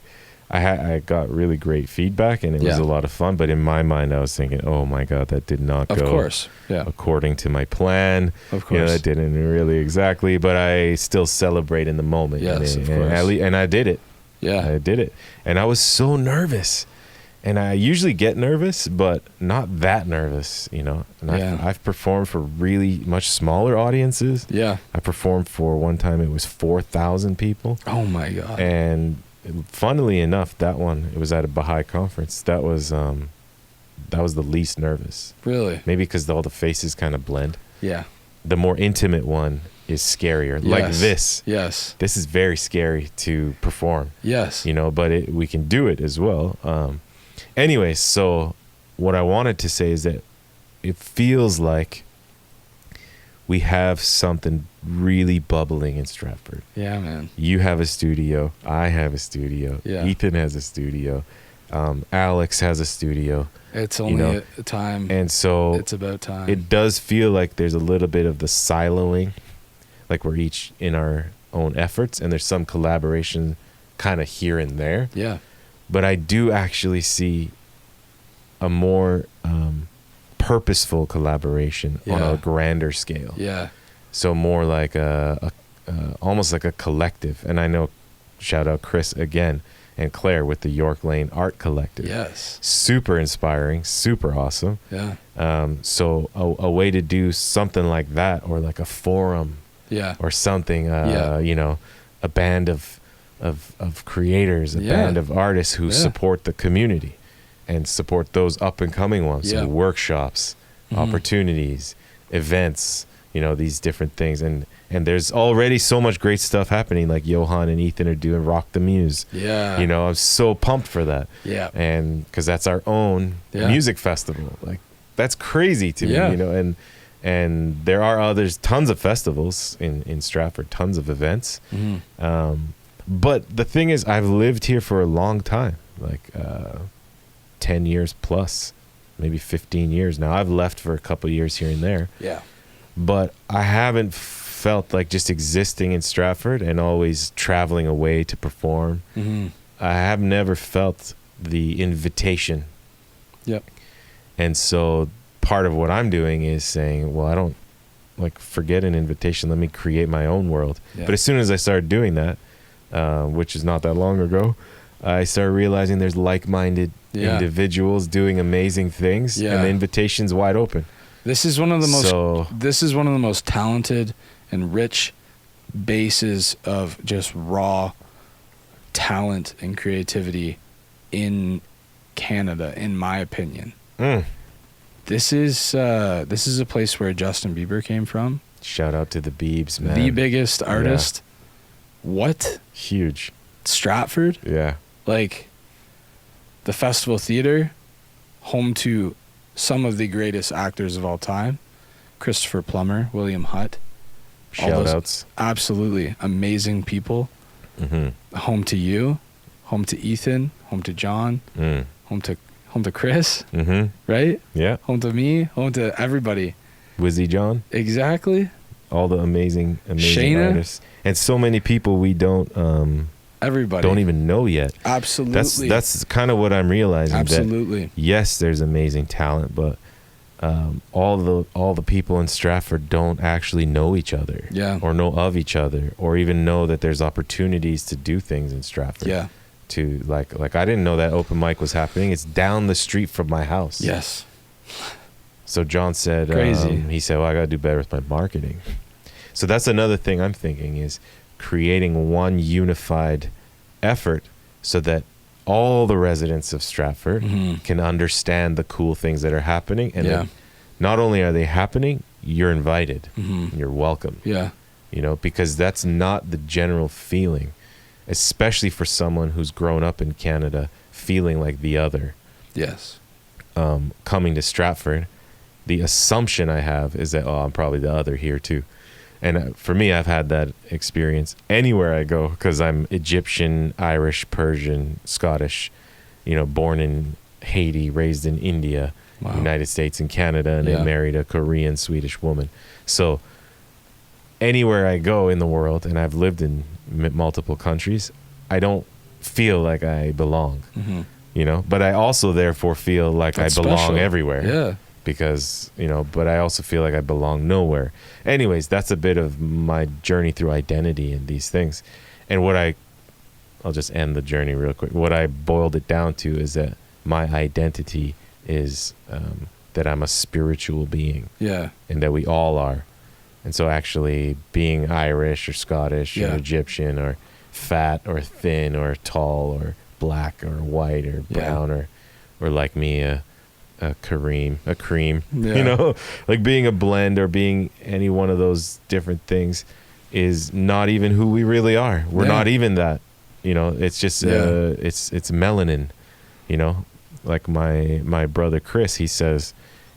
[SPEAKER 2] I got really great feedback, and it was a lot of fun. But in my mind, I was thinking, oh my God, that did not go according to my plan.
[SPEAKER 3] Of course.
[SPEAKER 2] You know, that didn't really exactly, but I still celebrate in the moment.
[SPEAKER 3] Yes, of course.
[SPEAKER 2] And I did it.
[SPEAKER 3] Yeah.
[SPEAKER 2] I did it. And I was so nervous. And I usually get nervous, but not that nervous, you know. And I've performed for really much smaller audiences. Yeah. I performed for one time, it was 4,000 people.
[SPEAKER 3] Oh my God.
[SPEAKER 2] And funnily enough, that one, it was at a Baha'i conference. That was the least nervous.
[SPEAKER 3] Really?
[SPEAKER 2] Maybe because all the faces kind of blend.
[SPEAKER 3] Yeah.
[SPEAKER 2] The more intimate one is scarier. Yes. Like this.
[SPEAKER 3] Yes.
[SPEAKER 2] This is very scary to perform.
[SPEAKER 3] Yes.
[SPEAKER 2] You know, but we can do it as well. Anyways, so what I wanted to say is that it feels like we have something really bubbling in Stratford.
[SPEAKER 3] Yeah, man.
[SPEAKER 2] You have a studio. I have a studio.
[SPEAKER 3] Yeah.
[SPEAKER 2] Ethan has a studio. Alex has a studio.
[SPEAKER 3] It's only a time.
[SPEAKER 2] And so
[SPEAKER 3] it's about time.
[SPEAKER 2] It does feel like there's a little bit of the siloing, like we're each in our own efforts, and there's some collaboration kind of here and there.
[SPEAKER 3] Yeah.
[SPEAKER 2] But I do actually see a more purposeful collaboration on a grander scale.
[SPEAKER 3] Yeah.
[SPEAKER 2] So more like almost like a collective. And I know, shout out Chris again and Claire with the York Lane Art Collective.
[SPEAKER 3] Yes.
[SPEAKER 2] Super inspiring, super awesome.
[SPEAKER 3] Yeah.
[SPEAKER 2] So a way to do something like that, or like a forum.
[SPEAKER 3] Yeah.
[SPEAKER 2] Or something. You know, a band of creators, a band of artists who support the community and support those up and coming ones. So workshops, opportunities, events, you know, these different things. And there's already so much great stuff happening, like Johan and Ethan are doing Rock the Muse. Yeah. You know, I'm so pumped for that. Yeah. And because that's our own music festival. Like, that's crazy to me, you know, and there are tons of festivals in Stratford, tons of events. But the thing is, I've lived here for a long time, like 10 years plus, maybe 15 years now. I've left for a couple of years here and there. Yeah. But I haven't felt like just existing in Stratford and always traveling away to perform. I have never felt the invitation. Yep. And so part of what I'm doing is saying, well, I don't forget an invitation. Let me create my own world. Yeah. But as soon as I started doing that, which is not that long ago, I started realizing there's like-minded individuals doing amazing things, and the invitation's wide open.
[SPEAKER 3] This is one of the most talented and rich bases of just raw talent and creativity in Canada, in my opinion. This is a place where Justin Bieber came from.
[SPEAKER 2] Shout out to the Biebs, man.
[SPEAKER 3] The biggest artist. What?
[SPEAKER 2] Huge.
[SPEAKER 3] Stratford?
[SPEAKER 2] Yeah.
[SPEAKER 3] Like, the Festival Theatre, home to some of the greatest actors of all time. Christopher Plummer, William Hutt.
[SPEAKER 2] Shout outs.
[SPEAKER 3] Absolutely amazing people. Home to you, home to Ethan, home to John, home to Chris, right? Yeah. Home to me, home to everybody.
[SPEAKER 2] Wizzy John.
[SPEAKER 3] Exactly.
[SPEAKER 2] All the amazing Shayna. Artists. And so many people we don't even know yet.
[SPEAKER 3] Absolutely.
[SPEAKER 2] That's kind of what I'm realizing.
[SPEAKER 3] Absolutely.
[SPEAKER 2] That, yes, there's amazing talent, but all the people in Stratford don't actually know each other, or know of each other, or even know that there's opportunities to do things in Stratford.
[SPEAKER 3] Yeah.
[SPEAKER 2] To like I didn't know that open mic was happening. It's down the street from my house.
[SPEAKER 3] Yes.
[SPEAKER 2] So John said,
[SPEAKER 3] crazy.
[SPEAKER 2] He said, well, I got to do better with my marketing. So that's another thing I'm thinking, is creating one unified effort so that all the residents of Stratford can understand the cool things that are happening. And then not only are they happening, you're invited. You're welcome.
[SPEAKER 3] Yeah.
[SPEAKER 2] You know, because that's not the general feeling, especially for someone who's grown up in Canada feeling like the other.
[SPEAKER 3] Yes.
[SPEAKER 2] Coming to Stratford, the assumption I have is that, I'm probably the other here too. And for me, I've had that experience anywhere I go, because I'm Egyptian, Irish, Persian, Scottish, you know, born in Haiti, raised in India, United States and Canada, and then married a Korean, Swedish woman. So anywhere I go in the world, and I've lived in multiple countries, I don't feel like I belong, you know, but I also therefore feel like I belong special. Everywhere. Yeah. Because, you know, but I also feel like I belong nowhere. Anyways, that's a bit of my journey through identity and these things. And I'll just end the journey real quick. What I boiled it down to is that my identity is that I'm a spiritual being. Yeah. And that we all are. And so actually being Irish or Scottish or Egyptian or fat or thin or tall or black or white or brown or like me, a Karim, you know, like being a blend or being any one of those different things is not even who we really are. We're not even that, you know, it's just, it's melanin, you know, like my brother, Chris, he says,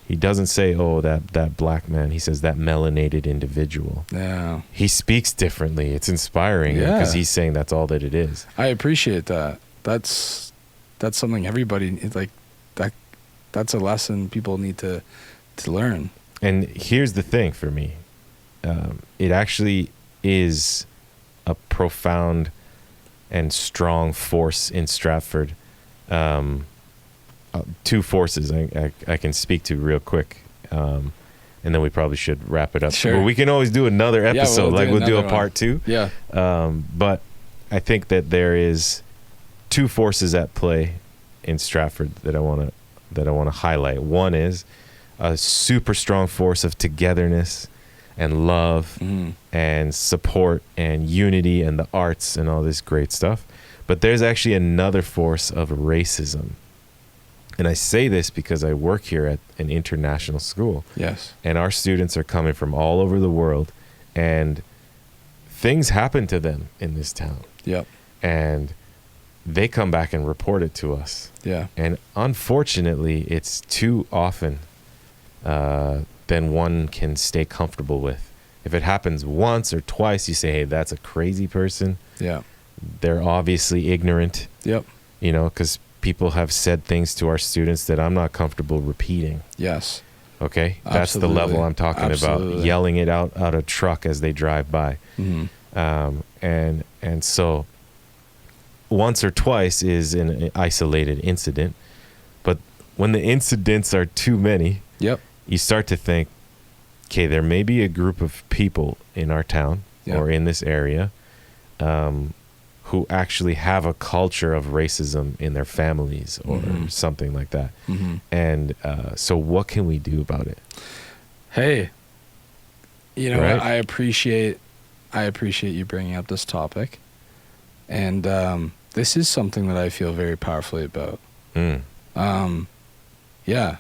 [SPEAKER 2] he doesn't say, oh, that black man. He says that melanated individual. Yeah. He speaks differently. It's inspiring because he's saying that's all that it is.
[SPEAKER 3] I appreciate that. That's something everybody like that. That's a lesson people need to learn.
[SPEAKER 2] And here's the thing for me. It actually is a profound and strong force in Stratford. Two forces I can speak to real quick. And then we probably should wrap it up. Sure. But we can always do another episode. We'll do a part 2. Yeah. But I think that there is two forces at play in Stratford that I want to highlight. One is a super strong force of togetherness and love and support and unity and the arts and all this great stuff. But there's actually another force of racism. And I say this because I work here at an international school. Yes. And our students are coming from all over the world, and things happen to them in this town. Yep. And they come back and report it to us. Yeah. And unfortunately, it's too often than one can stay comfortable with. If it happens once or twice, you say, hey, that's a crazy person. Yeah. They're obviously ignorant. Yep. You know, because people have said things to our students that I'm not comfortable repeating. Yes. Okay. Absolutely. That's the level I'm talking about. Yelling it out a truck as they drive by. And so once or twice is an isolated incident, but when the incidents are too many, you start to think, okay, there may be a group of people in our town or in this area who actually have a culture of racism in their families or something like that. And so what can we do about it?
[SPEAKER 3] Hey, you know, right? I appreciate you bringing up this topic. And this is something that I feel very powerfully about. Yeah.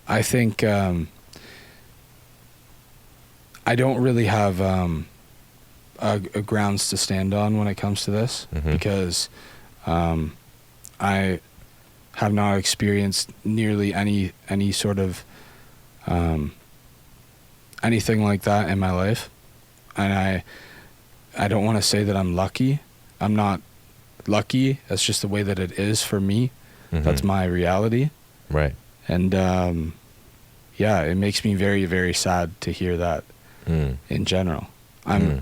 [SPEAKER 3] I think I don't really have a grounds to stand on when it comes to this because I have not experienced nearly any sort of anything like that in my life, and I don't want to say that I'm lucky. I'm not lucky. That's just the way that it is for me. That's my reality. Right. And yeah, it makes me very, very sad to hear that in general. No,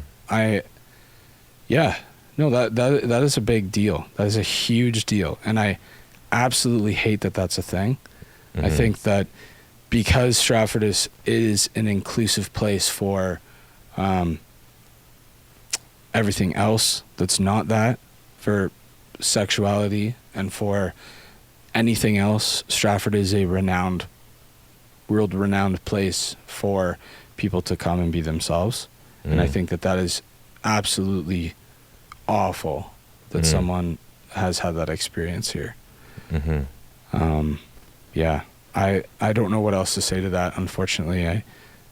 [SPEAKER 3] that is a big deal. That is a huge deal. And I absolutely hate that that's a thing. I think that because Stratford is an inclusive place for everything else that's not that, for sexuality and for anything else, Stratford is a world-renowned place for people to come and be themselves. And I think that is absolutely awful that someone has had that experience here. Yeah, I don't know what else to say to that. Unfortunately,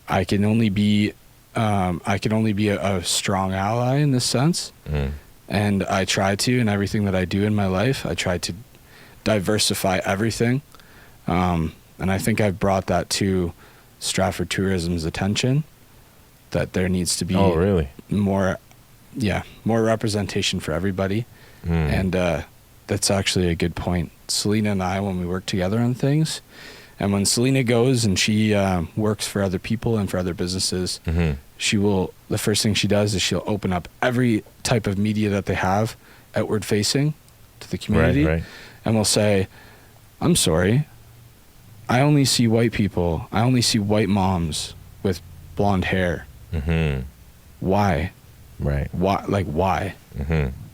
[SPEAKER 3] I can only be a strong ally in this sense, and I try to, in everything that I do in my life, I try to diversify everything, and I think I've brought that to Stratford Tourism's attention, that there needs to be more representation for everybody, and that's actually a good point. Selena and I, when we work together on things, and when Selena goes and she works for other people and for other businesses, the first thing she does is she'll open up every type of media that they have outward facing to the community, and we'll say, I'm sorry, I only see white people. I only see white moms with blonde hair. Why? Why? Why?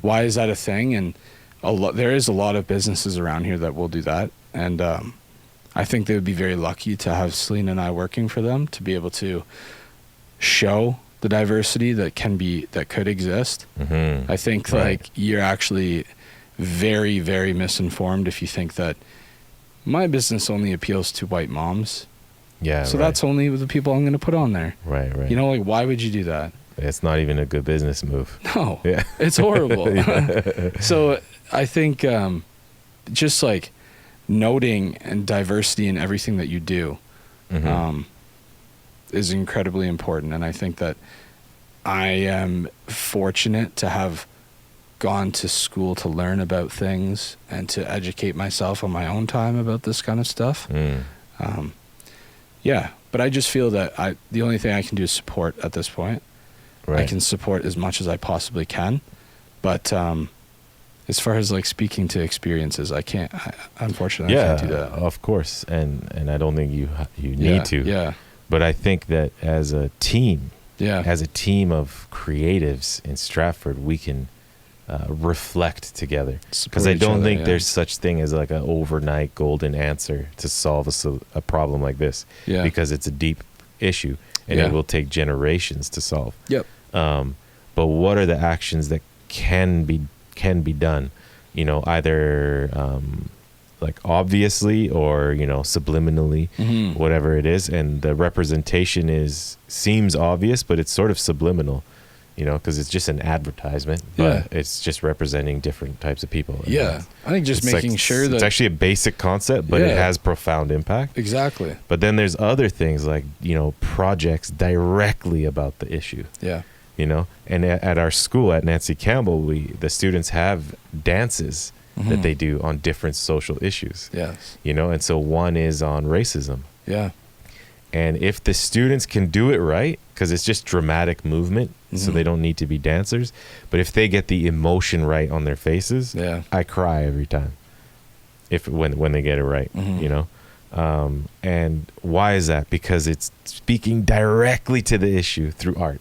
[SPEAKER 3] Why is that a thing? And there is a lot of businesses around here that will do that. And I think they would be very lucky to have Selena and I working for them, to be able to show the diversity that could exist. I think you're actually very, very misinformed if you think that my business only appeals to white moms. Yeah. So that's only the people I'm going to put on there. Right. You know, why would you do that?
[SPEAKER 2] It's not even a good business move.
[SPEAKER 3] No. Yeah. It's horrible. So I think just noting and diversity in everything that you do is incredibly important. And I think that I am fortunate to have gone to school to learn about things and to educate myself on my own time about this kind of stuff. Yeah, but I just feel that the only thing I can do is support at this point. I can support as much as I possibly can, but as far as speaking to experiences, I can't. Unfortunately, I can't do that.
[SPEAKER 2] Of course, and I don't think you need to. Yeah. But I think that as a team, as a team of creatives in Stratford, we can reflect together, because I don't think there's such thing as an overnight golden answer to solve a problem like this, because it's a deep issue and it will take generations to solve. But what are the actions that can be done, either obviously or subliminally, whatever it is, and the representation seems obvious, but it's sort of subliminal, because it's just an advertisement, but it's just representing different types of people.
[SPEAKER 3] I think just making sure that
[SPEAKER 2] it's actually a basic concept, but it has profound impact.
[SPEAKER 3] Exactly.
[SPEAKER 2] But then there's other things projects directly about the issue. And at our school at Nancy Campbell, the students have dances that they do on different social issues. And so one is on racism. And if the students can do it right, because it's just dramatic movement, so they don't need to be dancers, but if they get the emotion right on their faces, I cry every time when they get it right, and why is that? Because it's speaking directly to the issue through art.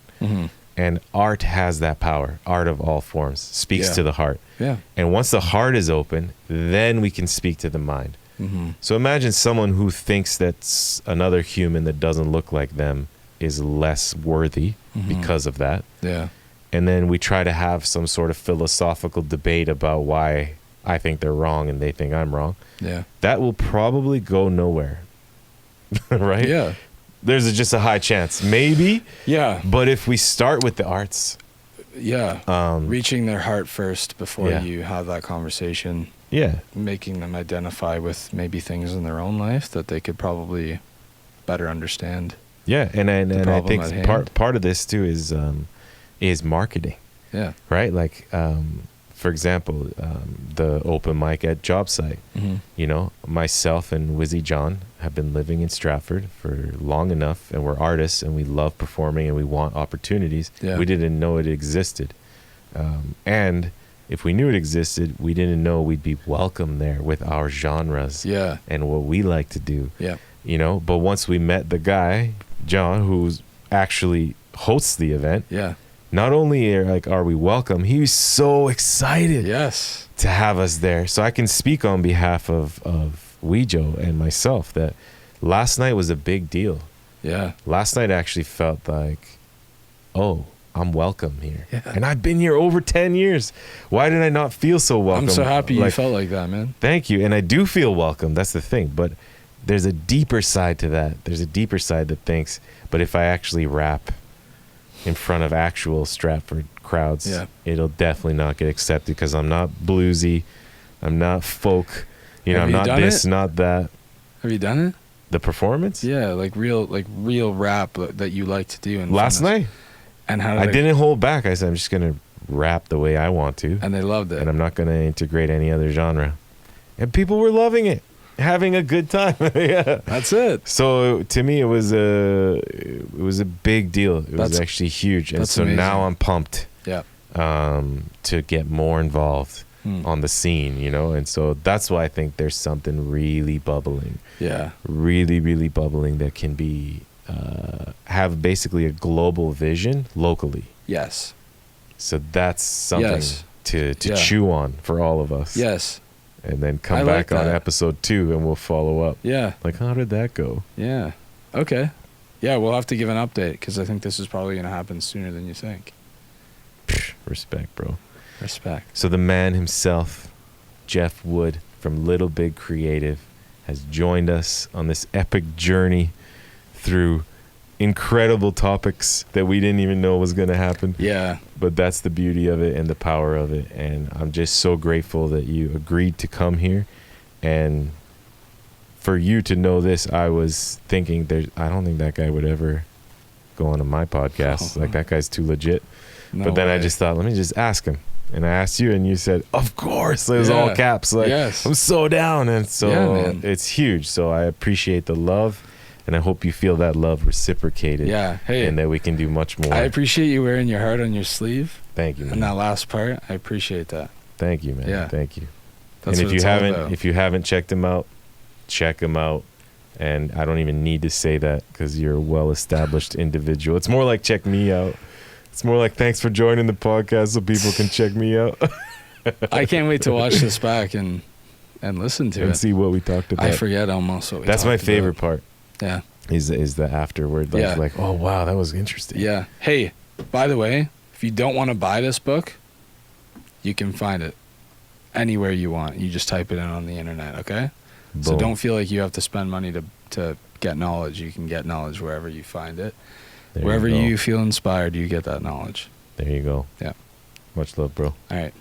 [SPEAKER 2] And art has that power. Art of all forms speaks to the heart. And once the heart is open, then we can speak to the mind. So imagine someone who thinks that another human that doesn't look like them is less worthy because of that. And then we try to have some sort of philosophical debate about why I think they're wrong and they think I'm wrong. That will probably go nowhere. Right? There's just a high chance. Maybe. But if we start with the arts.
[SPEAKER 3] Reaching their heart first before you have that conversation. Making them identify with maybe things in their own life that they could probably better understand. And I think part of this too is marketing. Right? For example, the open mic at Job Site. Myself and Wizzy John have been living in Stratford for long enough, and we're artists and we love performing and we want opportunities. We didn't know it existed. And
[SPEAKER 2] if we knew it existed, we didn't know we'd be welcome there with our genres and what we like to do.
[SPEAKER 3] Yeah.
[SPEAKER 2] You know, but once we met the guy, John, who's actually hosts the event, not only are we welcome, he's so excited to have us there. So I can speak on behalf of Weejo and myself that last night was a big deal.
[SPEAKER 3] Yeah.
[SPEAKER 2] Last night I actually felt like, oh, I'm welcome here. Yeah. And I've been here over 10 years. Why did I not feel so welcome?
[SPEAKER 3] I'm so happy you felt like that, man.
[SPEAKER 2] Thank you. And I do feel welcome. That's the thing. But there's a deeper side to that. There's a deeper side that thinks, but if I actually rap in front of actual Stratford crowds, it'll definitely not get accepted because I'm not bluesy. I'm not folk. You know, I'm not this, not that.
[SPEAKER 3] Have you done it?
[SPEAKER 2] The performance?
[SPEAKER 3] Yeah, like real rap that you like to do.
[SPEAKER 2] Last night?
[SPEAKER 3] And how
[SPEAKER 2] I didn't hold back. I said, I'm just going to rap the way I want to.
[SPEAKER 3] And they loved it.
[SPEAKER 2] And I'm not going to integrate any other genre. And people were loving it, having a good time. Yeah.
[SPEAKER 3] That's it.
[SPEAKER 2] So to me, it was a big deal. It was actually huge. And so amazing. Now I'm pumped to get more involved on the scene, you know? And so that's why I think there's something really bubbling. Yeah. Really, really bubbling that can be... have basically a global vision locally.
[SPEAKER 3] Yes.
[SPEAKER 2] So that's something to chew on for all of us.
[SPEAKER 3] Yes.
[SPEAKER 2] And then come back on episode 2 and we'll follow up.
[SPEAKER 3] Yeah.
[SPEAKER 2] Like, how did that go?
[SPEAKER 3] Yeah. Okay. Yeah, we'll have to give an update because I think this is probably going to happen sooner than you think.
[SPEAKER 2] Respect, bro.
[SPEAKER 3] Respect.
[SPEAKER 2] So the man himself, Jeff Wood from Little Big Creative, has joined us on this epic journey through incredible topics that we didn't even know was going to happen.
[SPEAKER 3] Yeah.
[SPEAKER 2] But that's the beauty of it and the power of it. And I'm just so grateful that you agreed to come here. And for you to know this, I was thinking I don't think that guy would ever go on to my podcast. Like, that guy's too legit. No but then way. I just thought, let me just ask him. And I asked you and you said, of course. It was all caps. Like, I'm so down. And so it's huge. So I appreciate the love. And I hope you feel that love reciprocated. Yeah. Hey. And that we can do much more.
[SPEAKER 3] I appreciate you wearing your heart on your sleeve.
[SPEAKER 2] Thank you, man.
[SPEAKER 3] And that last part, I appreciate that.
[SPEAKER 2] Thank you, man. Yeah. Thank you.
[SPEAKER 3] That's
[SPEAKER 2] and if you haven't checked him out, check him out. And I don't even need to say that because you're a well-established individual. It's more like check me out. It's more like thanks for joining the podcast so people can check me out.
[SPEAKER 3] I can't wait to watch this back and listen to it.
[SPEAKER 2] And see what we talked about.
[SPEAKER 3] I forget almost what we
[SPEAKER 2] That's my favorite part.
[SPEAKER 3] Yeah.
[SPEAKER 2] Is the afterward. Like, oh, wow, that was interesting.
[SPEAKER 3] Yeah. Hey, by the way, if you don't want to buy this book, you can find it anywhere you want. You just type it in on the internet, okay? Boom. So don't feel like you have to spend money to get knowledge. You can get knowledge wherever you find it. Wherever you feel inspired, you get that knowledge.
[SPEAKER 2] There you go.
[SPEAKER 3] Yeah.
[SPEAKER 2] Much love, bro.
[SPEAKER 3] All right.